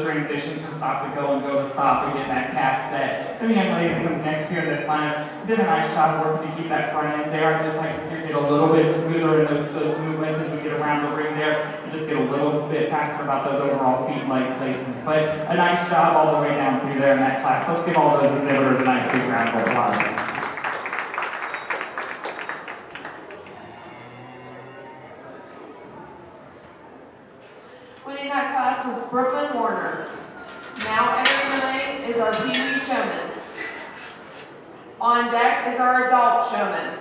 E: transitions from stop to go and go to stop and get that calf set. And the young lady that comes next here in this lineup did a nice job working to keep that front end there. I just like to see it get a little bit smoother in those movements as we get around the ring there, and just get a little bit faster about those overall feet and leg placements. But a nice job all the way down through there in that class. Let's give all those exhibitors a nice big round of applause.
C: Winning that class was Brooklyn Warner. Now entering the ring is our TV showman. On deck is our adult showman.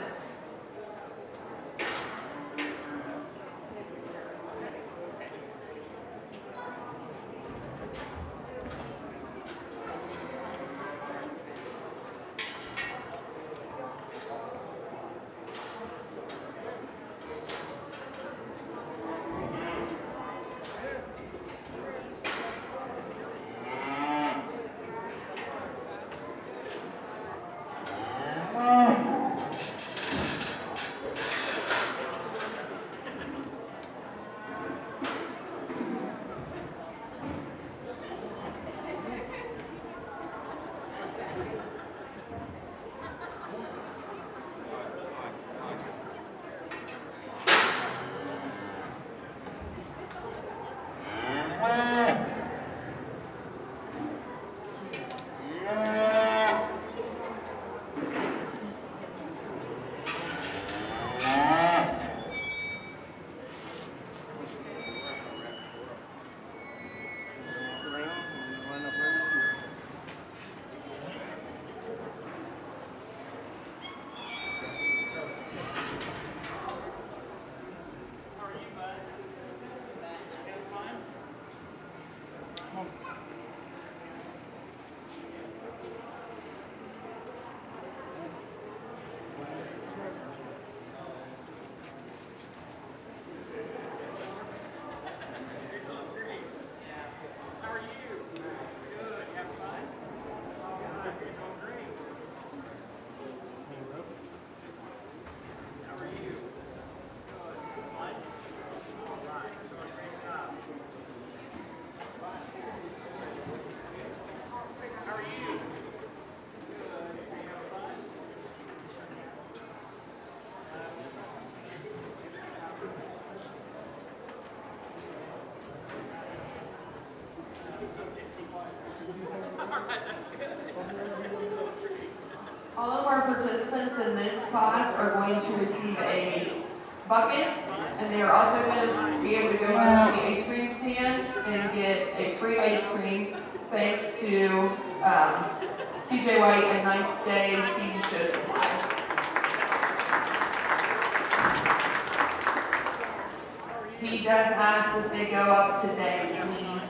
C: participants in this class are going to receive a bucket, and they are also going to be able to go to the ice cream stand and get a free ice cream thanks to TJ White and Ninth Day Feed and Show Supply. He does ask that they go up today, please.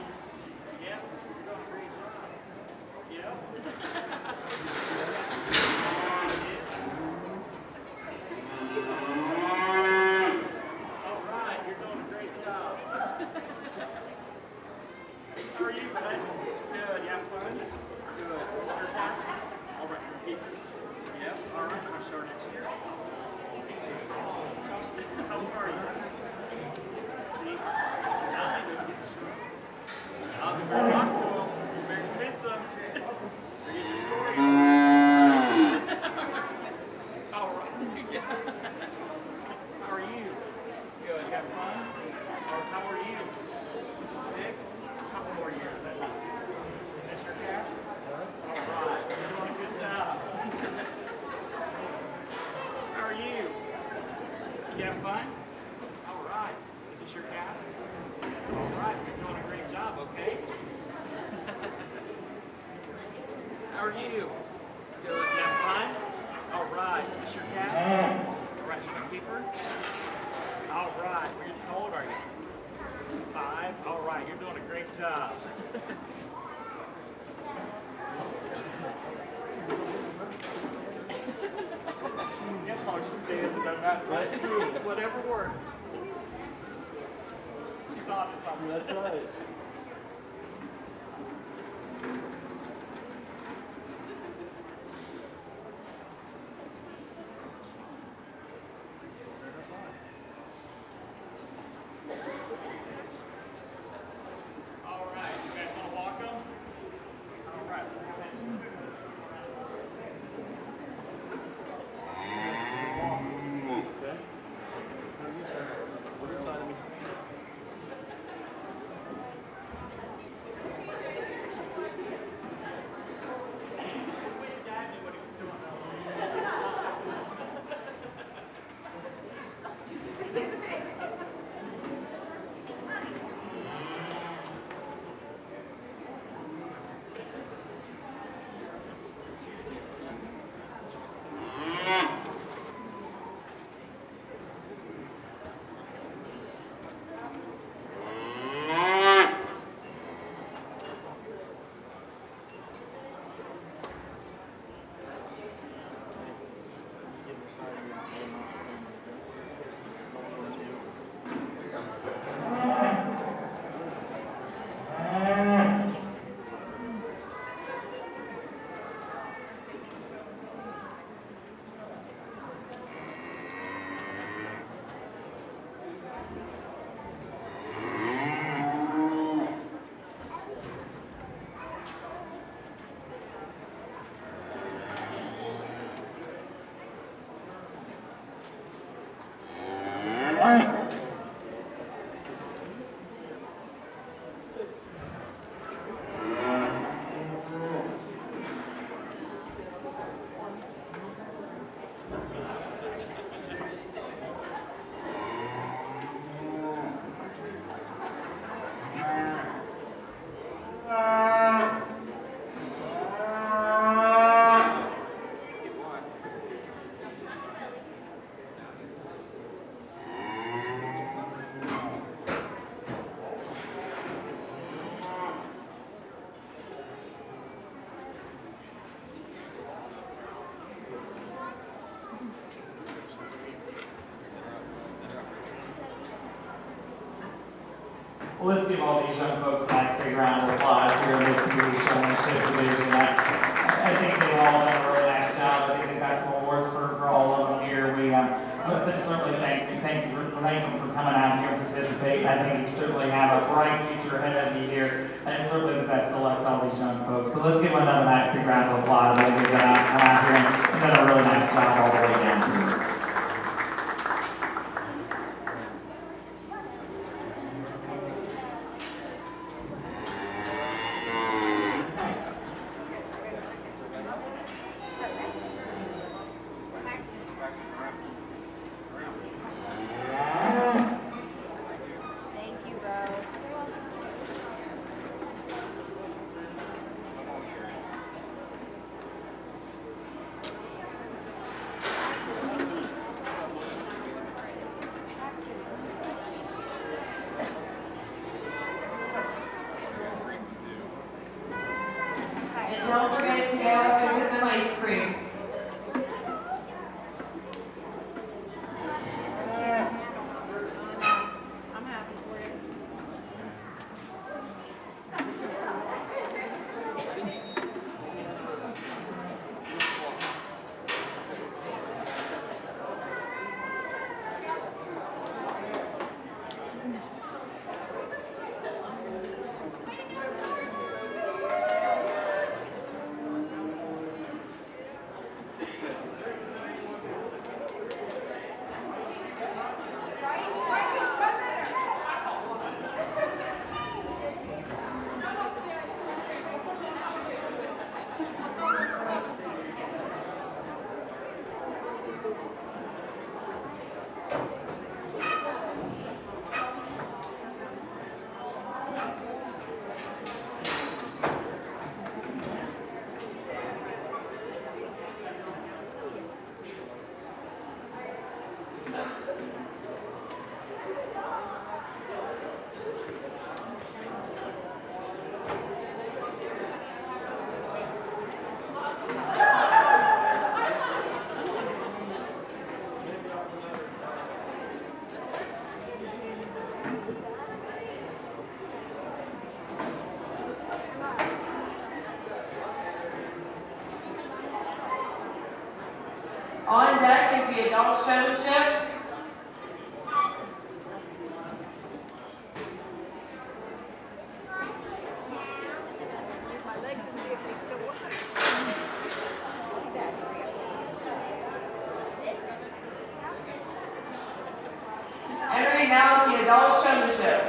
E: Whatever works. She's on to something. That's right. All right, you guys want to walk them? All right, let's go ahead. Well, let's give all these young folks a nice big round of applause here in this community showmanship division. I think they've all done a really nice job. I think they've got some awards for all of them here. We certainly thank them for coming out here and participating. I think you certainly have a bright future ahead of you here, and it's certainly the best to elect all these young folks. But let's give them another nice big round of applause. I think they've come out here and done a really nice job all the way down here.
A: Thank you, Bo.
C: And don't forget to go up and get them ice cream.
A: I'm happy for you.
C: On deck is the adult showmanship.
A: My legs and see if they still work.
C: Entering now is the adult showmanship.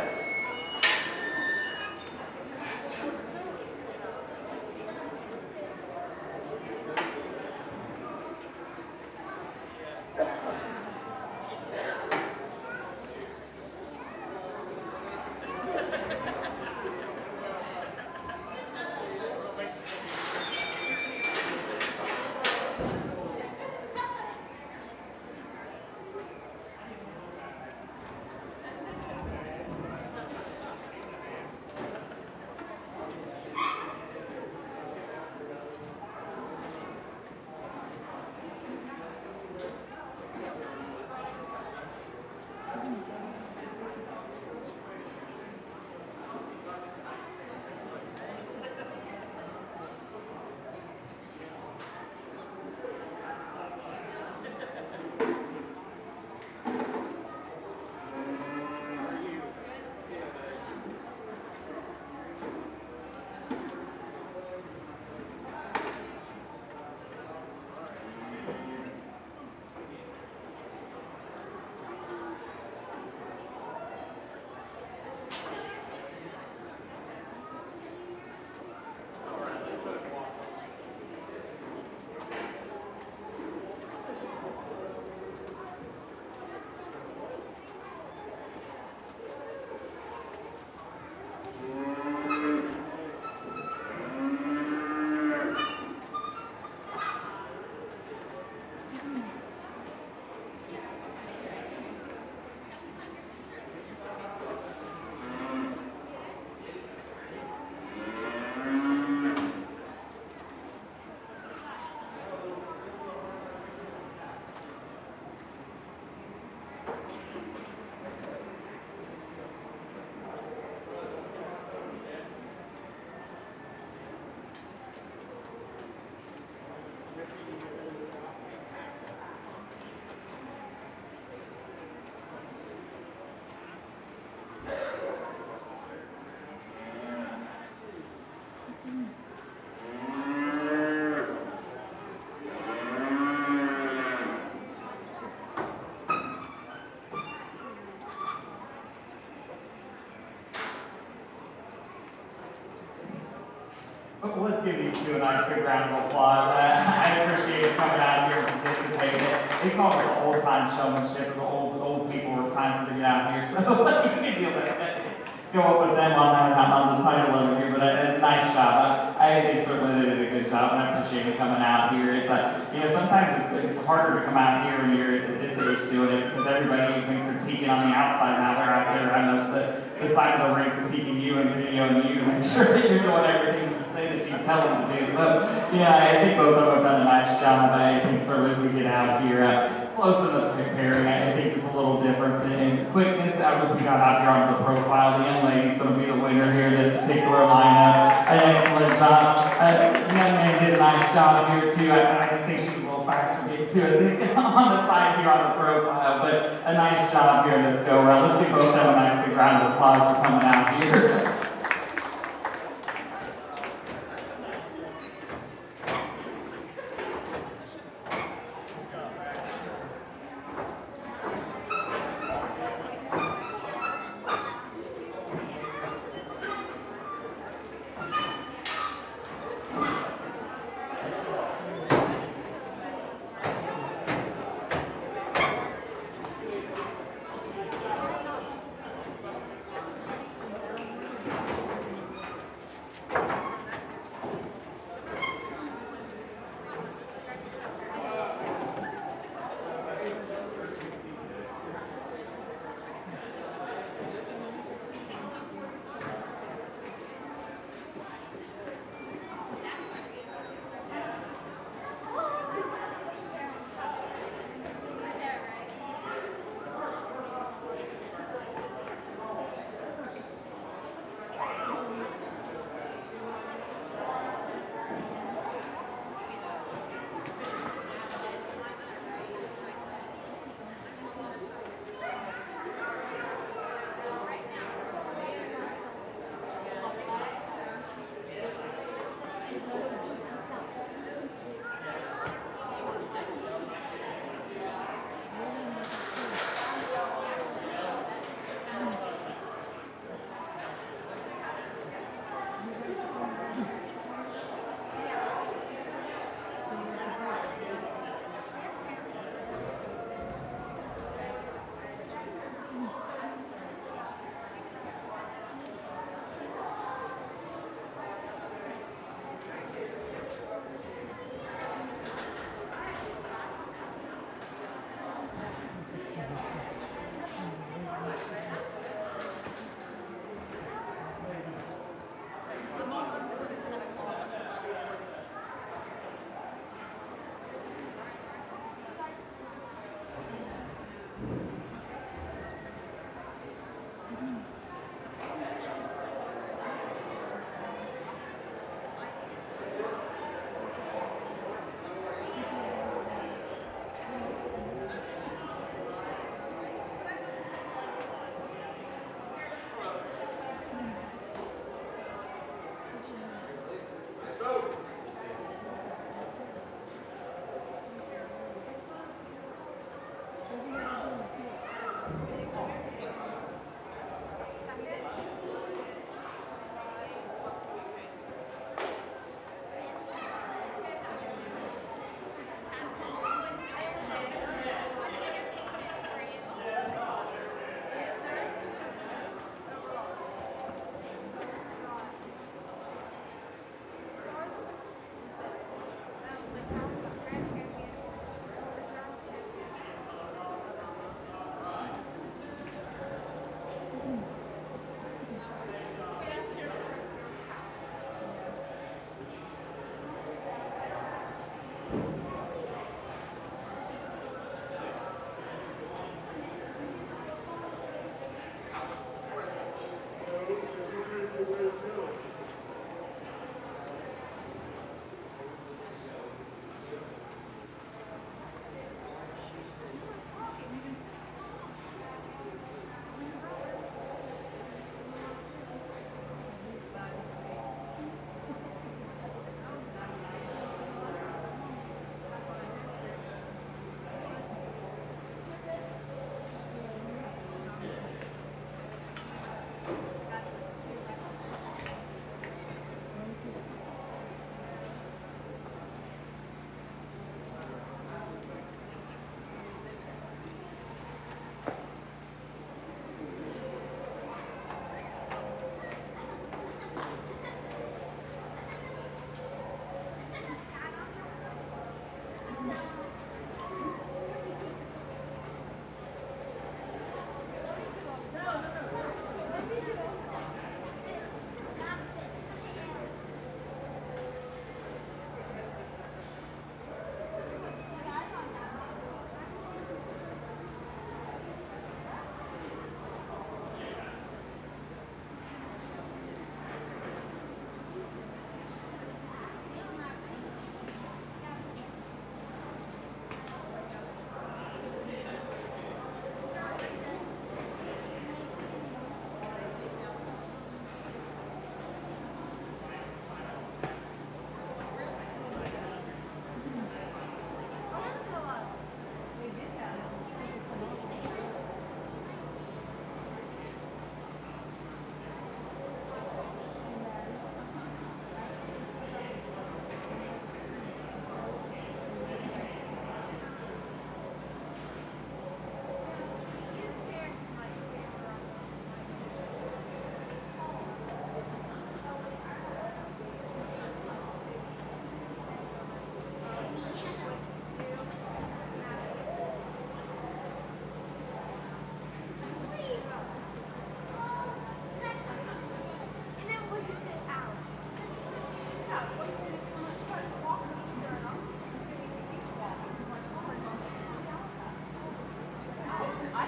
E: Let's give these two a nice big round of applause. I appreciate you coming out here and participating. we call it the old time showmanship, or the old people were time to get out here. So you can deal with that. Go up with them on the title of it here, but a nice job. I think certainly they did a good job, and I appreciate you coming out here. It's sometimes it's harder to come out here when you're at this age doing it, because everybody you've been critiquing on the outside, now they're out there on the side of the ring critiquing you and videoing you to make sure that you're doing everything you say that you tell them to do. So I think both of them have done a nice job. I think certainly as we get out here, close to the pairing, I think there's a little difference in quickness. As we got out here on the profile, the young lady's going to be the winner here in this particular lineup. An excellent job. The young man did a nice job here too. I think she was a little faster to get to it on the side here on the profile, but a nice job here in this go round. Let's give both of them a nice big round of applause for coming out here.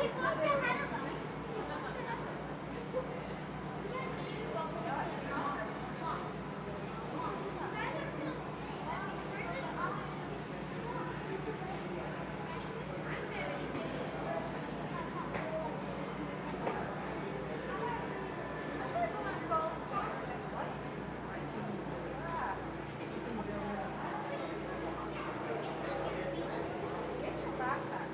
A: Get your backpack.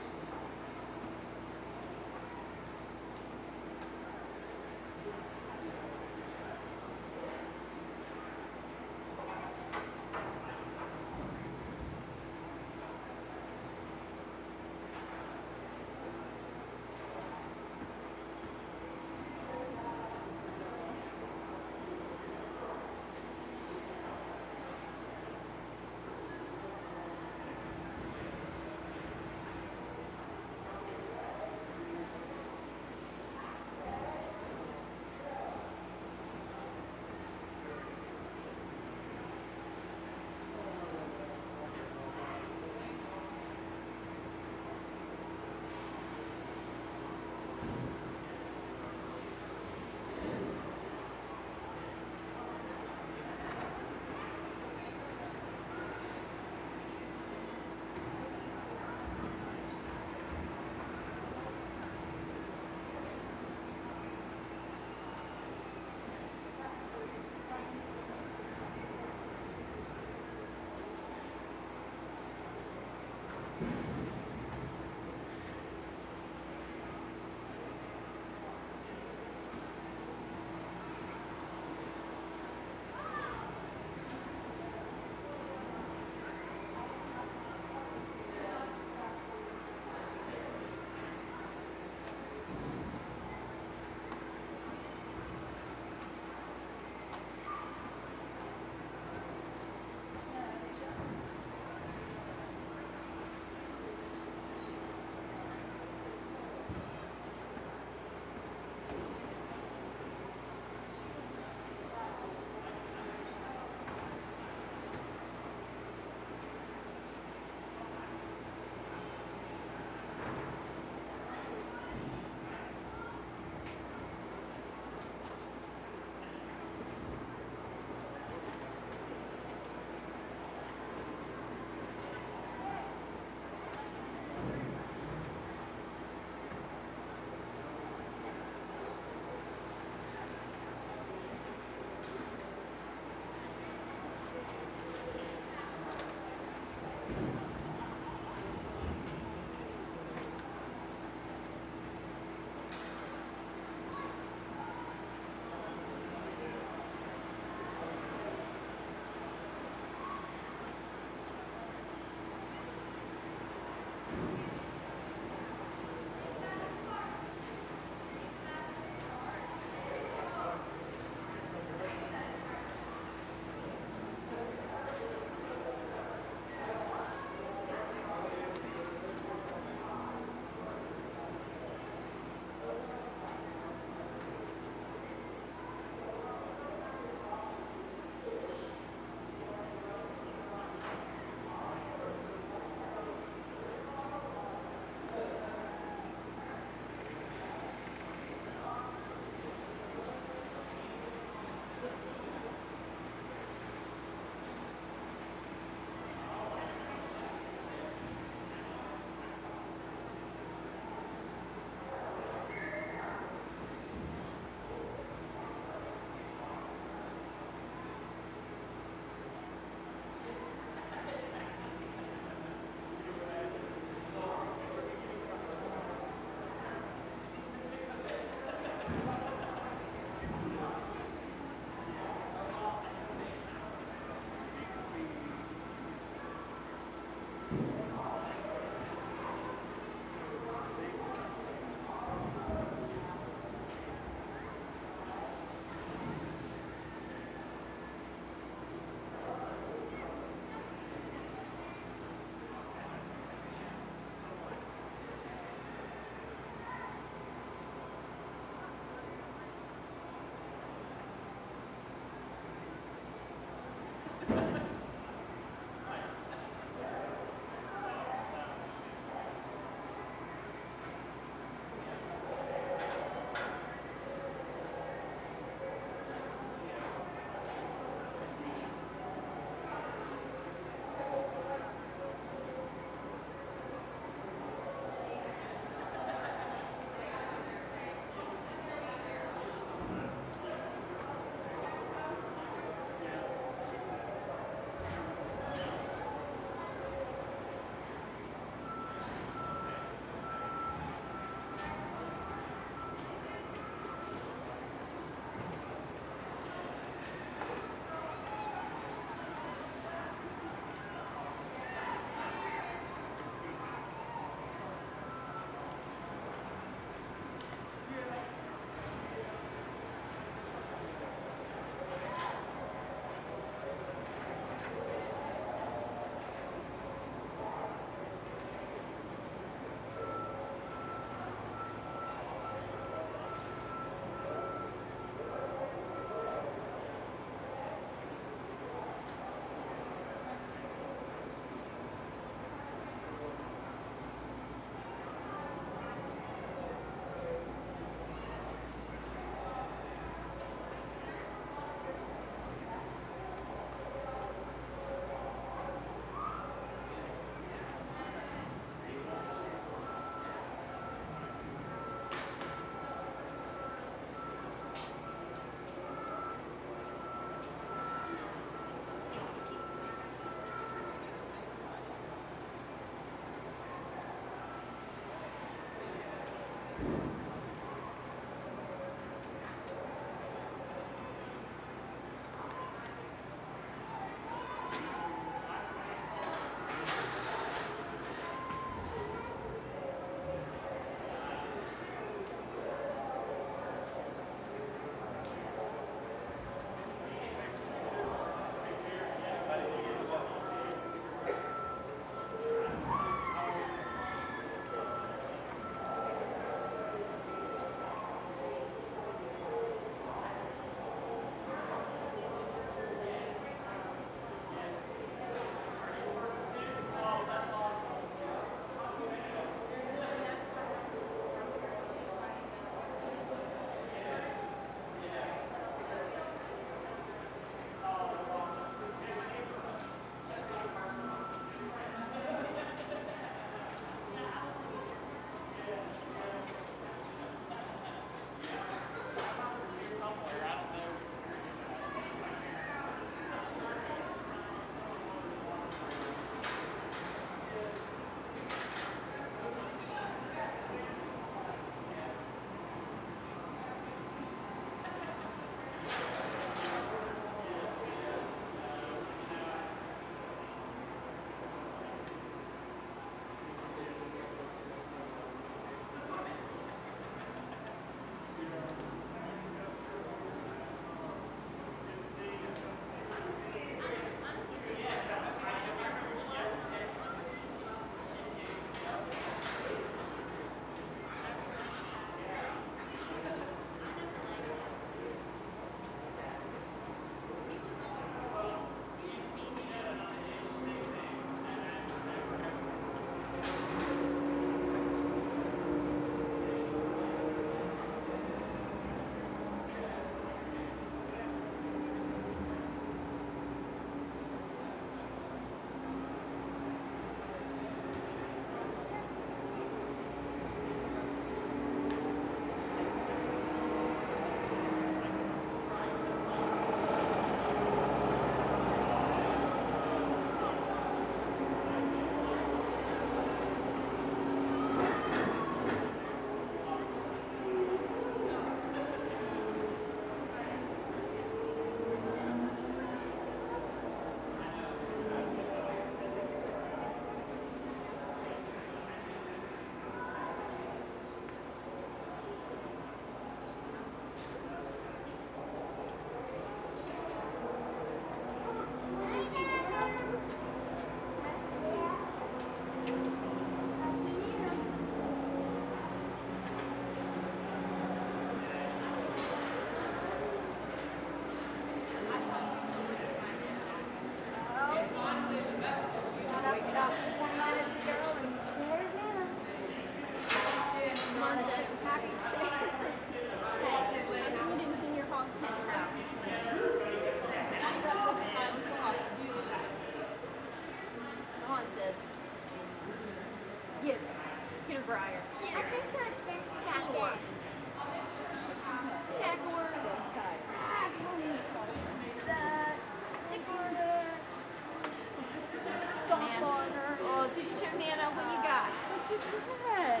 A: What?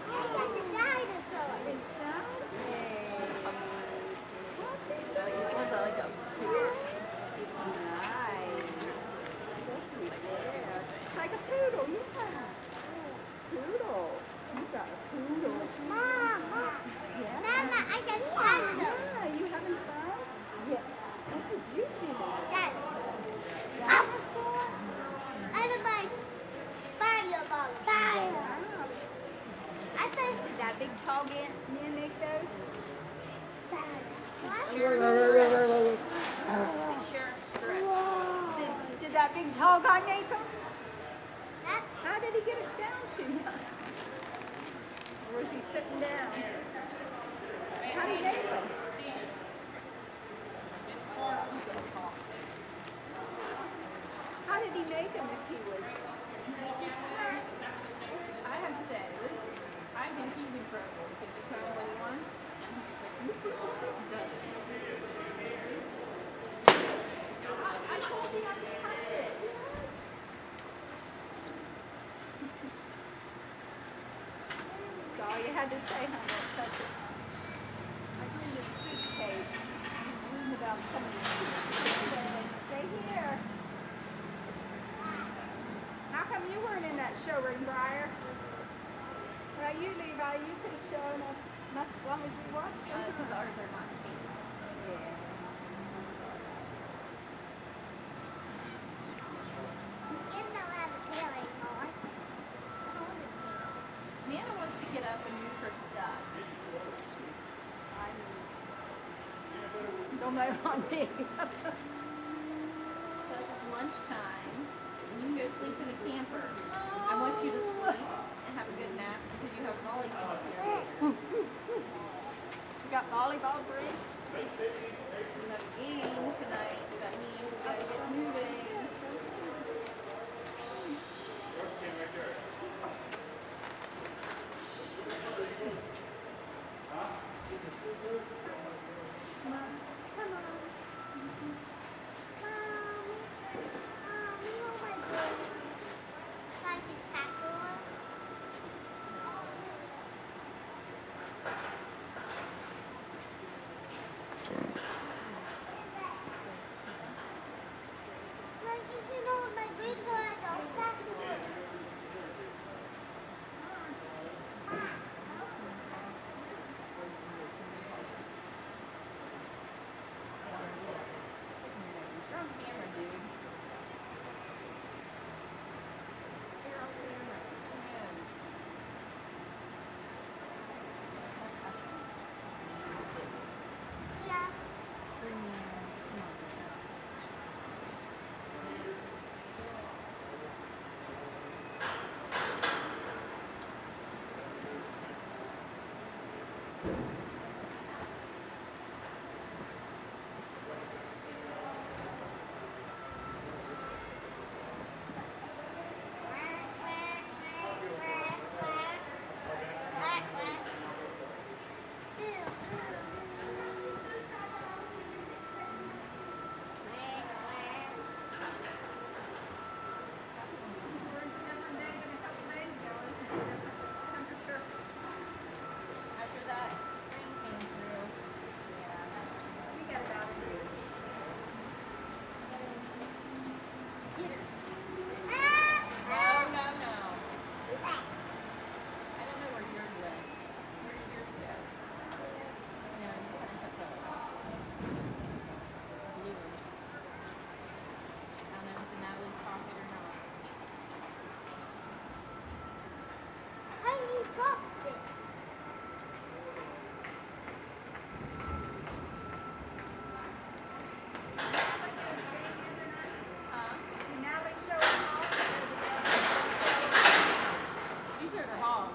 F: I got the dinosaur.
A: Is that a... Was that like a... Nice. It's like a poodle, yeah. Poodle. You got a poodle.
F: Mom,
A: Yeah.
F: Mama, I got the dinosaur.
A: Yeah, you having fun? Yeah. What did you do?
F: Dinosaur.
A: Dinosaur?
F: I don't buy fireball. Fire. I think
A: Did that big tall man make those?
F: what?
A: Did that big tall guy make them?
F: That
A: How did he get it down to you? Or was he sitting down? How did he make them? How did he make them if he was...
G: I have to say, this, I think he's incredible because you tell him what he wants and he just like, does it. I told you not to touch it.
A: That's all you had to say, honey. Touch it. I dreamed this soup cage. I dreamed about coming to stay here. How come you weren't in that showroom, Briar? Well, you, Levi, you could have shown us much as long as we watched them.
G: Because ours are not taped.
A: Yeah.
F: you don't have a tail anymore. I don't want a tail.
G: Nana wants to get up and move her stuff.
A: Don't blame it on me.
G: Plus it's lunchtime and you can go sleep in the camper. I want you to sleep and have a good nap because you have volleyball here later.
A: You got volleyball break?
G: You have a game tonight, so that means we gotta get moving.
A: Come on. Come on.
F: You know my boy. Like his casserole. Like you know my big boy don't casserole.
G: You're on camera, dude. You're on camera. Yes.
F: Yeah.
G: After that rain came through.
A: We got about it.
G: Get her.
F: Ah!
G: No, no, no. I don't know where yours went. Where did yours go? No, you haven't put those. Blue. I don't know if it's in Natalie's pocket or not.
F: How you dropped it?
G: Huh?
A: Did Natalie show them all?
G: She showed her hog.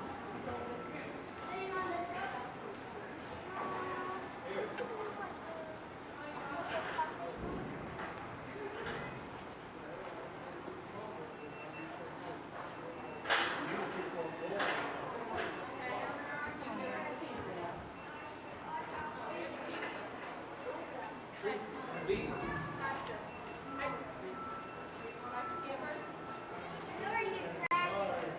F: Who are you tracking?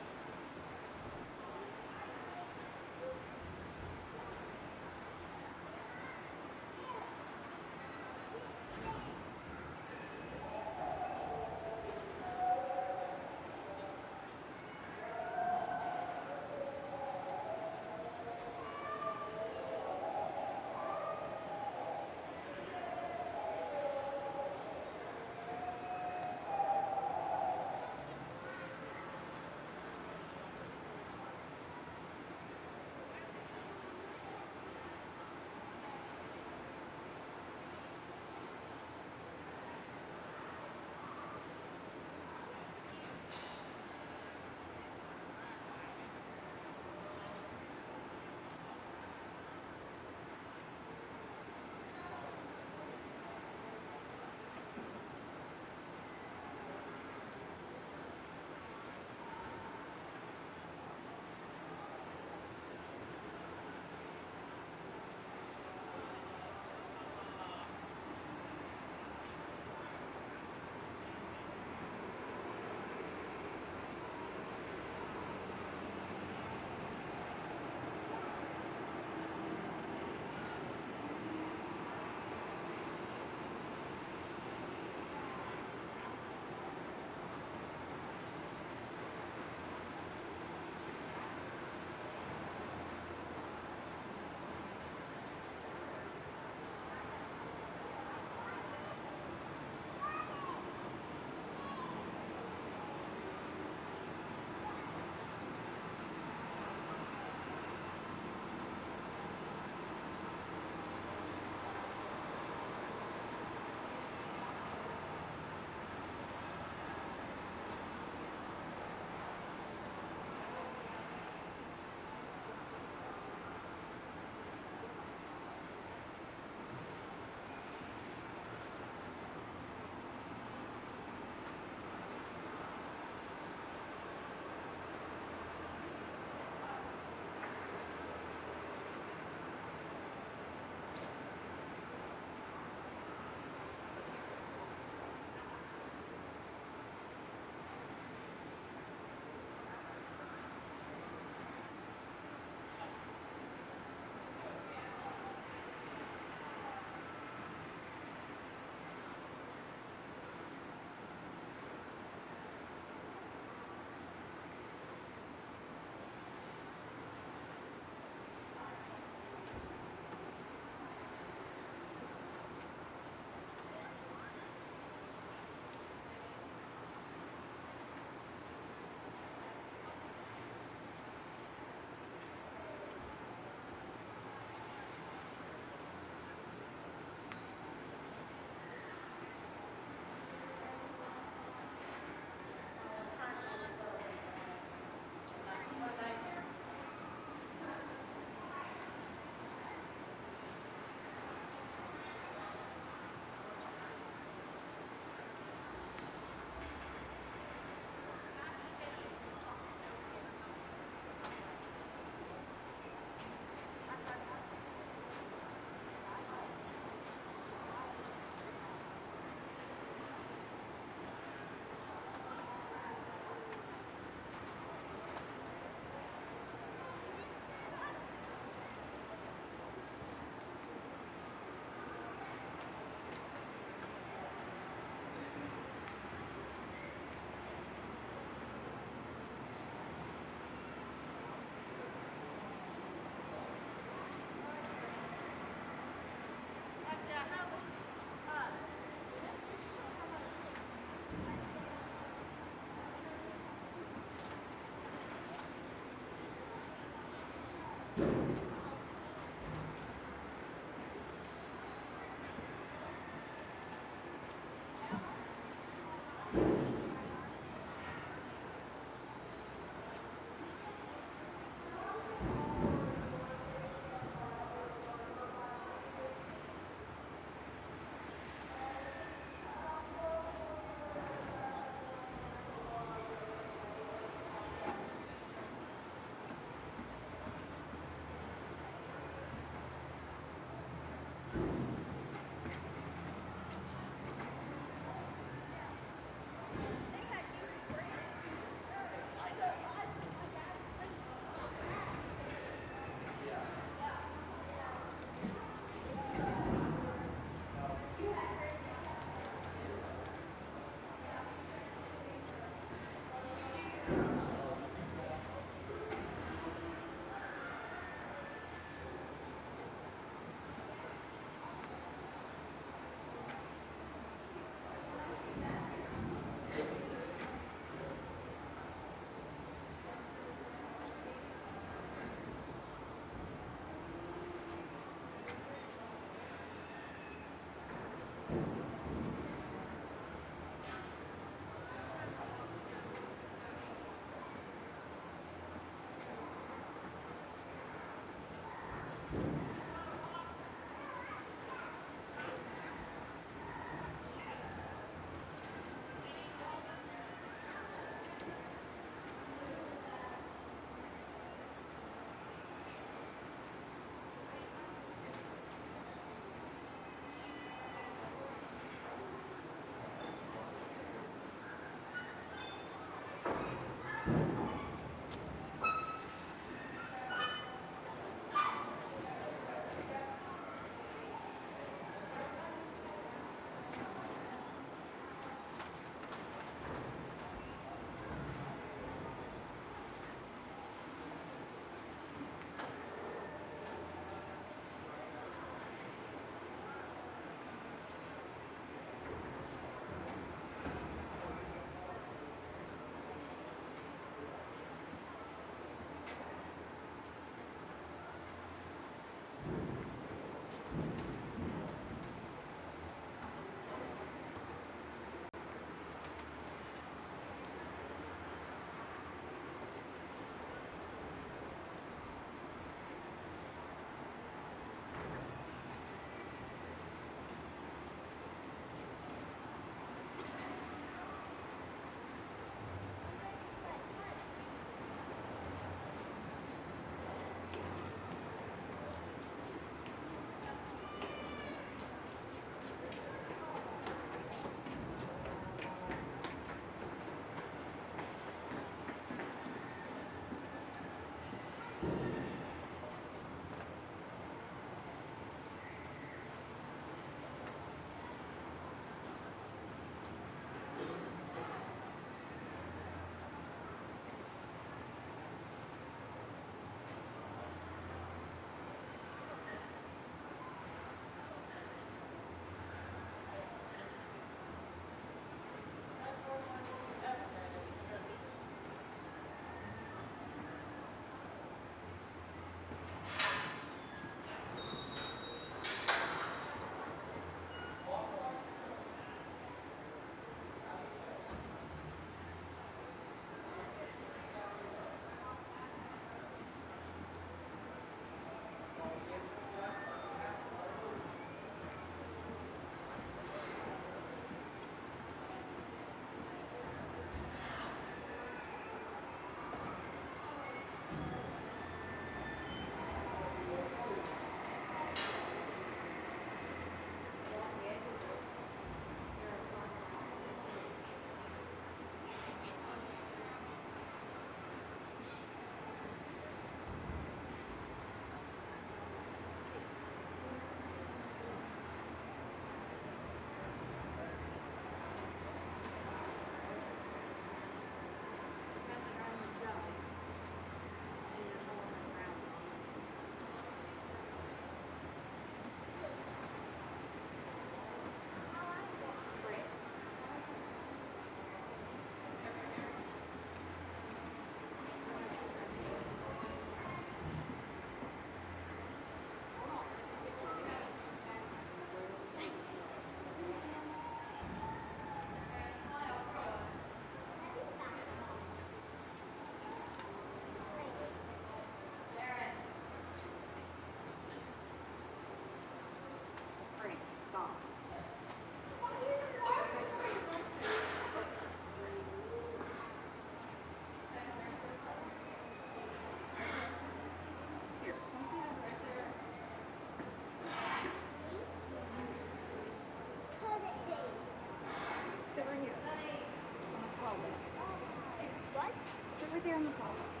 A: right there on the sawdust.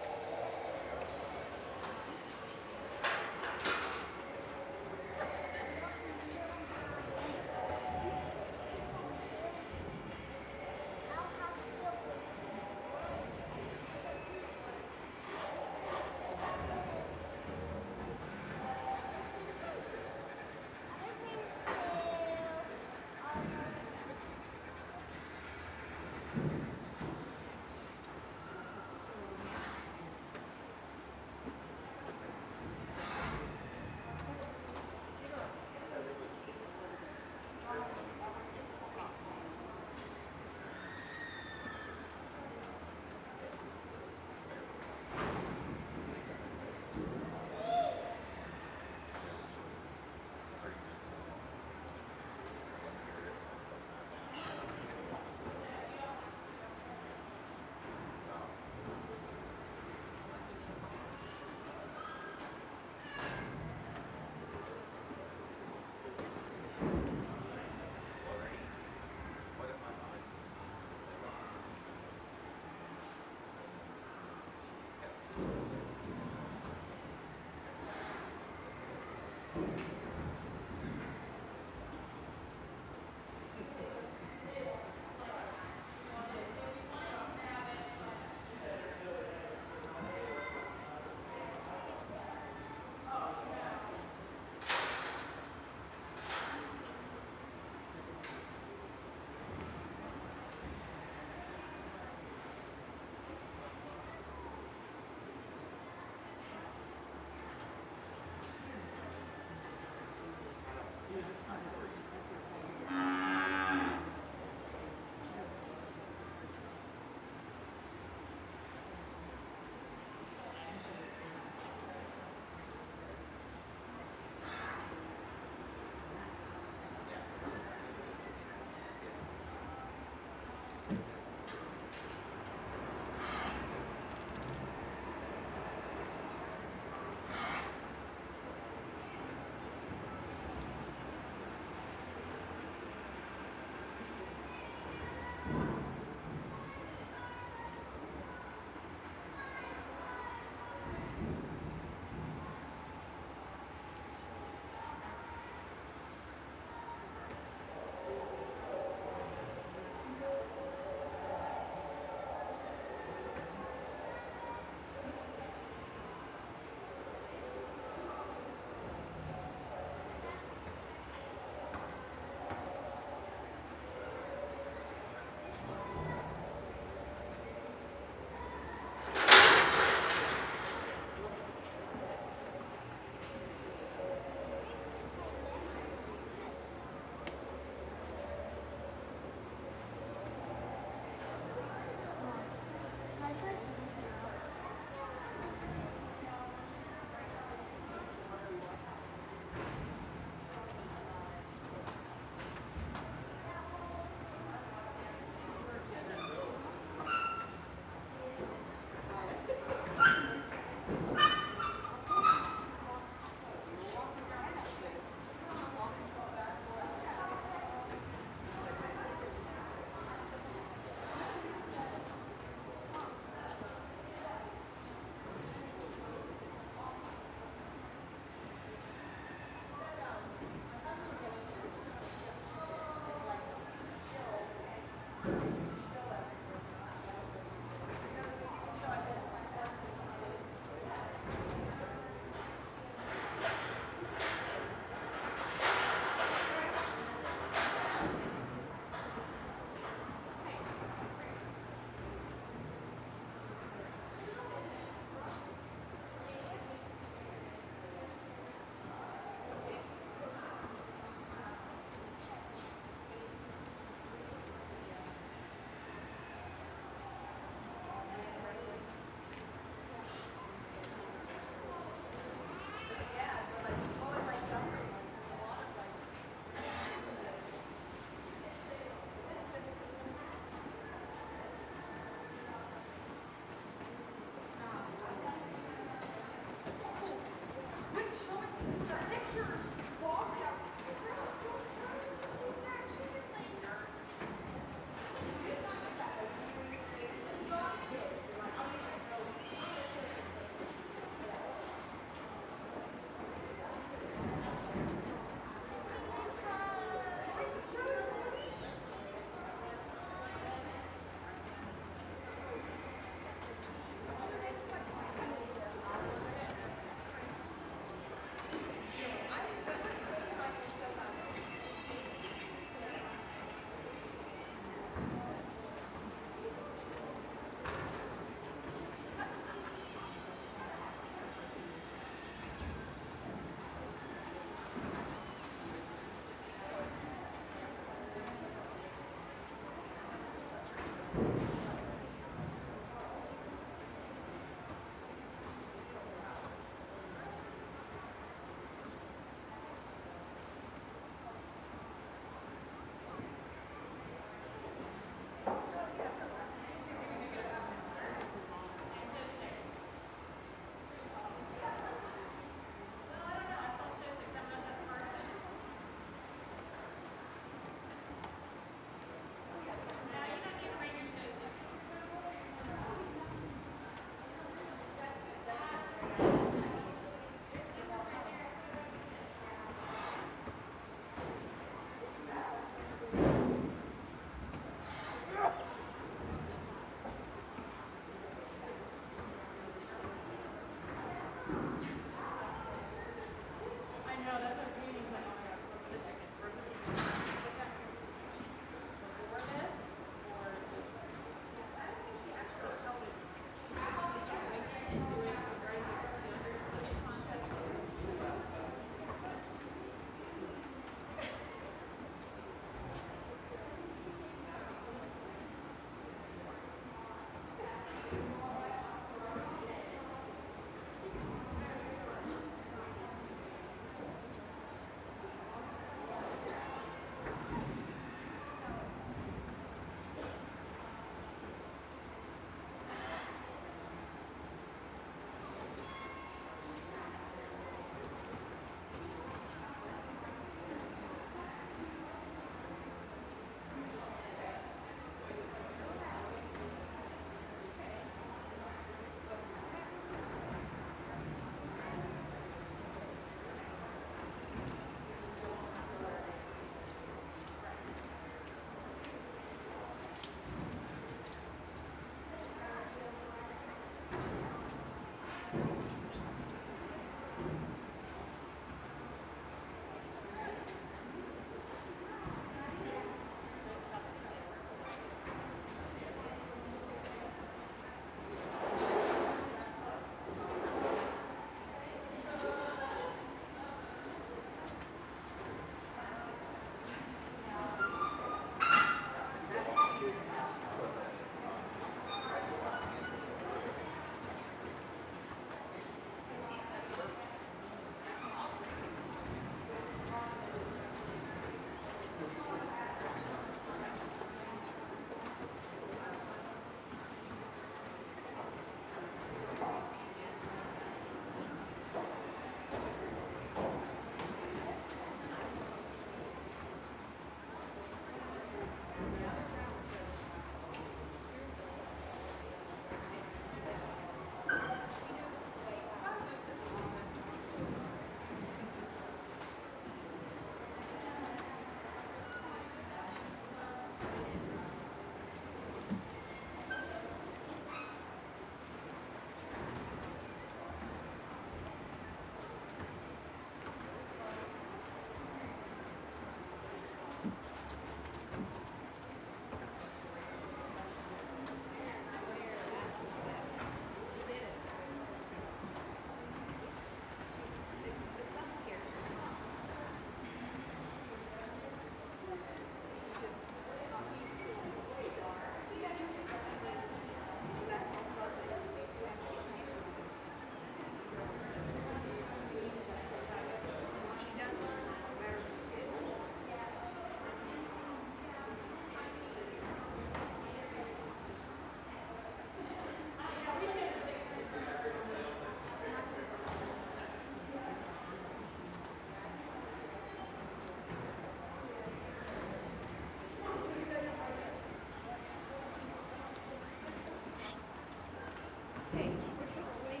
G: Okay, push it away.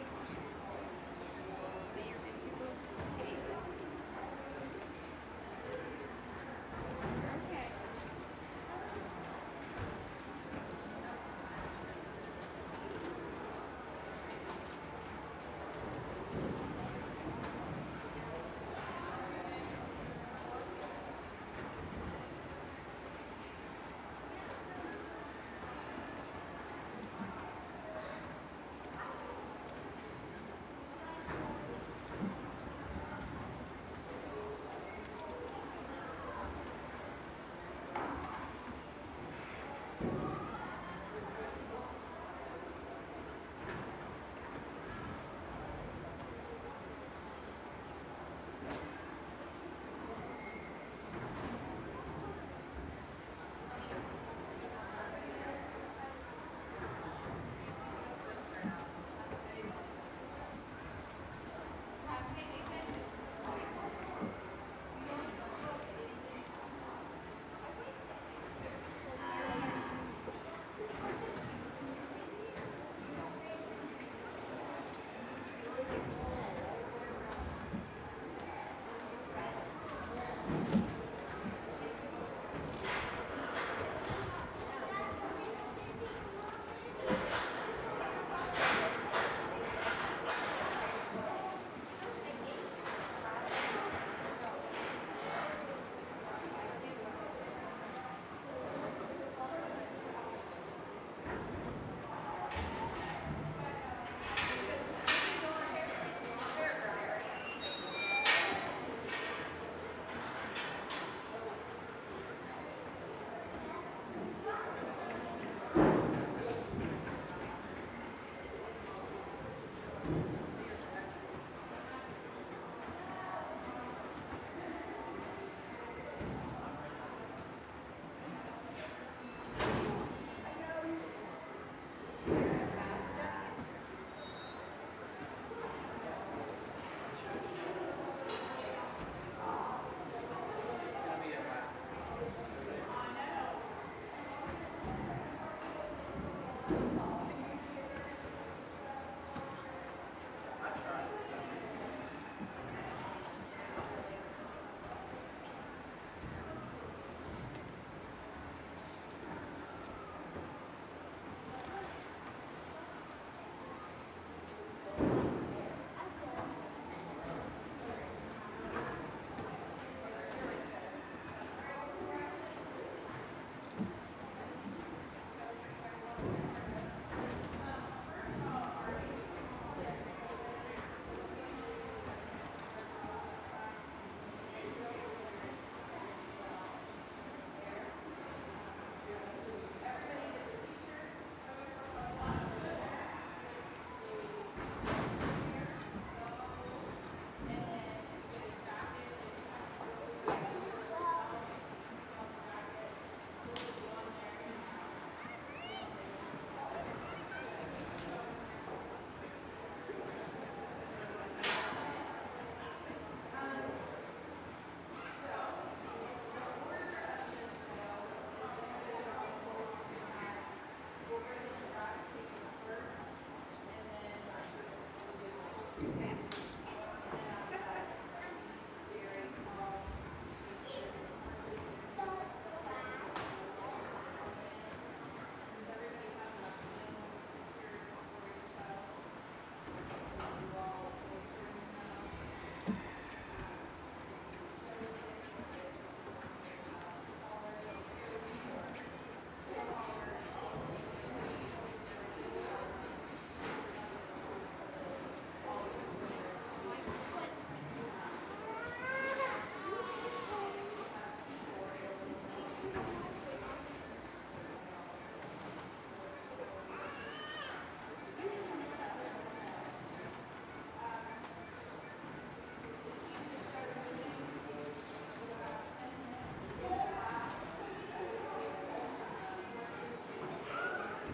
G: So you're if you move, okay. You're okay.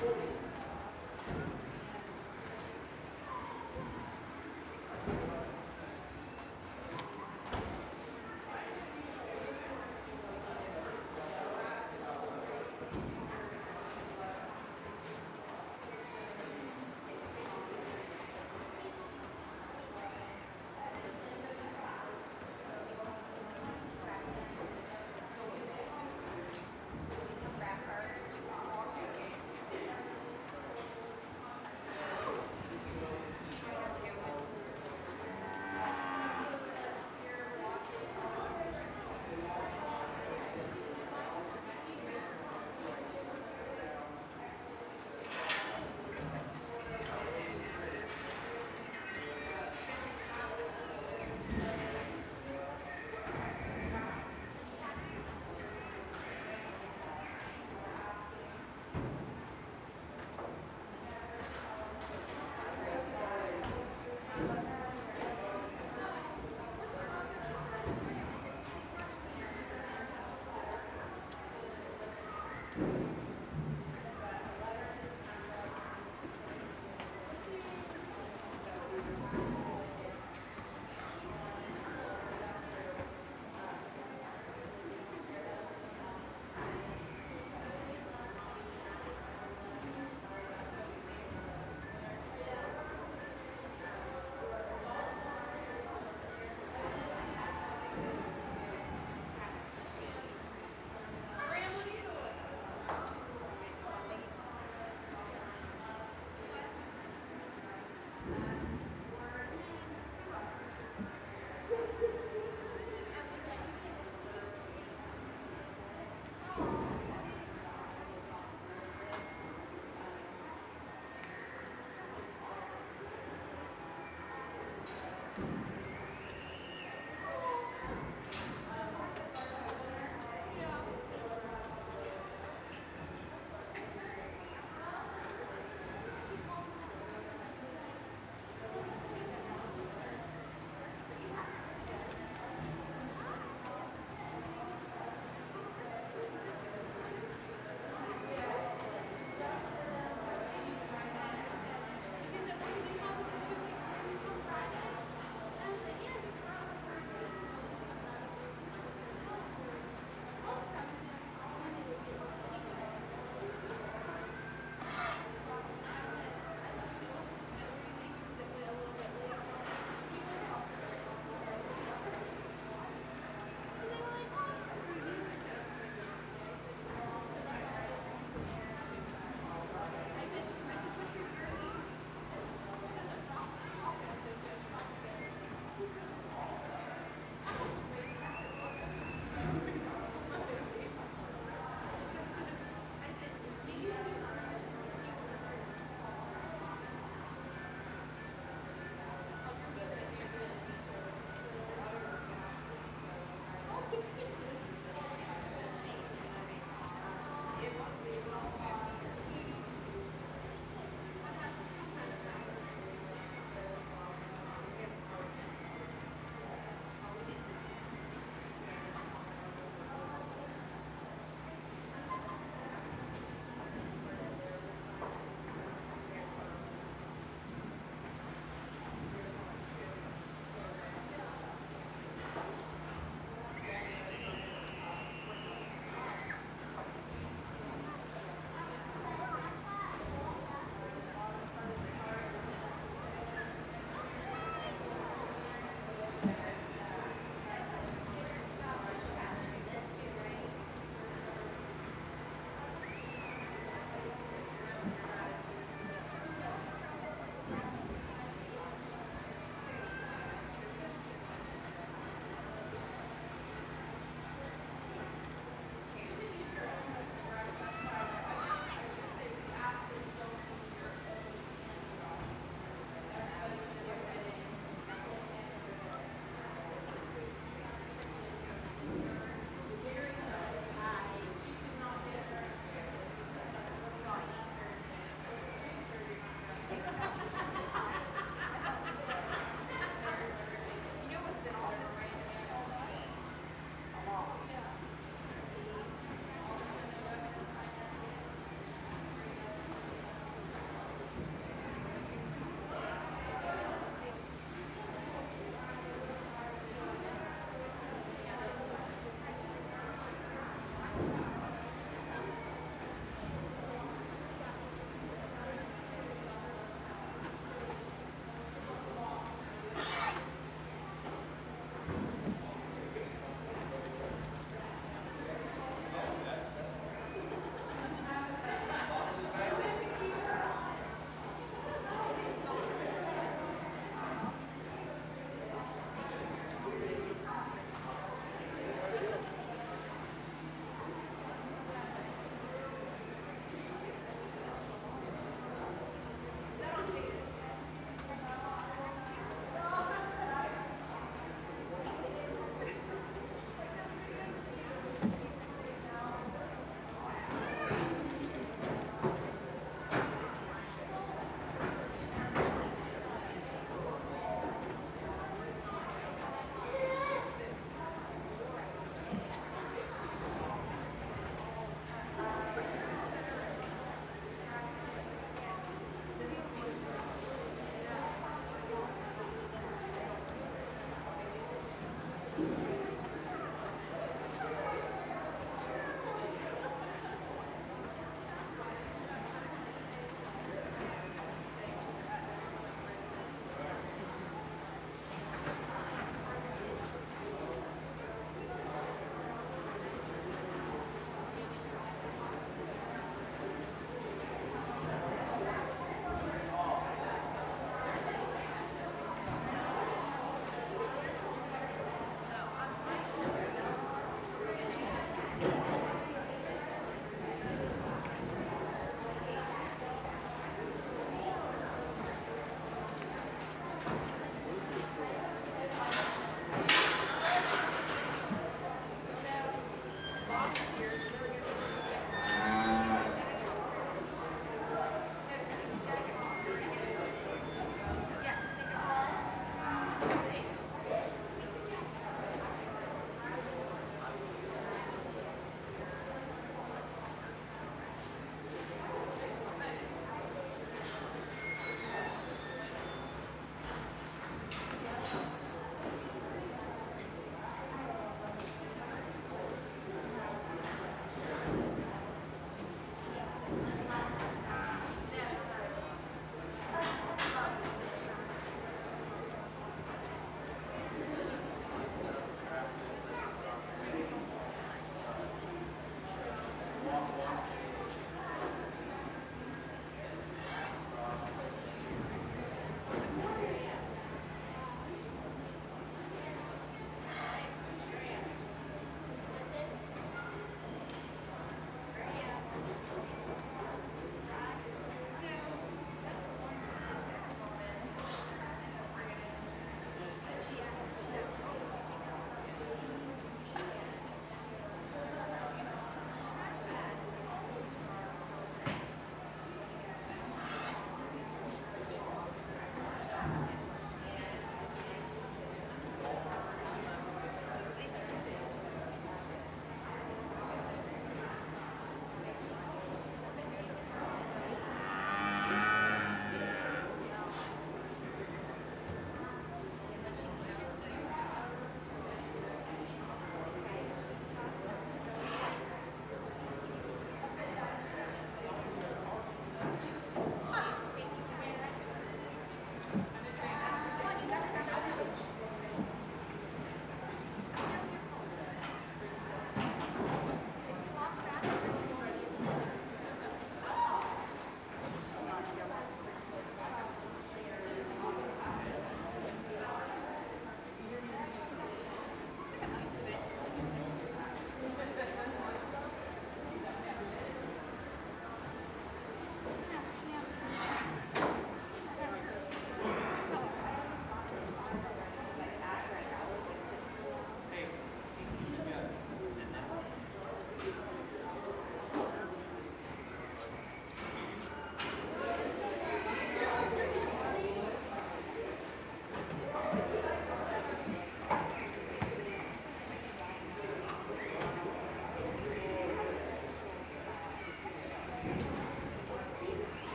A: Thank you.